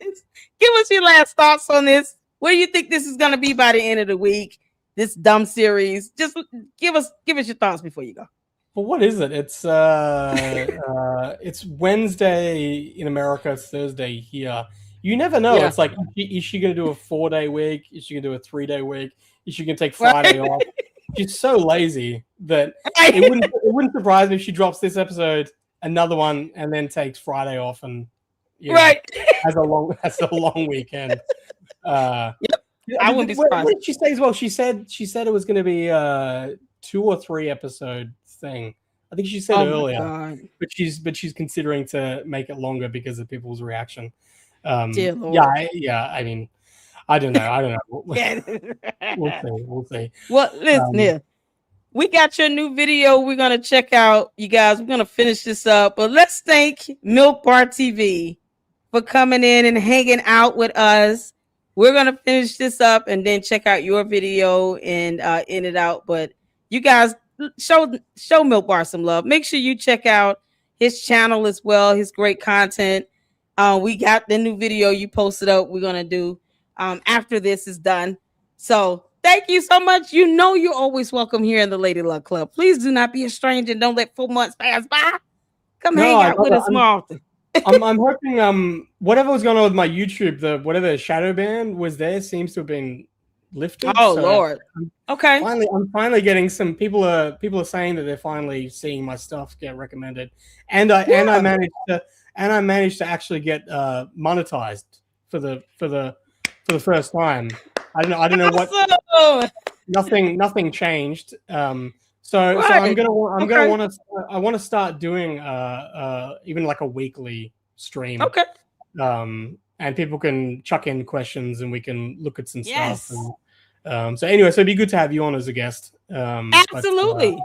Give us your last thoughts on this. Where do you think this is going to be by the end of the week? This dumb series. Just give us your thoughts before you go. Well, what is it? It's it's Wednesday in America. It's Thursday here. You never know. Yeah. It's like, is she going to do a 4-day week? Is she going to do a 3-day week? Is she going to take Friday off? She's so lazy that it wouldn't surprise me if she drops this episode, another one, and then takes Friday off and has a long weekend. I wouldn't be surprised. What did she say as well? She said it was going to be a 2 or 3 episode thing. I think she said earlier, but she's considering to make it longer because of people's reaction. I mean, I don't know. We'll see. Well, listen, we got your new video we're going to check out, you guys. We're going to finish this up, but let's thank MilkBarTV for coming in and hanging out with us. We're going to finish this up and then check out your video and end it out. But you guys show Milk Bar some love. Make sure you check out his channel as well, his great content. We got the new video you posted up we're going to do after this is done. So thank you so much. You know you're always welcome here in the Lady Luck Club. Please do not be a stranger and don't let 4 months pass by. Come hang out with us more often. I'm hoping whatever was going on with my YouTube, whatever shadow ban was there seems to have been lifted. Oh Lord. Okay. I'm finally getting some people are saying that they're finally seeing my stuff get recommended. And I managed to actually get monetized for the first time. I don't know what nothing changed. So I want to start doing even like a weekly stream. Okay. And people can chuck in questions and we can look at some stuff. And, so anyway, so it'd be good to have you on as a guest. Absolutely.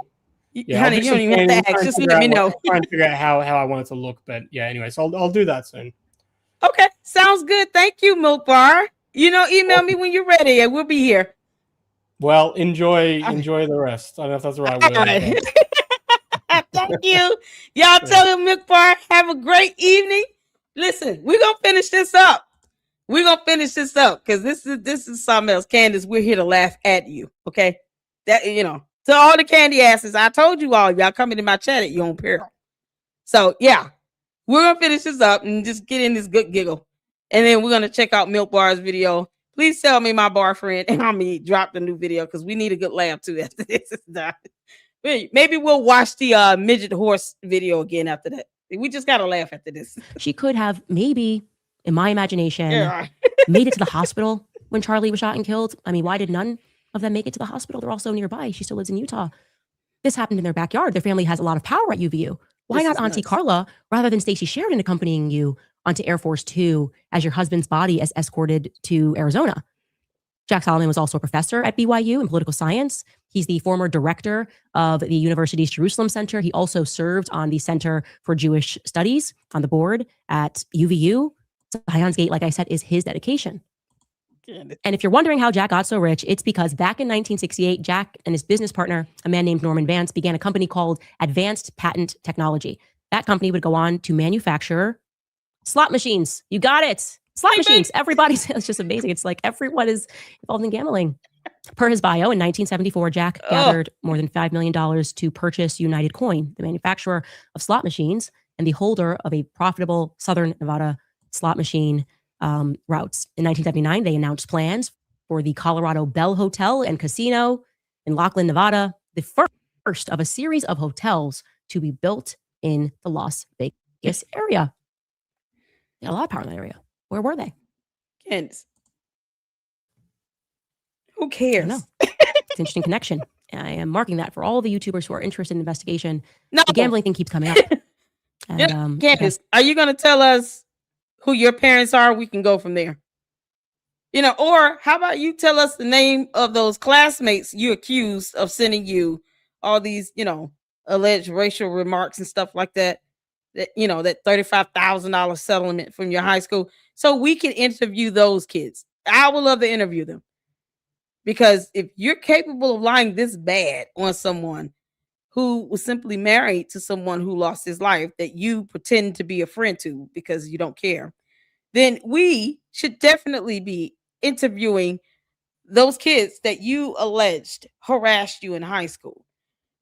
Yeah, honey, you don't even have to ask. Just let me know. Trying to figure out how I want it to look, but yeah. Anyway, so I'll do that soon. Okay, sounds good. Thank you, Milk Bar. Email me when you're ready, and we'll be here. Well, enjoy the rest. I don't know if that's the right word. Right. Thank you. Y'all tell him, Milk Bar, have a great evening. Listen, we're gonna finish this up. Because this is something else. Candace, we're here to laugh at you. Okay. That to all the candy asses, I told you all, y'all coming in my chat at your own peril. So yeah, we're gonna finish this up and just get in this good giggle. And then we're gonna check out Milk Bar's video. Please tell me my bar friend and drop the new video because we need a good laugh too after this is done. Maybe we'll watch the midget horse video again after that. We just gotta laugh after this. She could have maybe, in my imagination, made it to the hospital when Charlie was shot and killed. I mean, why did none of them make it to the hospital? They're all so nearby. She still lives in Utah. This happened in their backyard. Their family has a lot of power at UVU. Why not Auntie Carla rather than Stacey Sheridan accompanying you onto Air Force Two as your husband's body is escorted to Arizona? Jack Solomon was also a professor at BYU in political science. He's the former director of the university's Jerusalem Center. He also served on the Center for Jewish Studies on the board at UVU. Zion's Gate, like I said, is his dedication. And if you're wondering how Jack got so rich, it's because back in 1968, Jack and his business partner, a man named Norman Vance, began a company called Advanced Patent Technology. That company would go on to manufacture slot machines. You got it. Slot machines. Everybody's, it's just amazing. It's like everyone is involved in gambling. Per his bio, in 1974, Jack gathered more than $5 million to purchase United Coin, the manufacturer of slot machines and the holder of a profitable Southern Nevada slot machine routes. In 1979, they announced plans for the Colorado Bell Hotel and Casino in Lachlan, Nevada, the first of a series of hotels to be built in the Las Vegas area. They had a lot of power in that area. Where were they? Candace. Who cares? I know. It's an interesting connection. I am marking that for all the YouTubers who are interested in investigation. No. The gambling thing keeps coming up. And, Candace, are you going to tell us who your parents are? We can go from there. Or how about you tell us the name of those classmates you accused of sending you all these, alleged racial remarks and stuff like that. That that $35,000 settlement from your high school, so we can interview those kids. I would love to interview them, because if you're capable of lying this bad on someone who was simply married to someone who lost his life that you pretend to be a friend to because you don't care, then we should definitely be interviewing those kids that you alleged harassed you in high school.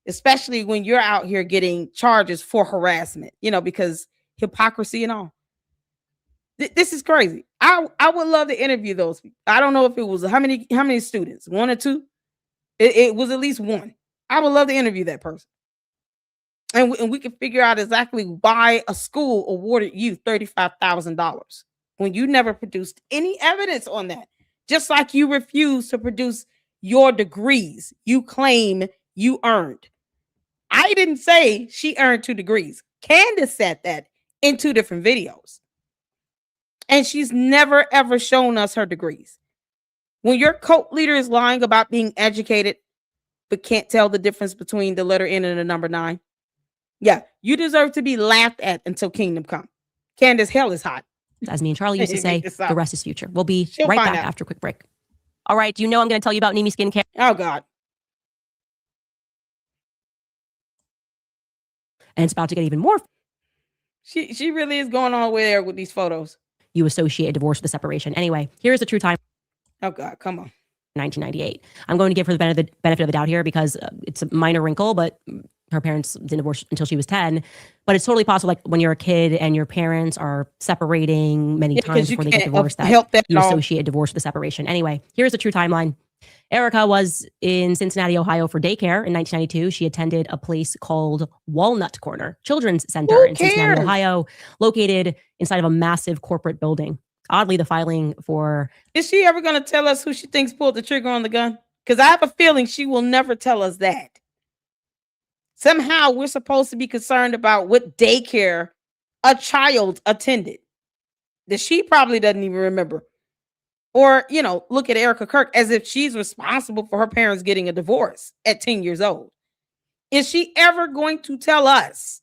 Especially when you're out here getting charges for harassment, because hypocrisy and all. This is crazy. I would love to interview those people. I don't know if it was how many students, 1 or 2. It was at least 1. I would love to interview that person, and we can figure out exactly why a school awarded you $35,000 when you never produced any evidence on that. Just like you refused to produce your degrees you claim you earned. I didn't say she earned 2 degrees. Candace said that in 2 different videos. And she's never, ever shown us her degrees. When your cult leader is lying about being educated, but can't tell the difference between the letter N and the number 9, yeah, you deserve to be laughed at until kingdom come. Candace, hell is hot. As me and Charlie used to say, the rest is future. We'll be right back after a quick break. All right, do you know I'm going to tell you about Nimi Skincare? Oh, God. And it's about to get even more. She really is going on there with these photos. You associate divorce with the separation. Anyway, here's the true time. Oh, God, come on. 1998. I'm going to give her the benefit of the doubt here because it's a minor wrinkle, but her parents didn't divorce until she was 10. But it's totally possible, like when you're a kid and your parents are separating many times before they get divorced, that you associate divorce with the separation. Anyway, here's the true timeline. Erica was in Cincinnati, Ohio for daycare in 1992. She attended a place called Walnut Corner Children's Center in Cincinnati, Ohio, located inside of a massive corporate building. Oddly, the filing for... Is she ever going to tell us who she thinks pulled the trigger on the gun? Because I have a feeling she will never tell us that. Somehow we're supposed to be concerned about what daycare a child attended that she probably doesn't even remember. Or, you know, look at Erica Kirk as if she's responsible for her parents getting a divorce at 10 years old. Is she ever going to tell us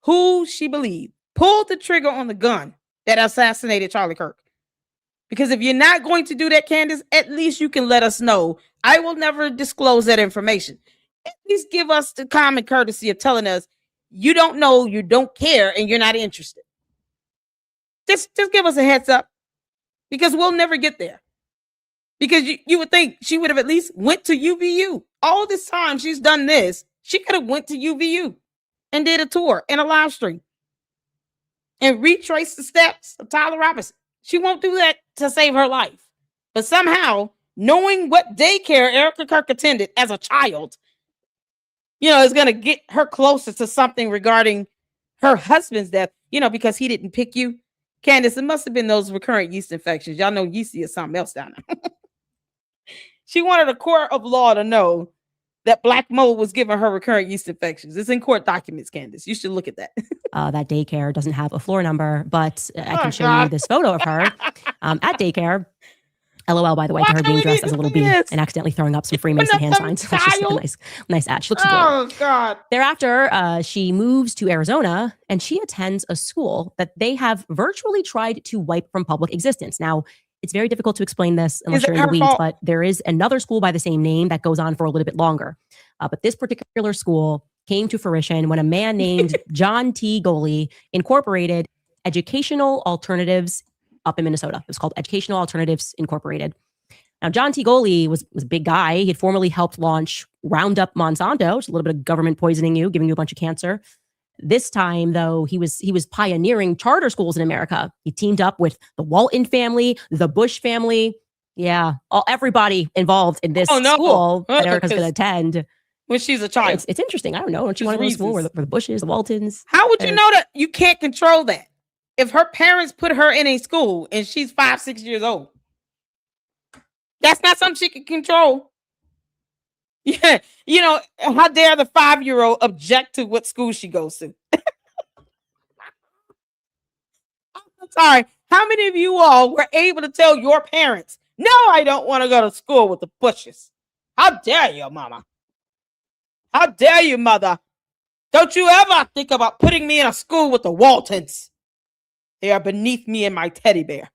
who she believed pulled the trigger on the gun that assassinated Charlie Kirk? Because if you're not going to do that, Candace, at least you can let us know. I will never disclose that information. At least give us the common courtesy of telling us you don't know, you don't care, and you're not interested. Just give us a heads up, because we'll never get there. Because you would think she would have at least went to UVU. All this time she's done this, she could have went to UVU and did a tour and a live stream and retraced the steps of Tyler Robinson. She won't do that to save her life. But somehow, knowing what daycare Erica Kirk attended as a child, you know, is going to get her closer to something regarding her husband's death, you know, because he didn't pick you. Candace, it must have been those recurrent yeast infections. Y'all know Yeasty is something else down there. She wanted a court of law to know that Black mold was giving her recurrent yeast infections. It's in court documents, Candace. You should look at that. That daycare doesn't have a floor number, but I can show you this photo of her at daycare. LOL, by the way, to her being dressed as a little bee and accidentally throwing up some Freemason hand signs. That's just a nice ad. She looks adorable. Oh, God. Thereafter, she moves to Arizona and she attends a school that they have virtually tried to wipe from public existence. Now, it's very difficult to explain this unless you're in the weeds, but there is another school by the same name that goes on for a little bit longer. But this particular school came to fruition when a man named John T. Goley incorporated Educational Alternatives up in Minnesota. It was called Educational Alternatives Incorporated. Now, John T. Goley was a big guy. He had formerly helped launch Roundup Monsanto, which is a little bit of government poisoning you, giving you a bunch of cancer. This time, though, he was pioneering charter schools in America. He teamed up with the Walton family, the Bush family. Yeah, everybody involved in this school that Erica's going to attend. When she's a child. It's interesting. I don't know. Don't you want to go to school where the Bushes, the Waltons? How would you know that? You can't control that. If her parents put her in a school and she's 5-6 years old, that's not something she can control. Yeah, you know, how dare the 5-year-old object to what school she goes to? I'm sorry. How many of you all were able to tell your parents, no, I don't want to go to school with the Bushes? How dare you, mama? How dare you, mother? Don't you ever think about putting me in a school with the Waltons. They are beneath me and my teddy bear.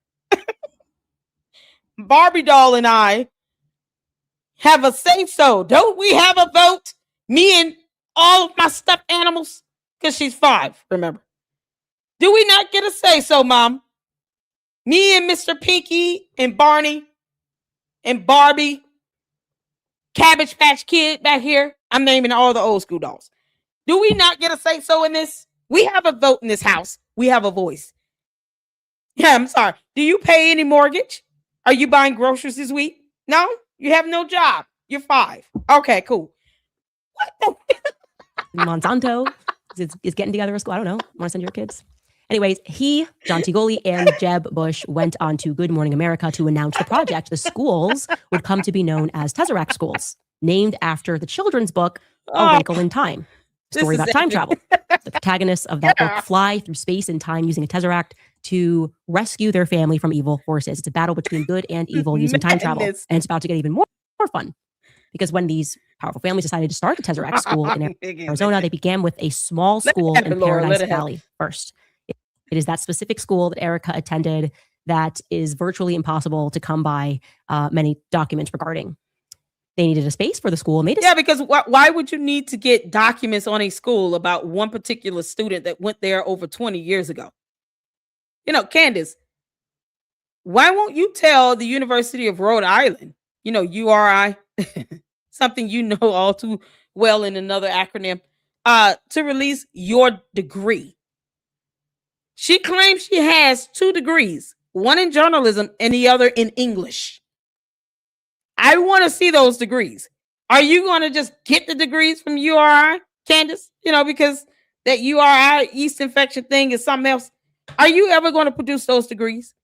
Barbie doll and I have a say-so. Don't we have a vote? Me and all of my stuffed animals? Because she's 5, remember. Do we not get a say-so, Mom? Me and Mr. Pinky and Barney and Barbie, Cabbage Patch Kid back here. I'm naming all the old school dolls. Do we not get a say-so in this? We have a vote in this house. We have a voice. Yeah, I'm sorry. Do you pay any mortgage? Are you buying groceries this week? No? You have no job. You're 5. Okay, cool. What the? Monsanto is getting together a school. I don't know. Want to send your kids? Anyways, John T. Goley, and Jeb Bush went on to Good Morning America to announce the project. The schools would come to be known as Tesseract schools, named after the children's book, A Wrinkle in Time. Story about time travel. The protagonists of that book fly through space and time using a tesseract to rescue their family from evil forces. It's a battle between good and evil using time travel. And it's about to get even more fun. Because when these powerful families decided to start the Tesseract school in Arizona, they began with a small school in Paradise Valley first. It is that specific school that Erica attended that is virtually impossible to come by many documents regarding. They needed a space for the school. Yeah, because why would you need to get documents on a school about one particular student that went there over 20 years ago? You know, Candace, why won't you tell the University of Rhode Island, URI, something you know all too well in another acronym, to release your degree. She claims she has 2 degrees, one in journalism and the other in English. I want to see those degrees. Are you going to just get the degrees from URI, Candace? Because that URI yeast infection thing is something else. Are you ever going to produce those degrees?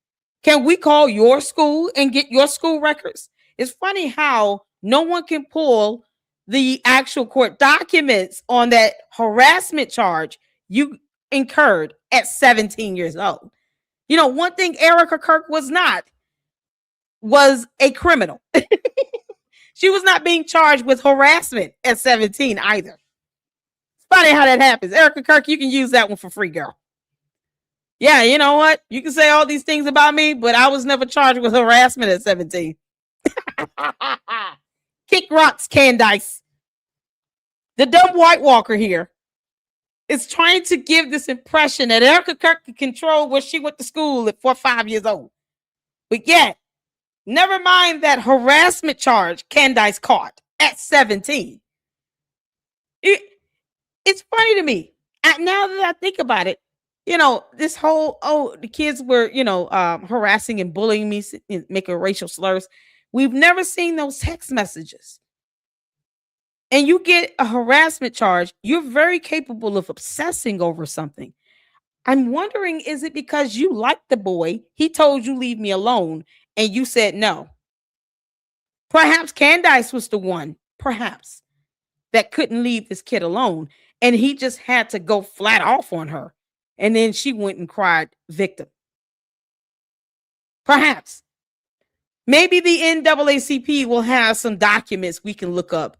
Can we call your school and get your school records? It's funny how no one can pull the actual court documents on that harassment charge you incurred at 17 years old. One thing Erica Kirk was not was a criminal. She was not being charged with harassment at 17 either. It's funny how that happens. Erica Kirk, you can use that one for free, girl. Yeah, you know what? You can say all these things about me, but I was never charged with harassment at 17. Kick rocks, Candace. The dumb White Walker here is trying to give this impression that Erica Kirk can control where she went to school at 4 or 5 years old. But yet, never mind that harassment charge Candace caught at 17. It's funny to me. Now that I think about it, this whole, the kids were, harassing and bullying me, making racial slurs. We've never seen those text messages. And you get a harassment charge, you're very capable of obsessing over something. I'm wondering, is it because you liked the boy, he told you leave me alone, and you said no? Perhaps Candace was the one, perhaps, that couldn't leave this kid alone, and he just had to go flat off on her. And then she went and cried victim. Perhaps. Maybe the NAACP will have some documents we can look up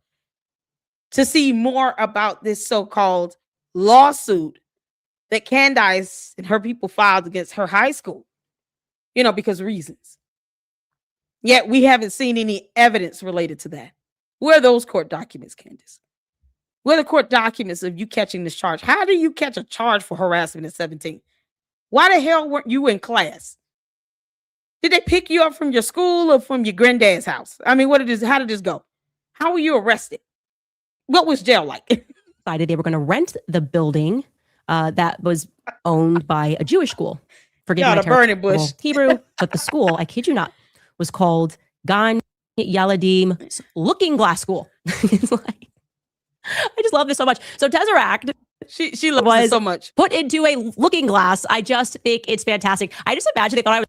to see more about this so-called lawsuit that Candace and her people filed against her high school, because of reasons. Yet we haven't seen any evidence related to that. Where are those court documents, Candace? Where are the court documents of you catching this charge? How do you catch a charge for harassment at 17? Why the hell weren't you in class? Did they pick you up from your school or from your granddad's house? I mean, how did this go? How were you arrested? What was jail like? Decided they were going to rent the building that was owned by a Jewish school. Forgive me, burning bush Hebrew, but the school, I kid you not, was called Gan Yaladim Looking Glass School. It's like, I just love this so much. So Tesseract, she loves it so much. Put into a looking glass. I just think it's fantastic. I just imagine they thought I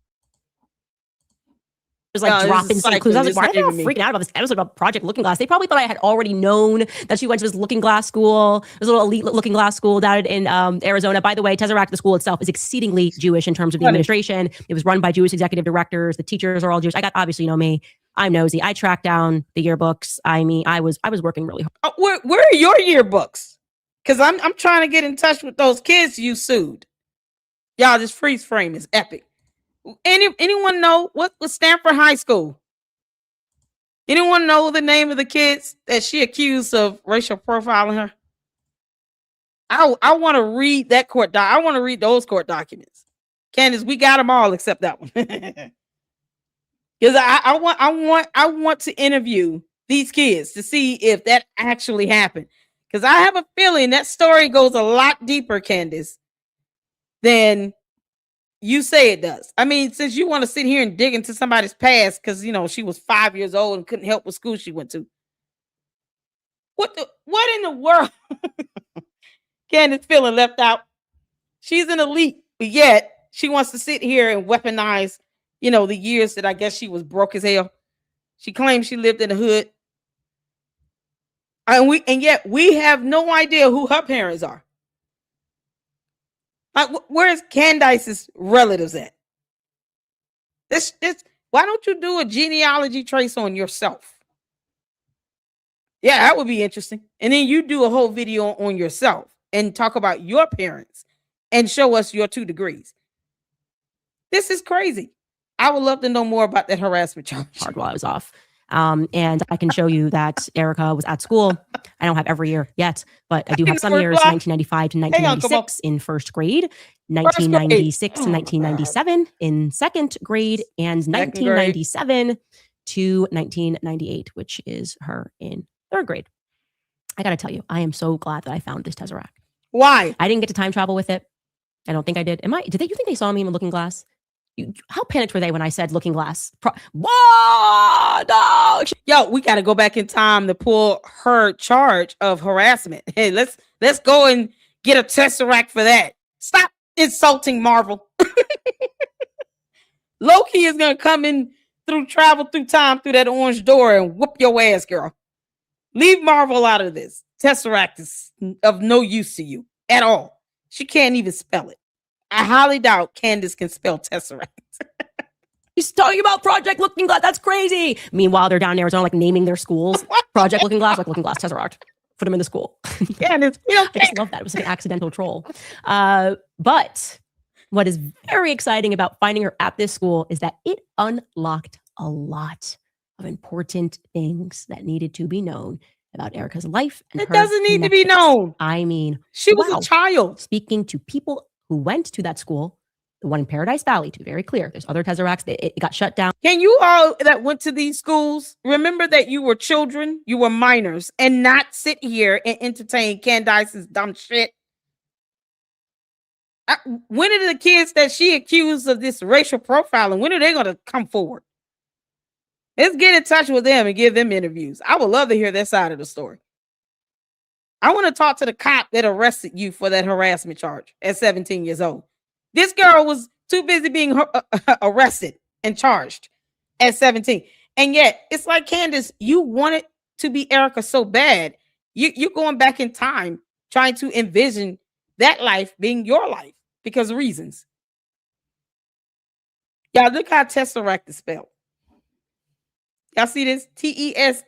was like dropping some clues. I was like, why are they all freaking out about this episode about Project Looking Glass? They probably thought I had already known that she went to this looking glass school. There's a little elite looking glass school down in Arizona. By the way, Tesseract, the school itself, is exceedingly Jewish in terms of the administration. It was run by Jewish executive directors. The teachers are all Jewish. Obviously, me. I'm nosy. I tracked down the yearbooks. I mean, I was working really hard. Where are your yearbooks? Because I'm trying to get in touch with those kids you sued. Y'all, this freeze frame is epic. Anyone know what was Stanford High School? Anyone know the name of the kids that she accused of racial profiling her? I want to read that court I want to read those court documents. Candace, we got them all except that one. Because I want to interview these kids to see if that actually happened. Because I have a feeling that story goes a lot deeper, Candace, than you say it does. I mean, since you want to sit here and dig into somebody's past because, she was 5 years old and couldn't help what school she went to. What in the world? Candace feeling left out. She's an elite, but yet she wants to sit here and weaponize, the years that I guess she was broke as hell. She claims she lived in the hood. And yet we have no idea who her parents are. Like, where's Candace's relatives at? This, why don't you do a genealogy trace on yourself? Yeah, that would be interesting. And then you do a whole video on yourself and talk about your parents and show us your 2 degrees. This is crazy. I would love to know more about that harassment charge. Hard while I was off. And I can show you that Erica was at school. I don't have every year yet, but I do have some years, 1995 to 1996 in first grade, 1996 to 1997 in second grade, and 1997 to 1998, which is her in 3rd grade. I got to tell you, I am so glad that I found this Tesseract. Why? I didn't get to time travel with it. I don't think I did. You think they saw me in the looking glass? How panicked were they when I said looking glass? Whoa, no. Yo, we got to go back in time to pull her charge of harassment. Hey, let's go and get a Tesseract for that. Stop insulting Marvel. Loki is going to come in travel through time through that orange door and whoop your ass, girl. Leave Marvel out of this. Tesseract is of no use to you at all. She can't even spell it. I highly doubt Candace can spell Tesseract. He's talking about Project Looking Glass. That's crazy. Meanwhile, they're down in Arizona, like naming their schools. Project Looking Glass, like Looking Glass, Tesseract. Put them in the school. Candace, I just love that. It was like an accidental troll. But what is very exciting about finding her at this school is that it unlocked a lot of important things that needed to be known about Erica's life. And it doesn't need to be known. I mean, she was a child. Speaking to people who went to that school, the one in Paradise Valley, to be very clear, there's other Tesseracts. It got shut down. Can you all that went to these schools remember that you were children, you were minors, and not sit here and entertain Candace's dumb shit? When are the kids that she accused of this racial profiling, when are they going to come forward? Let's get in touch with them and give them interviews. I would love to hear their side of the story. I want to talk to the cop that arrested you for that harassment charge at 17 years old. This girl was too busy being arrested and charged at 17. And yet, it's like, Candace, you wanted to be Erica so bad. You're going back in time, trying to envision that life being your life because of reasons. Y'all, look how Tesseract is spelled. Y'all see this? Tesaraks.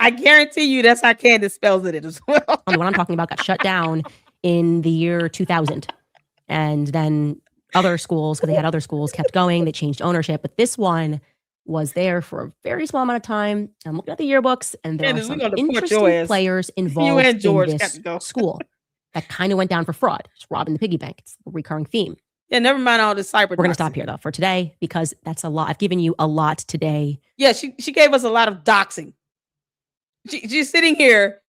I guarantee you that's how Candace spells it as well. The one I'm talking about got shut down in the year 2000. And then other schools, because they had other schools, kept going. They changed ownership. But this one was there for a very small amount of time. I'm looking at the yearbooks, and there are some interesting players involved in this school that kind of went down for fraud. Just robbing the piggy bank. It's a recurring theme. Yeah, never mind all this cyber. We're going to stop here, though, for today, because that's a lot. I've given you a lot today. Yeah, she gave us a lot of doxing. She's sitting here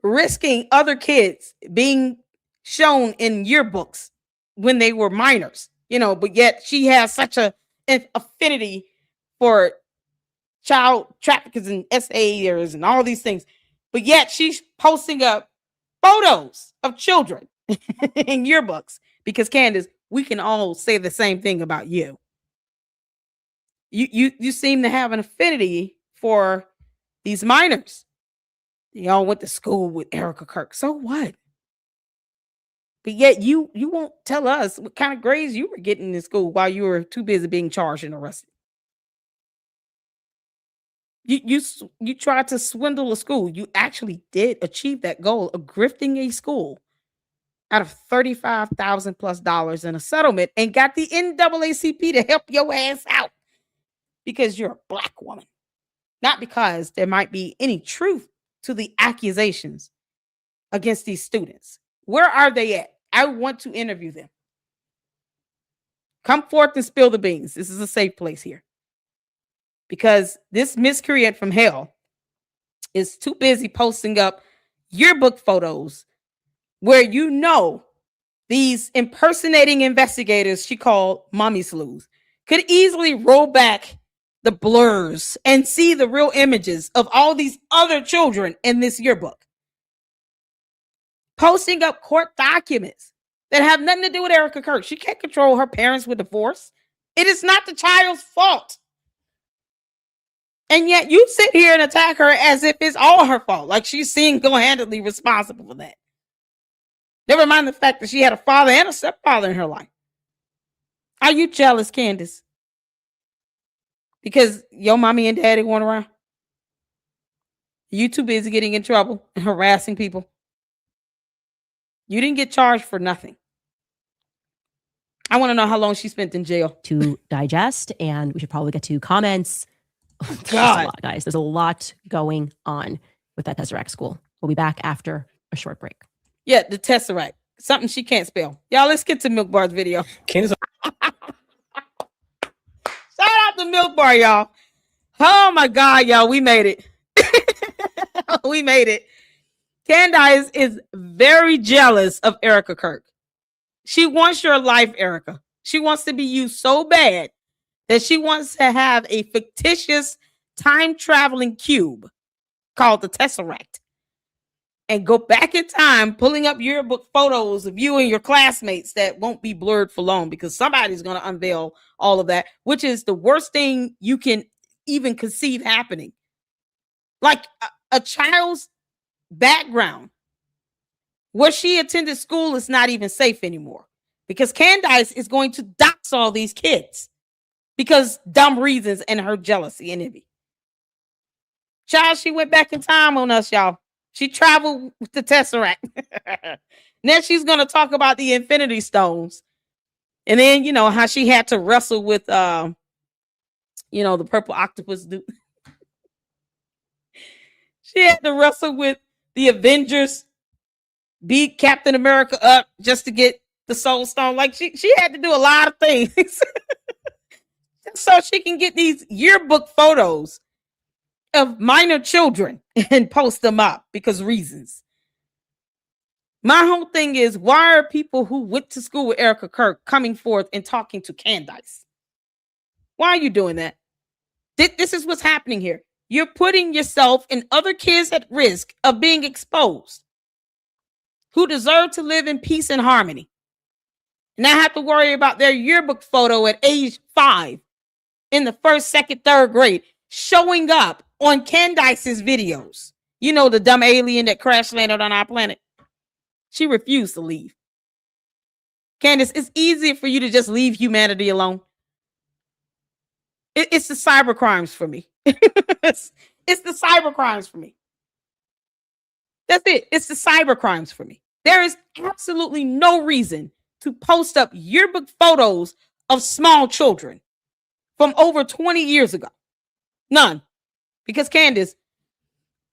risking other kids being shown in yearbooks when they were minors, but yet she has such an affinity for child traffickers and SAers and all these things. But yet she's posting up photos of children in yearbooks. Because Candace, we can all say the same thing about you. You seem to have an affinity for these minors. They all went to school with Erica Kirk. So what? But yet you won't tell us what kind of grades you were getting in school while you were too busy being charged and arrested. You tried to swindle a school. You actually did achieve that goal of grifting a school out of $35,000+ in a settlement and got the NAACP to help your ass out because you're a Black woman. Not because there might be any truth to the accusations against these students. Where are they at? I want to interview them. Come forth and spill the beans. This is a safe place here. Because this miscreant from hell is too busy posting up yearbook photos where these impersonating investigators she called mommy sleuths could easily roll back the blurs and see the real images of all these other children in this yearbook. Posting up court documents that have nothing to do with Erica Kirk. She can't control her parents with divorce. It is not the child's fault. And yet you sit here and attack her as if it's all her fault. Like she's single-handedly responsible for that. Never mind the fact that she had a father and a stepfather in her life. Are you jealous, Candace? Because your mommy and daddy weren't around? You too busy getting in trouble and harassing people? You didn't get charged for nothing. I want to know how long she spent in jail. To digest, and we should probably get to comments. Oh, God. A lot, guys. There's a lot going on with that Tesseract school. We'll be back after a short break. Yeah, the Tesseract. Something she can't spell. Y'all, let's get to MilkBar's video. Candace, Milk Bar, y'all. Oh my God, y'all, we made it. We made it. Candace is very jealous of Erica Kirk. She wants your life, Erica. She wants to be you so bad that she wants to have a fictitious time-traveling cube called the Tesseract and go back in time, pulling up yearbook photos of you and your classmates that won't be blurred for long because somebody's going to unveil all of that, which is the worst thing you can even conceive happening. Like a child's background where she attended school is not even safe anymore because Candace is going to dox all these kids because dumb reasons and her jealousy and envy. Child, she went back in time on us, y'all. She traveled with the Tesseract. Then she's going to talk about the Infinity Stones. And then, you know, how she had to wrestle with, the purple octopus dude. She had to wrestle with the Avengers, beat Captain America up just to get the Soul Stone. Like, she had to do a lot of things so she can get these yearbook photos of minor children and post them up because reasons. My whole thing is, why are people who went to school with Erica Kirk coming forth and talking to Candace? Why are you doing that? This is what's happening here. You're putting yourself and other kids at risk of being exposed who deserve to live in peace and harmony. And I have to worry about their yearbook photo at age 5 in the 1st, 2nd, 3rd grade showing up on Candace's videos. You know, the dumb alien that crash landed on our planet. She refused to leave. Candace, it's easier for you to just leave humanity alone. It's the cyber crimes for me. It's the cyber crimes for me. That's it. It's the cyber crimes for me. There is absolutely no reason to post up yearbook photos of small children from over 20 years ago. None. Because Candace,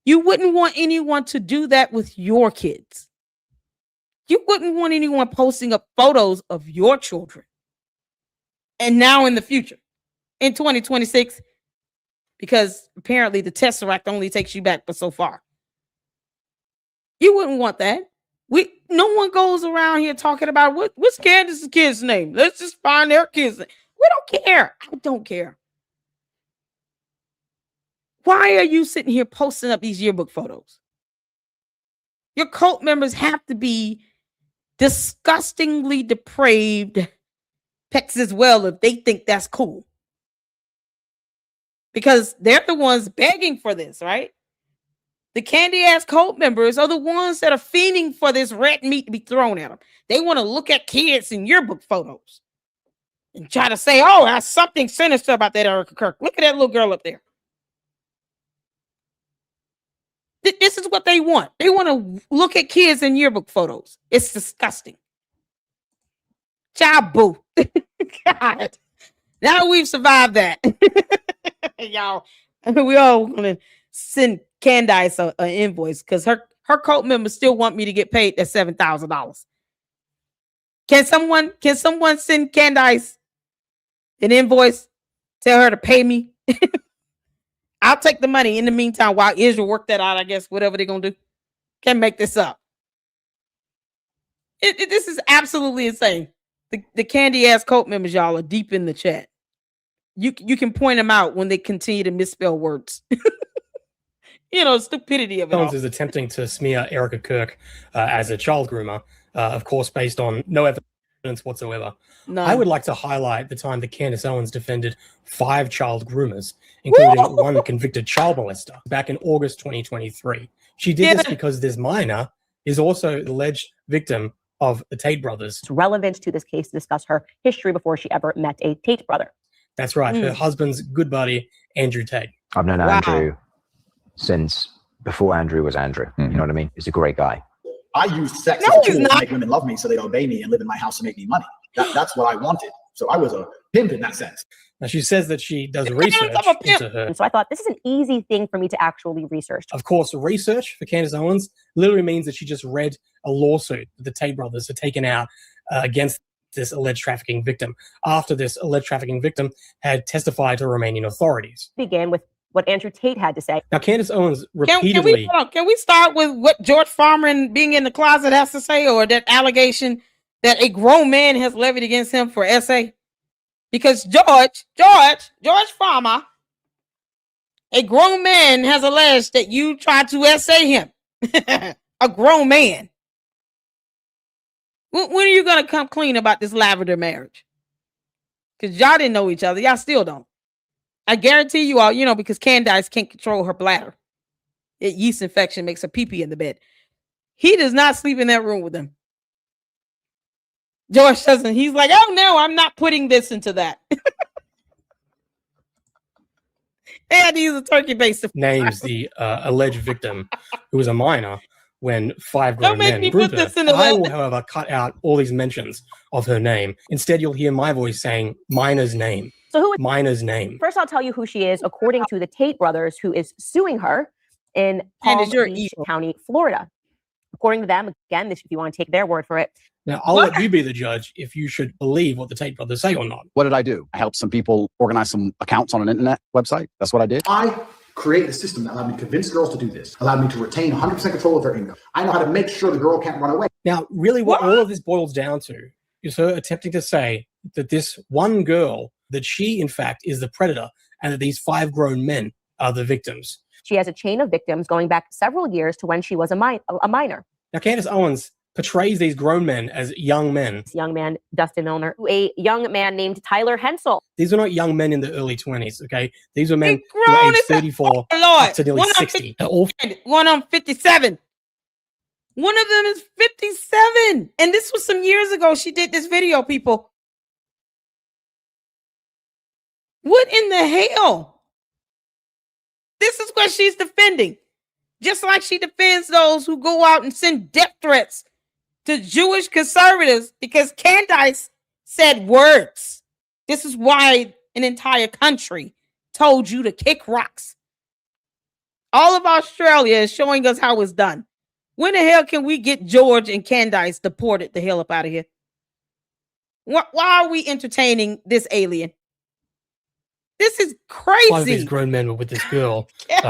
you wouldn't want anyone to do that with your kids. You wouldn't want anyone posting up photos of your children. And now in the future, in 2026, because apparently the Tesseract only takes you back but so far. You wouldn't want that. No one goes around here talking about what's Candace's kid's name. Let's just find their kid's name. We don't care. I don't care. Why are you sitting here posting up these yearbook photos? Your cult members have to be disgustingly depraved pets as well if they think that's cool. Because they're the ones begging for this, right? The candy-ass cult members are the ones that are fiending for this red meat to be thrown at them. They want to look at kids in yearbook photos and try to say, oh, there's something sinister about that Erica Kirk. Look at that little girl up there. This is what they want. They want to look at kids in yearbook photos. It's disgusting. Child boo. God. Now we've survived that. Y'all, we all going to send Candace an invoice because her cult members still want me to get paid that $7,000. Can someone send Candace an invoice? Tell her to pay me. I'll take the money in the meantime while Israel work that out, I guess, whatever they're going to do. Can't make this up. This is absolutely insane. The candy-ass cult members, y'all, are deep in the chat. You can point them out when they continue to misspell words. You know, stupidity of it Owens all. is attempting to smear Erica Kirk as a child groomer, of course, based on no evidence whatsoever. None. I would like to highlight the time that Candace Owens defended 5 child groomers, including one convicted child molester, back in August 2023. She did this because this minor is also the alleged victim of the Tate brothers. It's relevant to this case to discuss her history before she ever met a Tate brother. That's right. Her husband's good buddy, Andrew Tate. I've known Andrew since before Andrew was Andrew. You know what I mean? He's a great guy. I use sex as a tool to make women love me so they'd obey me and live in my house and make me money. That's what I wanted. So I was a pimp in that sense. Now, she says that she does research into her. And so I thought this is an easy thing for me to actually research. Of course, research for Candace Owens literally means that she just read a lawsuit that the Tate brothers had taken out against this alleged trafficking victim after this alleged trafficking victim had testified to Romanian authorities. Begin with what Andrew Tate had to say. Now, Candace Owens repeatedly... Can we start with what George Foreman being in the closet has to say, or that allegation that a grown man has levied against him for essay? Because George Farmer, a grown man, has alleged that you tried to essay him. A grown man. When are you going to come clean about this lavender marriage? Because y'all didn't know each other. Y'all still don't. I guarantee you all, because Candace can't control her bladder. A yeast infection makes her pee-pee in the bed. He does not sleep in that room with them. George doesn't. He's like, oh no, I'm not putting this into that. They had to use a turkey base to names the alleged victim, who was a minor, when 5 grown men group her. I will, however, cut out all these mentions of her name. Instead, you'll hear my voice saying minor's name. So who is minor's name? First, I'll tell you who she is, according to the Tate brothers, who is suing her in Palm Beach County, Florida. According to them, again, this, if you want to take their word for it. Now, I'll let you be the judge if you should believe what the Tate brothers say or not. What did I do? I helped some people organize some accounts on an internet website. That's what I did. I created a system that allowed me to convince girls to do this, allowed me to retain 100% control of their income. I know how to make sure the girl can't run away. Now, really what all of this boils down to is her attempting to say that this one girl, that she, in fact, is the predator and that these 5 grown men are the victims. She has a chain of victims going back several years to when she was a minor. Now, Candace Owens portrays these grown men as young men. This young man, Dustin Milner, a young man named Tyler Hensel. These are not young men in the early 20s, okay? These are men who are age 34 up to nearly 60. One of them 57. One of them is 57. And this was some years ago she did this video, people. What in the hell? This is what she's defending. Just like she defends those who go out and send death threats to Jewish conservatives because Candace said words. This is why an entire country told you to kick rocks. All of Australia is showing us how it's done. When the hell can we get George and Candace deported the hell up out of here? Why are we entertaining this alien? This is crazy. 5 of these grown men were with this girl,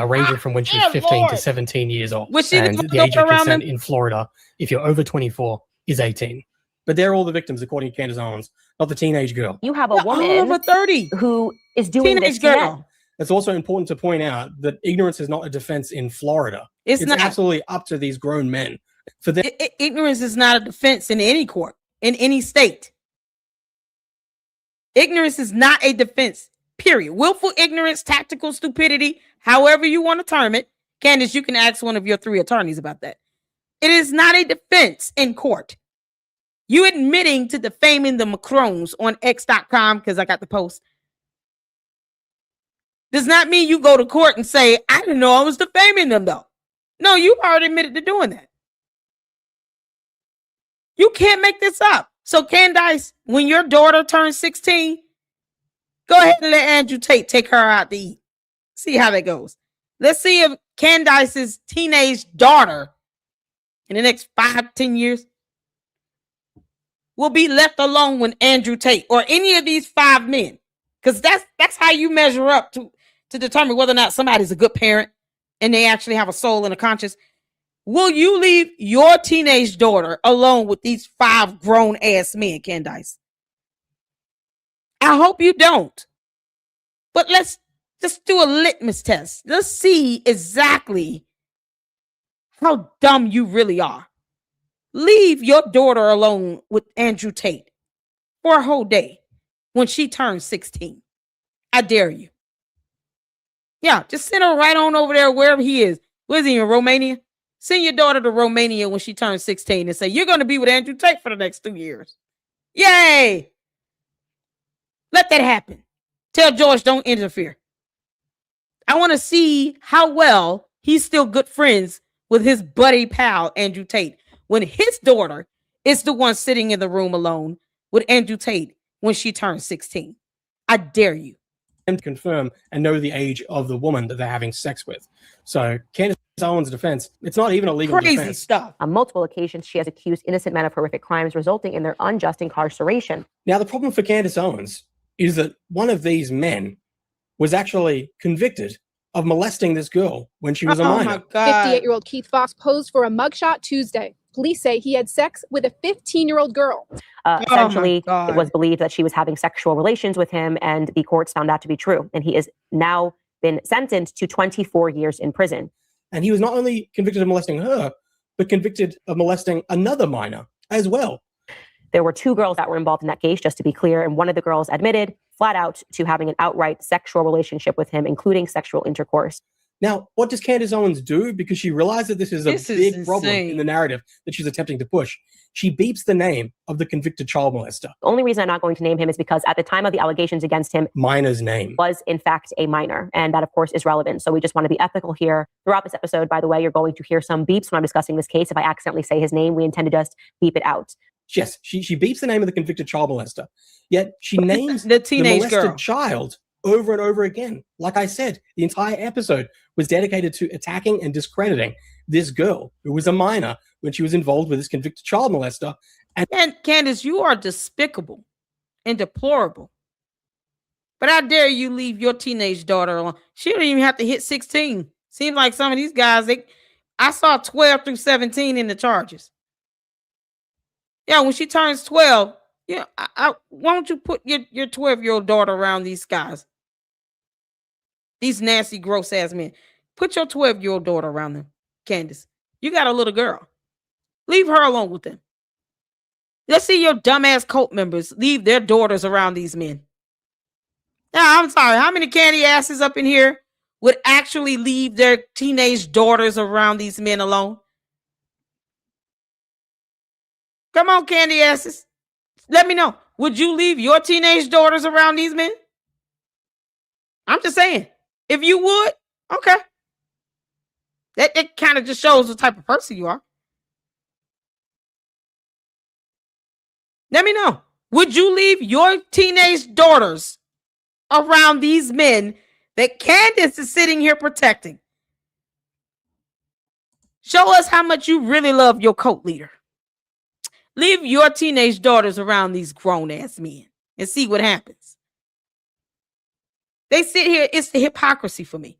ranging from when she was 15 to 17 years old. And the age of consent in Florida, if you're over 24, is 18. But they're all the victims, according to Candace Owens, not the teenage girl. You have a woman over 30 who is doing teenage this girl. It's also important to point out that ignorance is not a defense in Florida. It's not absolutely up to these grown men. For them. Ignorance is not a defense in any court, in any state. Ignorance is not a defense. Period. Willful ignorance, tactical stupidity, however you want to term it. Candace, you can ask one of your 3 attorneys about that. It is not a defense in court. You admitting to defaming the Macrons on X.com, because I got the post, does not mean you go to court and say, I didn't know I was defaming them, though. No, you already admitted to doing that. You can't make this up. So, Candace, when your daughter turns 16, go ahead and let Andrew Tate take her out to eat. See how that goes. Let's see if Candace's teenage daughter in the next 5-10 years will be left alone with Andrew Tate or any of these 5 men. Because that's how you measure up to determine whether or not somebody's a good parent and they actually have a soul and a conscience. Will you leave your teenage daughter alone with these 5 grown-ass men, Candace? I hope you don't. But let's just do a litmus test. Let's see exactly how dumb you really are. Leave your daughter alone with Andrew Tate for a whole day when she turns 16. I dare you. Yeah, just send her right on over there wherever he is. Where's he, in Romania? Send your daughter to Romania when she turns 16 and say, you're going to be with Andrew Tate for the next 2 years. Yay! Let that happen. Tell George don't interfere. I want to see how well he's still good friends with his buddy pal, Andrew Tate, when his daughter is the one sitting in the room alone with Andrew Tate when she turns 16. I dare you. to confirm and know the age of the woman that they're having sex with. So Candace Owens' defense, it's not even a legal Crazy defense. stuff. On multiple occasions, she has accused innocent men of horrific crimes, resulting in their unjust incarceration. Now, the problem for Candace Owens is that one of these men was actually convicted of molesting this girl when she was a minor. My God. 58-year-old Keith Fox posed for a mugshot Tuesday. Police say he had sex with a 15-year-old girl. Essentially, it was believed that she was having sexual relations with him, and the courts found that to be true. And he is now been sentenced to 24 years in prison. And he was not only convicted of molesting her, but convicted of molesting another minor as well. There were 2 girls that were involved in that case, just to be clear, and one of the girls admitted flat out to having an outright sexual relationship with him, including sexual intercourse. Now, what does Candace Owens do? Because she realized that this is a big problem in the narrative that she's attempting to push. She beeps the name of the convicted child molester. The only reason I'm not going to name him is because at the time of the allegations against him, minor's name was in fact a minor. And that, of course, is relevant. So we just want to be ethical here. Throughout this episode, by the way, you're going to hear some beeps when I'm discussing this case. If I accidentally say his name, we intend to just beep it out. Yes, she beeps the name of the convicted child molester. Yet she names the teenage molested girl child over and over again. Like I said, the entire episode was dedicated to attacking and discrediting this girl who was a minor when she was involved with this convicted child molester. And Candace, you are despicable and deplorable. But how dare you leave your teenage daughter alone? She don't even have to hit 16. Seems like some of these guys, I saw 12 through 17 in the charges. Yeah, when she turns 12, yeah, why don't you put your 12-year-old daughter around these guys? These nasty, gross-ass men. Put your 12-year-old daughter around them, Candace. You got a little girl. Leave her alone with them. Let's see your dumbass cult members leave their daughters around these men. Now, I'm sorry. How many candy asses up in here would actually leave their teenage daughters around these men alone? Come on, candy asses. Let me know. Would you leave your teenage daughters around these men? I'm just saying. If you would, okay. That kind of just shows the type of person you are. Let me know. Would you leave your teenage daughters around these men that Candace is sitting here protecting? Show us how much you really love your cult leader. Leave your teenage daughters around these grown-ass men and see what happens. They sit here. It's the hypocrisy for me.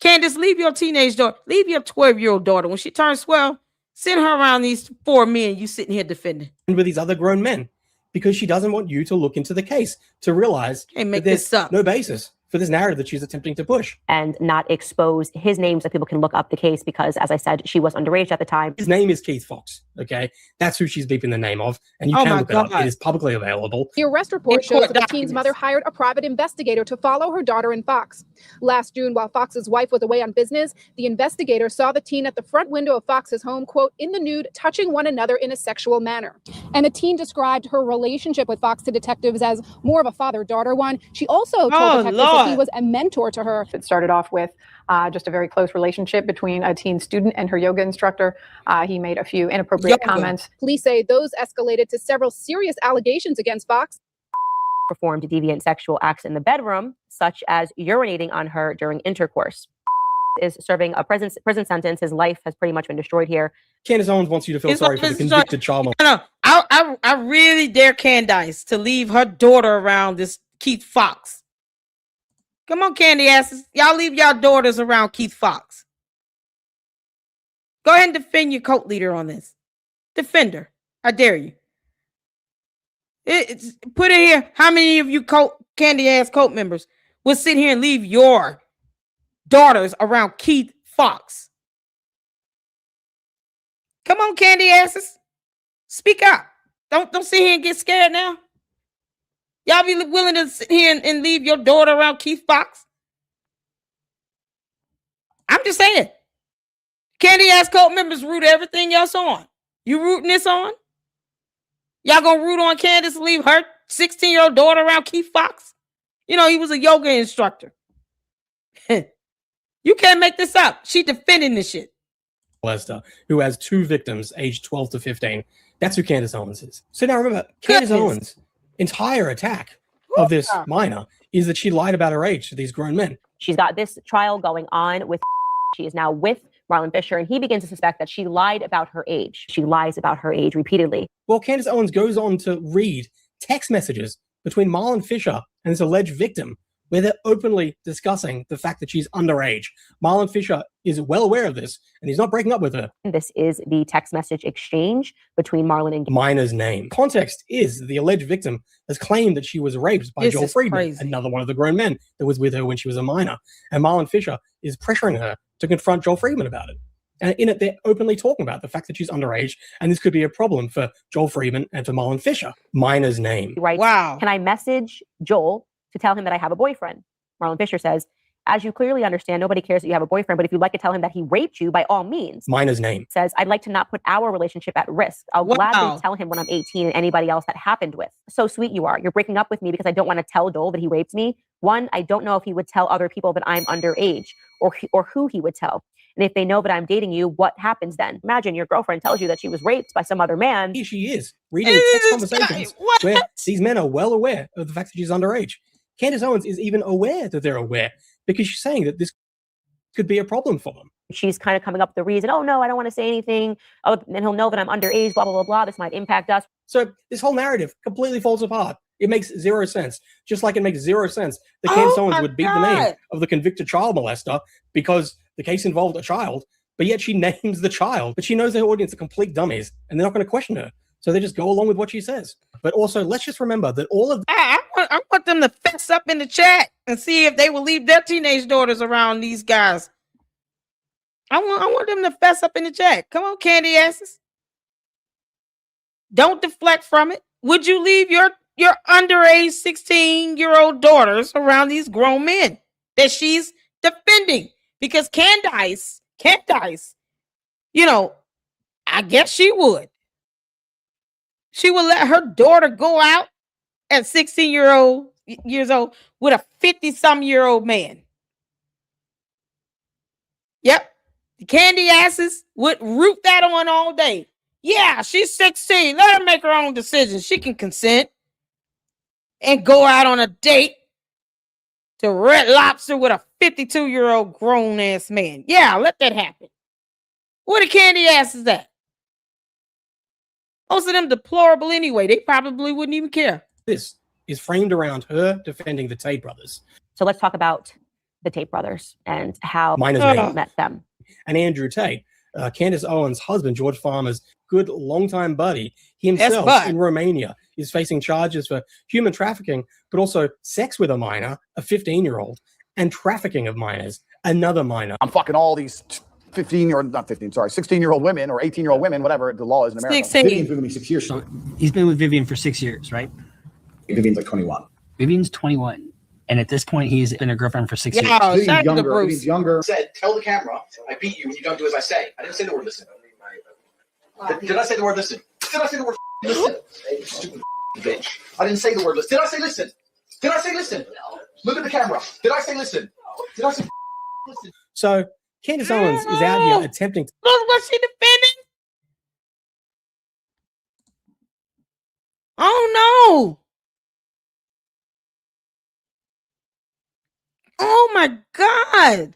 Candace, leave your teenage daughter. Leave your 12-year-old daughter. When she turns 12, send her around these 4 men you sitting here defending. And with these other grown men. Because she doesn't want you to look into the case to realize that there's no basis for this narrative that she's attempting to push. And not expose his name so people can look up the case because, as I said, she was underage at the time. His name is Keith Fox, okay? That's who she's beeping the name of. And you can look it up. It is publicly available. The arrest report shows that the teen's mother hired a private investigator to follow her daughter and Fox. Last June, while Fox's wife was away on business, the investigator saw the teen at the front window of Fox's home, quote, in the nude, touching one another in a sexual manner. And the teen described her relationship with Fox to detectives as more of a father-daughter one. She also told detectives that he was a mentor to her. It started off with just a very close relationship between a teen student and her yoga instructor. He made a few inappropriate comments. Police say those escalated to several serious allegations against Fox. Performed deviant sexual acts in the bedroom, such as urinating on her during intercourse. Is serving a prison sentence. His life has pretty much been destroyed here. Candace Owens wants you to feel sorry for the convicted child molester. No, I really dare Candace to leave her daughter around this Keith Fox. Come on, candy asses. Y'all leave y'all daughters around Keith Fox. Go ahead and defend your cult leader on this. Defend her. I dare you. Put it here. How many of you candy ass cult members will sit here and leave your daughters around Keith Fox? Come on, candy asses. Speak up. Don't sit here and get scared now. Y'all be willing to sit here and leave your daughter around Keith Fox? I'm just saying. Candy ass cult members root everything else on. You rooting this on? Y'all gonna root on Candace and leave her 16-year-old daughter around Keith Fox? You know, he was a yoga instructor. You can't make this up. She defending this shit. Molester, who has 2 victims aged 12 to 15. That's who Candace Owens is. So now remember, Candace Owens' entire attack of this minor is that she lied about her age to these grown men. She's got this trial going on with, she is now with Marlon Fisher, and he begins to suspect that she lied about her age. She lies about her age repeatedly. Well, Candace Owens goes on to read text messages between Marlon Fisher and this alleged victim, where they're openly discussing the fact that she's underage. Marlon Fisher is well aware of this, and he's not breaking up with her. This is the text message exchange between Marlon and minor's name. Context is the alleged victim has claimed that she was raped by Joel Friedman, crazy. another one of the grown men that was with her when she was a minor. And Marlon Fisher is pressuring her to confront Joel Friedman about it. And in it, they're openly talking about the fact that she's underage, and this could be a problem for Joel Friedman and for Marlon Fisher. Minor's name. Right. Wow. Can I message Joel to tell him that I have a boyfriend? Marlon Fisher says, as you clearly understand, nobody cares that you have a boyfriend, but if you'd like to tell him that he raped you, by all means. Minor's name. Says, I'd like to not put our relationship at risk. I'll gladly tell him when I'm 18 and anybody else that happened with. So sweet you are. You're breaking up with me because I don't want to tell Joel that he raped me. One, I don't know if he would tell other people that I'm underage or who he would tell. And if they know that I'm dating you, what happens then? Imagine your girlfriend tells you that she was raped by some other man. Here she is, reading text conversations where these men are well aware of the fact that she's underage. Candace Owens is even aware that they're aware because she's saying that this could be a problem for them. She's kind of coming up with the reason, oh no, I don't want to say anything. Oh, and he'll know that I'm underage, blah, blah, blah, blah. This might impact us. So this whole narrative completely falls apart. It makes zero sense. Just like it makes zero sense that Candace Owens would beat the name of the convicted child molester because the case involved a child, but yet she names the child. But she knows their audience are complete dummies, and they're not going to question her. So they just go along with what she says. But also, let's just remember that all of... I want them to fess up in the chat and see if they will leave their teenage daughters around these guys. I want them to fess up in the chat. Come on, candy asses. Don't deflect from it. Would you leave your underage 16-year-old daughters around these grown men that she's defending? Because Candace, you know, I guess she would. She would let her daughter go out at 16 years old with a 50-some-year-old man. Yep. The candy asses would root that on all day. Yeah, she's 16. Let her make her own decisions. She can consent and go out on a date to Red Lobster with a 52-year-old grown-ass man. Yeah, let that happen. Where the candy asses at? Most of them deplorable anyway. They probably wouldn't even care. This is framed around her defending the Tate brothers. So let's talk about the Tate brothers and how Minor's met them. And Andrew Tate, Candace Owens' husband, George Farmer's good longtime buddy, he himself in Romania is facing charges for human trafficking, but also sex with a minor, a 15-year-old, and trafficking of minors, another minor. I'm fucking all these 16-year-old women or 18-year-old women, whatever the law is in America. 16. Vivian's been with me 6 years. So he's been with Vivian for 6 years, right? Vivian's like 21. Vivian's 21. And at this point, he's been a girlfriend for 6 years. Vivian's younger. Said, tell the camera, I beat you when you don't do as I say. I didn't say the word listen. Did I say the word listen? Did I say the word listen? You stupid bitch. I didn't say the word listen. Did I say listen? Did I say listen? Look at the camera. Did I say listen? Did I say listen? So Candace Owens is out here attempting to... What's she defending? Oh, no. Oh, my God.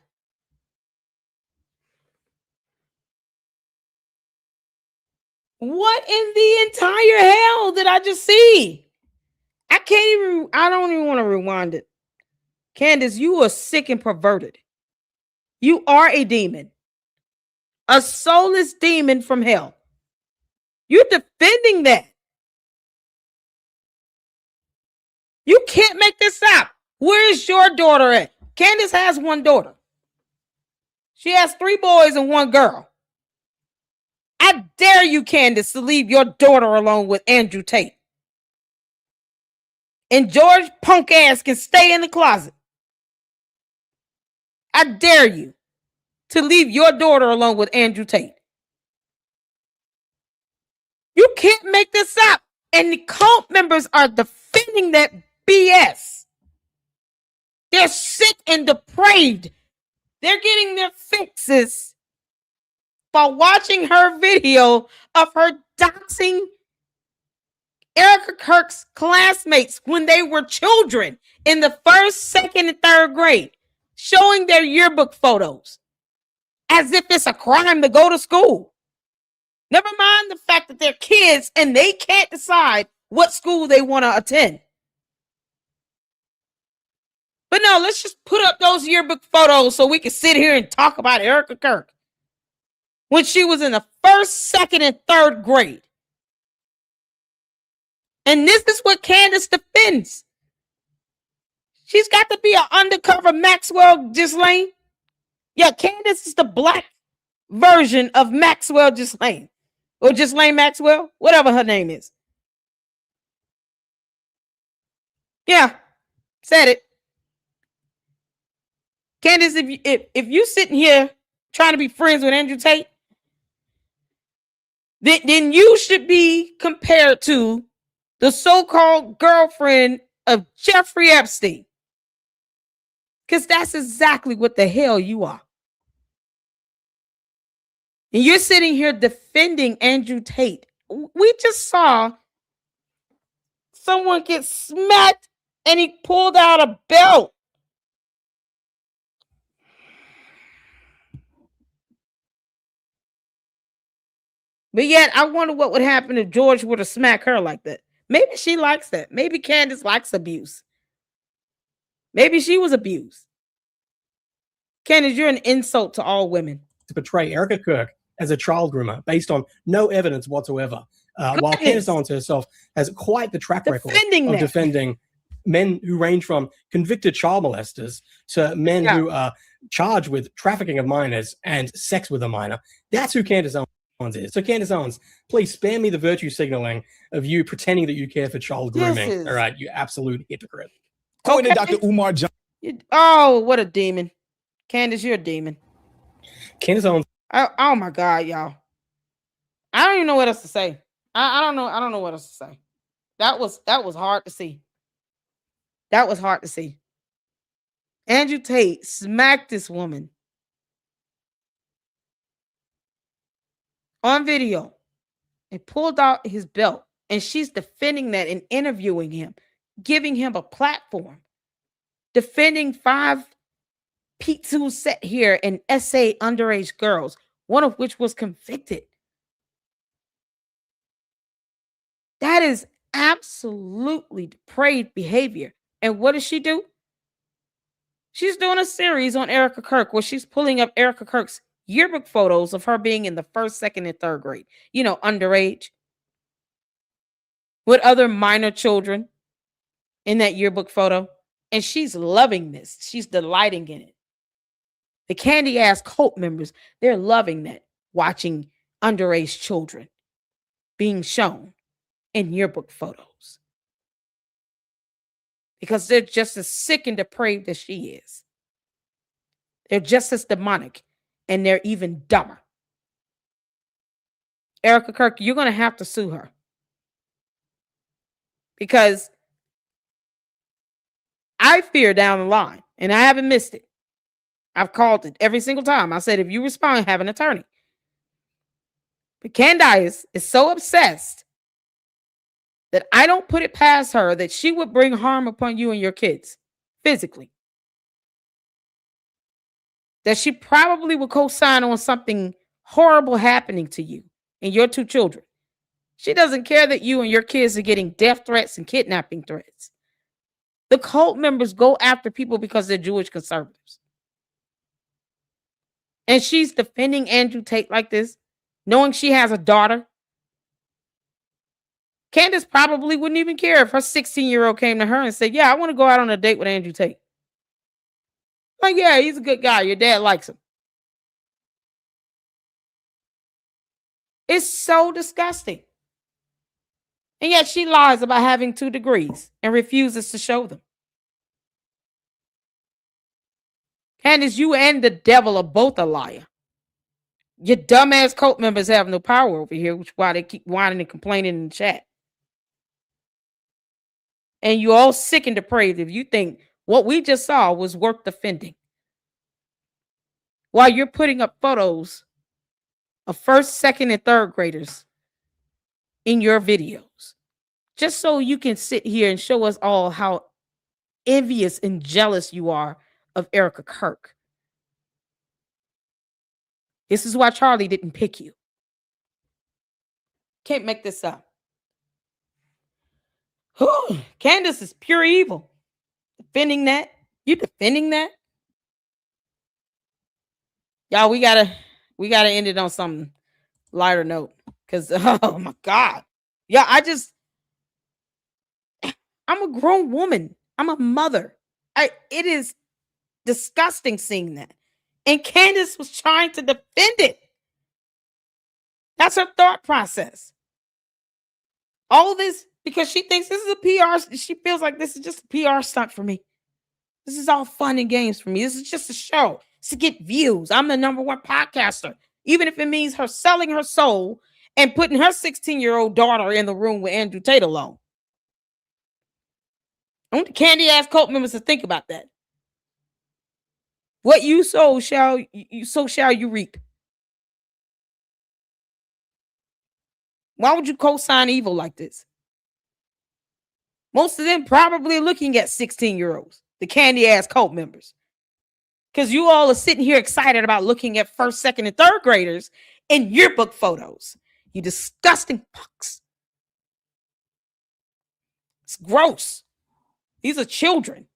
What in the entire hell did I just see? I don't even want to rewind it. Candace, you are sick and perverted. You are a demon. A soulless demon from hell. You're defending that. You can't make this up. Where is your daughter at? Candace has one daughter. She has 3 boys and 1 girl. I dare you, Candace, to leave your daughter alone with Andrew Tate. And George punk ass can stay in the closet. I dare you to leave your daughter alone with Andrew Tate. You can't make this up. And the cult members are defending that BS. They're sick and depraved. They're getting their fixes by watching her video of her doxing Erica Kirk's classmates when they were children in the 1st, 2nd, and 3rd grade, showing their yearbook photos as if it's a crime to go to school. Never mind the fact that they're kids and they can't decide what school they want to attend. But no, let's just put up those yearbook photos so we can sit here and talk about Erica Kirk when she was in the 1st, 2nd, and 3rd grade. And this is what Candace defends. She's got to be an undercover Maxwell Ghislaine. Yeah, Candace is the black version of Maxwell Ghislaine. Or Ghislaine Maxwell, whatever her name is. Yeah, said it. Candace, if you sitting here trying to be friends with Andrew Tate, then you should be compared to the so-called girlfriend of Jeffrey Epstein. Because that's exactly what the hell you are. And you're sitting here defending Andrew Tate. We just saw someone get smacked and he pulled out a belt. But yet, I wonder what would happen if George were to smack her like that. Maybe she likes that. Maybe Candace likes abuse. Maybe she was abused. Candace, you're an insult to all women. To portray Erica Kirk as a child groomer based on no evidence whatsoever. While Candace Owens herself has quite the track record of defending men who range from convicted child molesters to men who are charged with trafficking of minors and sex with a minor. That's who Candace Owens is. So Candace Owens, please spare me the virtue signaling of you pretending that you care for child grooming. All right, you absolute hypocrite. Okay. Dr. Umar John. Oh, what a demon. Candace, you're a demon. Candace Owens. Oh my God, y'all. I don't even know what else to say. I don't know. I don't know what else to say. That was hard to see. That was hard to see. Andrew Tate smacked this woman on video and pulled out his belt, and she's defending that and interviewing him, giving him a platform, defending 5 Pete who sat here and essayed underage girls, one of which was convicted. That is absolutely depraved behavior. And what does she do? She's doing a series on Erica Kirk where she's pulling up Erica Kirk's yearbook photos of her being in the 1st, 2nd, and 3rd grade. You know, underage. With other minor children in that yearbook photo. And she's loving this. She's delighting in it. The candy ass cult members, they're loving that. Watching underage children being shown in yearbook photos. Because they're just as sick and depraved as she is. They're just as demonic. And they're even dumber. Erica Kirk, you're going to have to sue her. Because I fear down the line, and I haven't missed it. I've called it every single time. I said, if you respond, have an attorney. But Candace is so obsessed that I don't put it past her that she would bring harm upon you and your kids physically. That she probably would co-sign on something horrible happening to you and your 2 children. She doesn't care that you and your kids are getting death threats and kidnapping threats. The cult members go after people because they're Jewish conservatives. And she's defending Andrew Tate like this, knowing she has a daughter. Candace probably wouldn't even care if her 16-year-old came to her and said, yeah, I want to go out on a date with Andrew Tate. Like, yeah, he's a good guy. Your dad likes him. It's so disgusting. And yet she lies about having 2 degrees and refuses to show them. Candace, you and the devil are both a liar. Your dumbass cult members have no power over here, which is why they keep whining and complaining in the chat. And you're all sick and depraved if you think what we just saw was worth defending. While you're putting up photos of 1st, 2nd, and 3rd graders in your videos, just so you can sit here and show us all how envious and jealous you are of Erica Kirk. This is why Charlie didn't pick you. Can't make this up. Candace is pure evil. Defending that? You defending that? Y'all, we gotta end it on some lighter note. Because, oh my God. Yeah, I'm a grown woman. I'm a mother. It is disgusting seeing that. And Candace was trying to defend it. That's her thought process. All this because she thinks this is a PR. She feels like this is just a PR stunt for me. This is all fun and games for me. This is just a show. It's to get views. I'm the #1 podcaster. Even if it means her selling her soul and putting her 16-year-old daughter in the room with Andrew Tate alone. I want the candy ass cult members to think about that. What you sow shall you reap. Why would you co-sign evil like this? Most of them probably looking at 16-year-olds, the candy ass cult members. Because you all are sitting here excited about looking at 1st, 2nd, and 3rd graders in yearbook photos. You disgusting fucks. It's gross. These are children.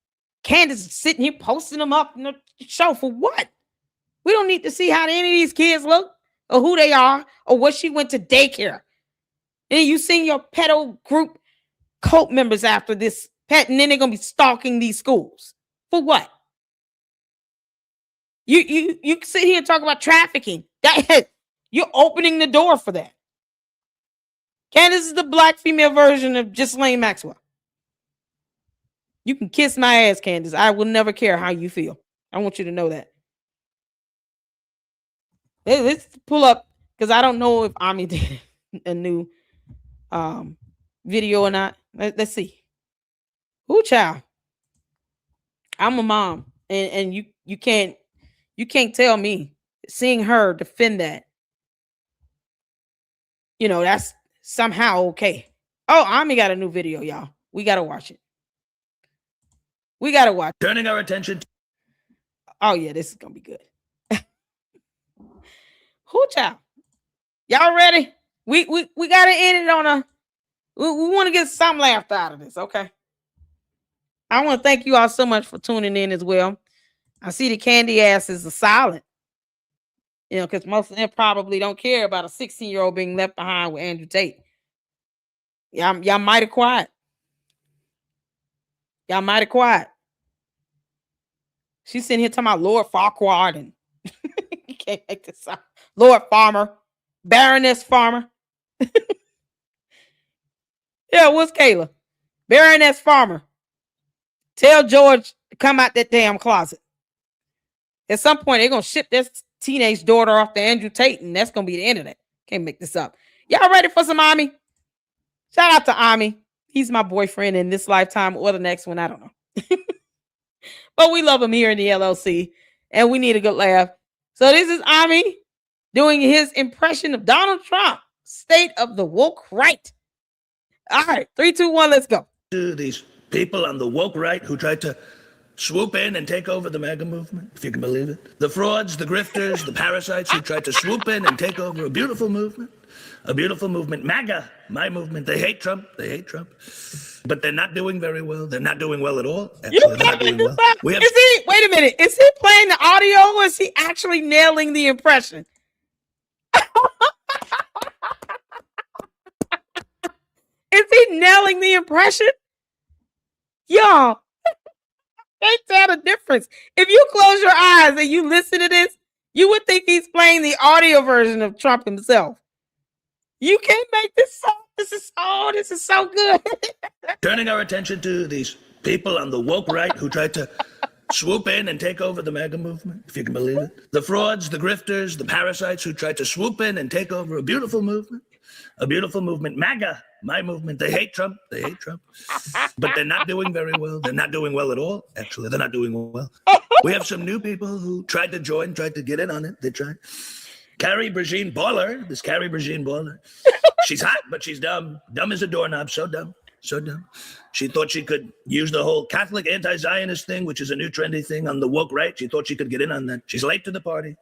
Candace is sitting here posting them up in the show for what? We don't need to see how any of these kids look or who they are or what she went to daycare. And you seen your pedo group cult members after this pet, and then they're gonna be stalking these schools. For what? You sit here and talk about trafficking. You're opening the door for that. Candace is the black female version of Ghislaine Maxwell. You can kiss my ass, Candace. I will never care how you feel. I want you to know that. Let's pull up, because I don't know if Ami did a new video or not. Let's see. Ooh, child. I'm a mom, and you can't tell me seeing her defend that. You know, that's somehow okay. Oh, Ami got a new video, y'all. We gotta watch it. We gotta watch. Turning our attention to— oh yeah, this is gonna be good. Who child? Y'all ready? We gotta end it on a. We want to get some laughed out of this, okay? I want to thank you all so much for tuning in as well. I see the candy asses are silent, you know, because most of them probably don't care about a 16-year-old being left behind with Andrew Tate. Y'all mighty quiet. Y'all mighty quiet. She's sitting here talking about Lord Farquaad and you can't make this up. Lord Farmer, Baroness Farmer. Yeah, what's Kayla? Baroness Farmer. Tell George to come out that damn closet. At some point, they're going to ship this teenage daughter off to Andrew Tate, and that's going to be the end of that. Can't make this up. Y'all ready for some Ami? Shout out to Ami. He's my boyfriend in this lifetime or the next one. I don't know. But we love him here in the LLC, and we need a good laugh. So this is Ami doing his impression of Donald Trump, state of the woke right. All right, 3, 2, 1, let's go. To these people on the woke right who tried to swoop in and take over the MAGA movement, if you can believe it. The frauds, the grifters, the parasites who tried to swoop in and take over a beautiful movement. A beautiful movement. MAGA, my movement. They hate Trump. They hate Trump. But they're not doing very well. They're not doing well at all. Actually, they're not doing well. Wait a minute. Is he playing the audio or is he actually nailing the impression? Is he nailing the impression? Y'all, can't tell the difference. If you close your eyes and you listen to this, you would think he's playing the audio version of Trump himself. You can't make this up. This is so good. Turning our attention to these people on the woke right who tried to swoop in and take over the MAGA movement, if you can believe it. The frauds, the grifters, the parasites who tried to swoop in and take over a beautiful movement. A beautiful movement. MAGA, my movement. They hate Trump. They hate Trump. But they're not doing very well. They're not doing well at all. Actually, they're not doing well. We have some new people who tried to join, tried to get in on it. They tried. Carrie Brigitte Baller. This Carrie Brigitte Baller. She's hot, but she's dumb. Dumb as a doorknob. So dumb. So dumb. She thought she could use the whole Catholic anti-Zionist thing, which is a new trendy thing on the woke right. She thought she could get in on that. She's late to the party.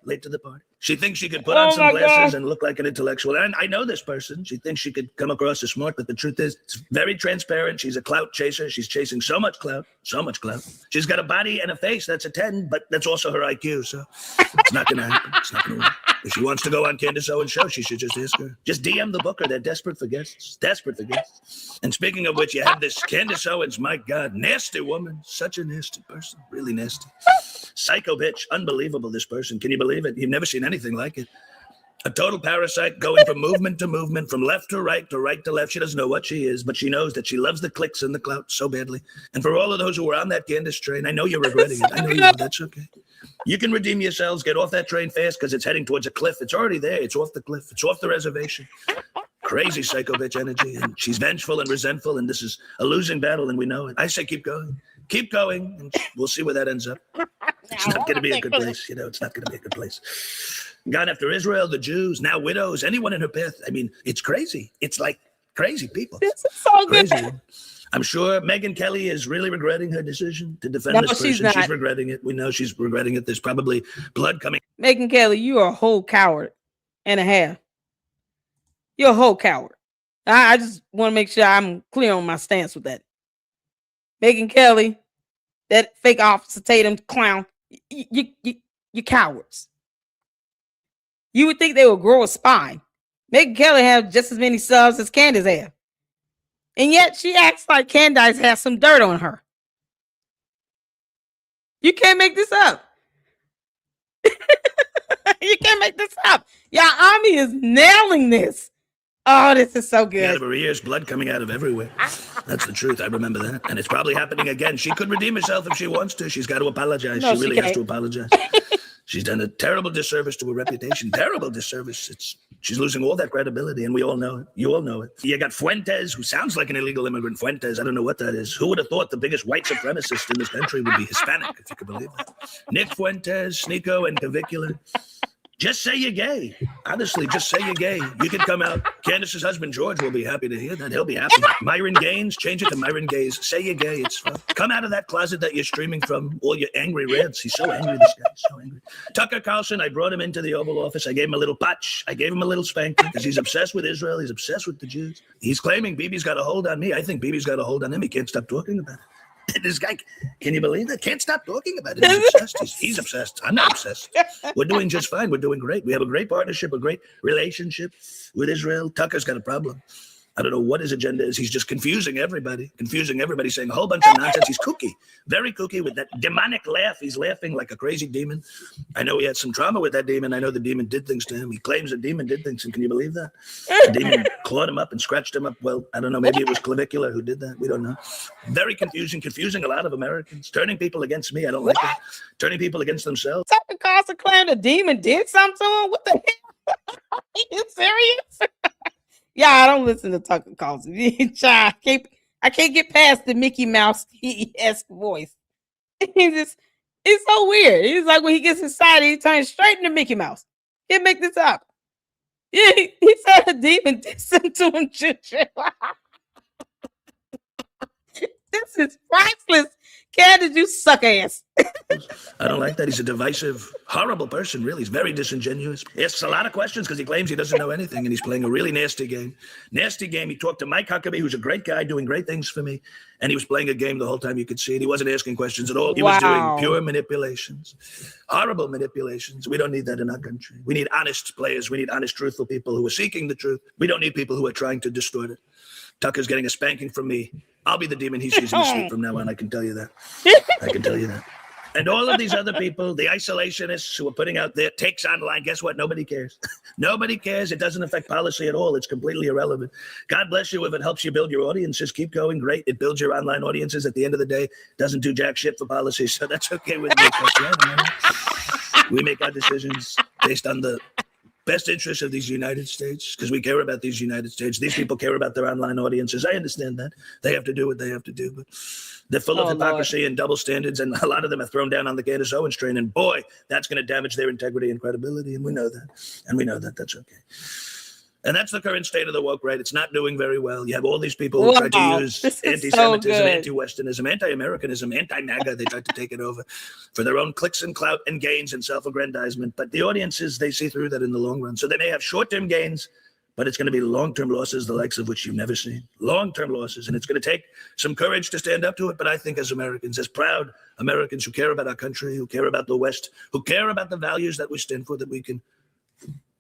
She thinks she could put on some glasses and look like an intellectual. And I know this person. She thinks she could come across as smart, but the truth is, it's very transparent. She's a clout chaser. She's chasing so much clout. She's got a body and a face that's a 10, but that's also her IQ. So it's not going to happen. It's not going to work. If she wants to go on Candace Owens' show, she should just ask her. Just DM the booker. They're desperate for guests. And speaking of which, you have this Candace Owens, my God, nasty woman. Such a nasty person. Really nasty. Psycho bitch. Unbelievable, this person. Can you believe it? You've never seen anything like it. A total parasite going from movement to movement, from left to right to left. She doesn't know what she is, but she knows that she loves the clicks and the clout so badly. And for all of those who were on that Candace train, I know you're regretting it. I know you are. That's okay. You can redeem yourselves. Get off that train fast because it's heading towards a cliff. It's already there. It's off the cliff. It's off the reservation. Crazy psycho bitch energy. And she's vengeful and resentful. And this is a losing battle. And we know it. I say keep going. Keep going. And we'll see where that ends up. It's not going to be a good place. You know, it's not going to be a good place. Gone after Israel, the Jews, now widows, anyone in her path. I mean, it's crazy. It's like crazy people. This is so good. Crazy. I'm sure Megyn Kelly is really regretting her decision to defend this person. She's not. She's regretting it. We know she's regretting it. There's probably blood coming. Megyn Kelly, you are a whole coward and a half. You're a whole coward. I just want to make sure I'm clear on my stance with that. Megyn Kelly, that fake Officer Tatum clown, you cowards. You would think they would grow a spine. Megyn Kelly have just as many subs as Candace have. And yet she acts like Candace has some dirt on her. You can't make this up. You can't make this up. Y'all army is nailing this. Oh, this is so good. Out of her ears, blood coming out of everywhere. That's the truth. I remember that. And it's probably happening again. She could redeem herself if she wants to. She's got to apologize. No, she really she has to can't. apologize. She's done a terrible disservice to her reputation. Terrible disservice. She's losing all that credibility, and we all know it. You all know it. You got Fuentes, who sounds like an illegal immigrant. Fuentes, I don't know what that is. Who would have thought the biggest white supremacist in this country would be Hispanic, if you could believe that? Nick Fuentes, Sneeko, and Cavicular. Just say you're gay. Honestly, just say you're gay. You can come out. Candace's husband, George, will be happy to hear that. He'll be happy. Myron Gaines, change it to Myron Gaze. Say you're gay. It's fun. Come out of that closet that you're streaming from. All your angry rants. He's so angry, this guy. So angry. Tucker Carlson, I brought him into the Oval Office. I gave him a little patch. I gave him a little spanking because he's obsessed with Israel. He's obsessed with the Jews. He's claiming Bibi's got a hold on me. I think Bibi's got a hold on him. He can't stop talking about it. This guy, can you believe that? Can't stop talking about it. He's obsessed. He's obsessed. I'm not obsessed. We're doing just fine. We're doing great. We have a great partnership, a great relationship with Israel. Tucker's got a problem. I don't know what his agenda is. He's just confusing everybody, saying a whole bunch of nonsense. He's kooky, very kooky with that demonic laugh. He's laughing like a crazy demon. I know he had some trauma with that demon. I know the demon did things to him. He claims the demon did things. And can you believe that? The demon clawed him up and scratched him up. Well, I don't know. Maybe it was Clavicular who did that. We don't know. Very confusing a lot of Americans, turning people against me. I don't like that. Turning people against themselves. Tucker Carlson claimed the demon did something to him? What the hell? Are you serious? Yeah, I don't listen to Tucker Carlson. I can't get past the Mickey Mouse-esque voice. It's so weird. It's like when he gets excited, he turns straight into Mickey Mouse. Can't make this up. Yeah, he said a demon did something to him. This is priceless. Candace, you suck ass. I don't like that. He's a divisive, horrible person, really. He's very disingenuous. He asks a lot of questions because he claims he doesn't know anything, and he's playing a really nasty game. Nasty game. He talked to Mike Huckabee, who's a great guy, doing great things for me, and he was playing a game the whole time. You could see it. He wasn't asking questions at all. He was doing pure manipulations, horrible manipulations. We don't need that in our country. We need honest players. We need honest, truthful people who are seeking the truth. We don't need people who are trying to distort it. Tucker's getting a spanking from me. I'll be the demon he sees in the street from now on. I can tell you that. I can tell you that. And all of these other people, the isolationists who are putting out their takes online, guess what? Nobody cares. Nobody cares. It doesn't affect policy at all. It's completely irrelevant. God bless you if it helps you build your audiences. Keep going. Great. It builds your online audiences. At the end of the day, doesn't do jack shit for policy. So that's okay with me. We make our decisions based on the best interest of these United States, because we care about these United States. These people care about their online audiences. I understand that. They have to do what they have to do, but they're full of hypocrisy and double standards, and a lot of them are thrown down on the Candace Owens train, and boy, that's going to damage their integrity and credibility, and we know that. And we know that. That's okay. And that's the current state of the woke right. It's not doing very well. You have all these people who try to use anti-Semitism, anti-Westernism, anti-Americanism, anti-MAGA. They try to take it over for their own clicks and clout and gains and self-aggrandizement. But the audiences, they see through that in the long run. So they may have short-term gains, but it's going to be long-term losses, the likes of which you've never seen. Long-term losses. And it's going to take some courage to stand up to it. But I think as Americans, as proud Americans who care about our country, who care about the West, who care about the values that we stand for, that we can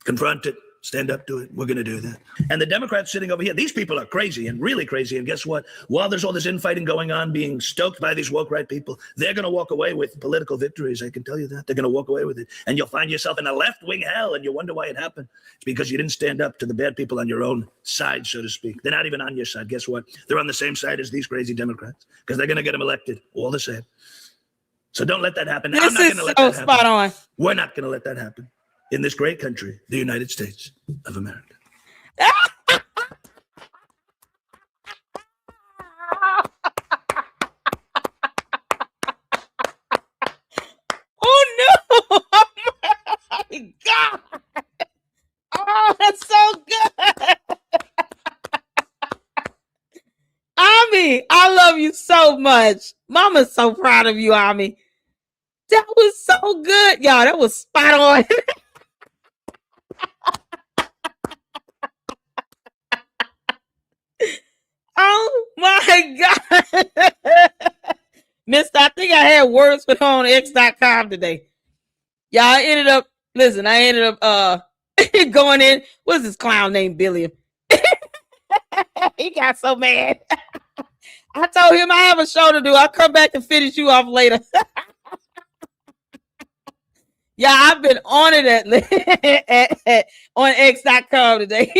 confront it, stand up to it. We're going to do that. And the Democrats sitting over here, these people are crazy and really crazy. And guess what? While there's all this infighting going on, being stoked by these woke right people, they're going to walk away with political victories. I can tell you that. They're going to walk away with it. And you'll find yourself in a left-wing hell, and you wonder why it happened. It's because you didn't stand up to the bad people on your own side, so to speak. They're not even on your side. Guess what? They're on the same side as these crazy Democrats because they're going to get them elected all the same. So don't let that happen. I'm not going to let that happen. Spot on. We're not going to let that happen in this great country, the United States of America. Oh no! Oh my God! Oh, that's so good. Ami, I love you so much. Mama's so proud of you, Ami. That was so good, y'all. That was spot on. Oh my God. Mister, I think I had words with her on X.com today. Yeah, I ended up going in. What's this clown named Billy? He got so mad. I told him I have a show to do. I'll come back and finish you off later. Yeah, I've been on it on X.com today.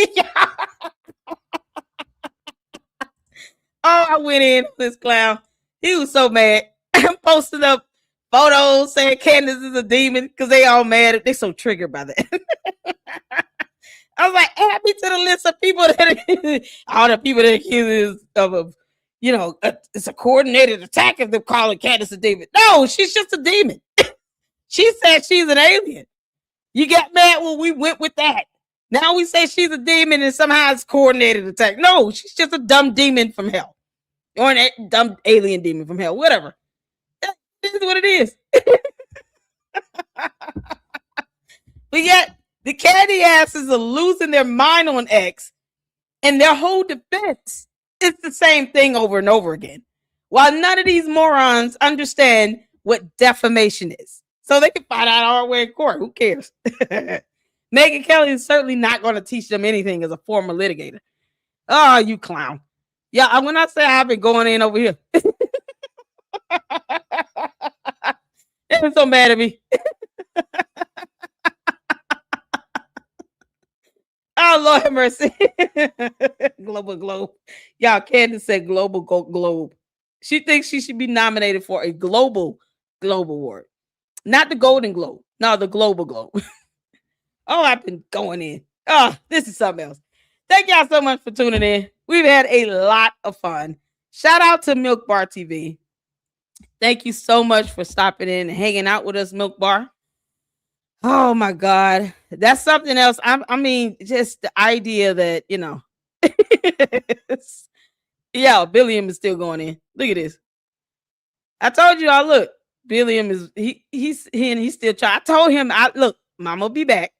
Oh, I went in with this clown. He was so mad. I'm posting up photos saying Candace is a demon because they all mad. They're so triggered by that. I was like, add me to the list of people that all the people that accuse of it's a coordinated attack if they're calling Candace a demon. No, she's just a demon. She said she's an alien. You got mad when we went with that. Now we say she's a demon and somehow it's coordinated attack. No, she's just a dumb demon from hell. Or a dumb alien demon from hell. Whatever. This is what it is. But yet, the candy asses are losing their mind on X. And their whole defense is the same thing over and over again. While none of these morons understand what defamation is. So they can find out our way in court. Who cares? Megyn Kelly is certainly not going to teach them anything as a former litigator. Oh, you clown. Yeah, when I say I've been going in over here. They're so mad at me. Oh, Lord have mercy. Global Globe. Y'all, Candace said Global Globe. She thinks she should be nominated for a Global Award. Not the Golden Globe. No, the Global Globe. Oh, I've been going in. Oh, this is something else. Thank y'all so much for tuning in. We've had a lot of fun. Shout out to MilkBarTV. Thank you so much for stopping in and hanging out with us, Milk Bar. Oh my God. That's something else. I mean, just the idea that, yeah, Billiam is still going in. Look at this. I told you all, look, Billiam is he's still trying. I told him, look, Mama will be back.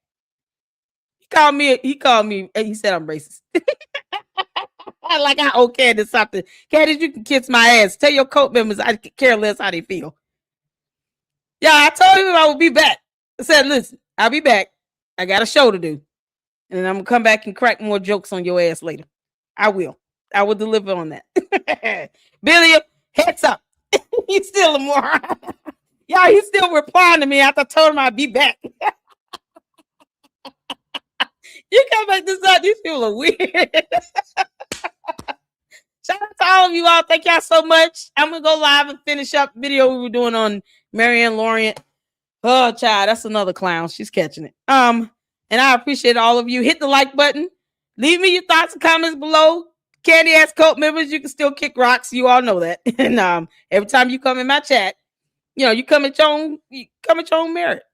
He called me and he said I'm racist. Like I owe Candace something. Candace, you can kiss my ass. Tell your cult members I care less how they feel. Yeah, I told him I would be back. I said, listen, I'll be back. I got a show to do. And I'm going to come back and crack more jokes on your ass later. I will deliver on that. Billy, heads up. He's still a moron. Yeah, he's still replying to me after I told him I'd be back. You come back this up. These people are weird. Shout out to all of you all. Thank y'all so much. I'm going to go live and finish up the video we were doing on Marianne Lorient. Oh, child, that's another clown. She's catching it. And I appreciate all of you. Hit the like button. Leave me your thoughts and comments below. Candy ass cult members, you can still kick rocks. You all know that. And every time you come in my chat, you come at your own merit.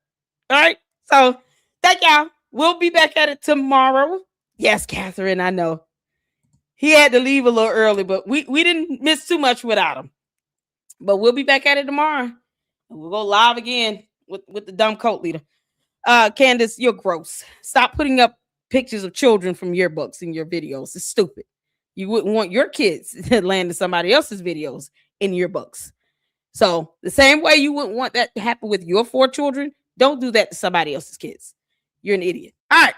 All right. So thank y'all. We'll be back at it tomorrow. Yes, Catherine, I know. He had to leave a little early, but we didn't miss too much without him. But we'll be back at it tomorrow. We'll go live again with the dumb cult leader. Candace, you're gross. Stop putting up pictures of children from yearbooks in your videos. It's stupid. You wouldn't want your kids to land in somebody else's videos in your books. So the same way you wouldn't want that to happen with your 4 children, don't do that to somebody else's kids. You're an idiot. All right.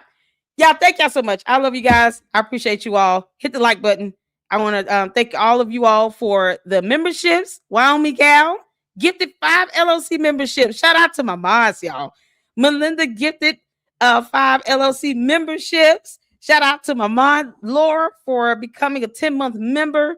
Y'all, thank y'all so much. I love you guys. I appreciate you all. Hit the like button. I want to thank all of you all for the memberships. Wyoming Gal gifted 5 LLC memberships. Shout out to my mods, y'all. Melinda gifted 5 LLC memberships. Shout out to my mod, Laura, for becoming a 10-month member.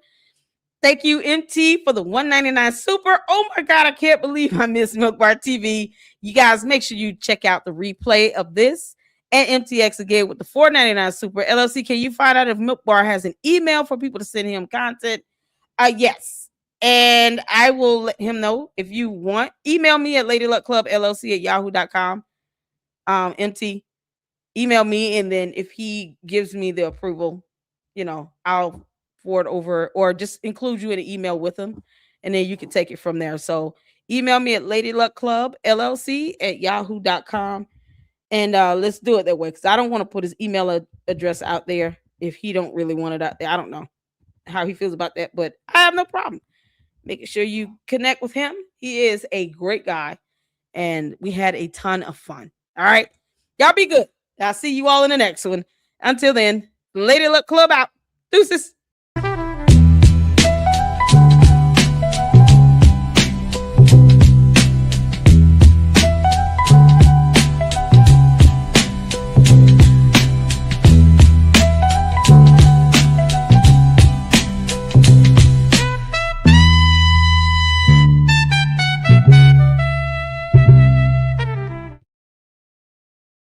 Thank you, MT, for the $1.99 super. Oh my God, I can't believe I missed MilkBarTV. You guys, make sure you check out the replay of this. And MTX again with the $4.99 super. LLC, can you find out if Milk Bar has an email for people to send him content? Yes. And I will let him know if you want. Email me at ladyluckclubllc@yahoo.com. MT, email me, and then if he gives me the approval, I'll forward over or just include you in an email with him, and then you can take it from there. So email me at ladyluckclubllc@yahoo.com. And let's do it that way, because I don't want to put his email address out there if he don't really want it out there. I don't know how he feels about that, but I have no problem making sure you connect with him. He is a great guy, and we had a ton of fun. All right. Y'all be good. I'll see you all in the next one. Until then, Lady Luck Club out. Deuces.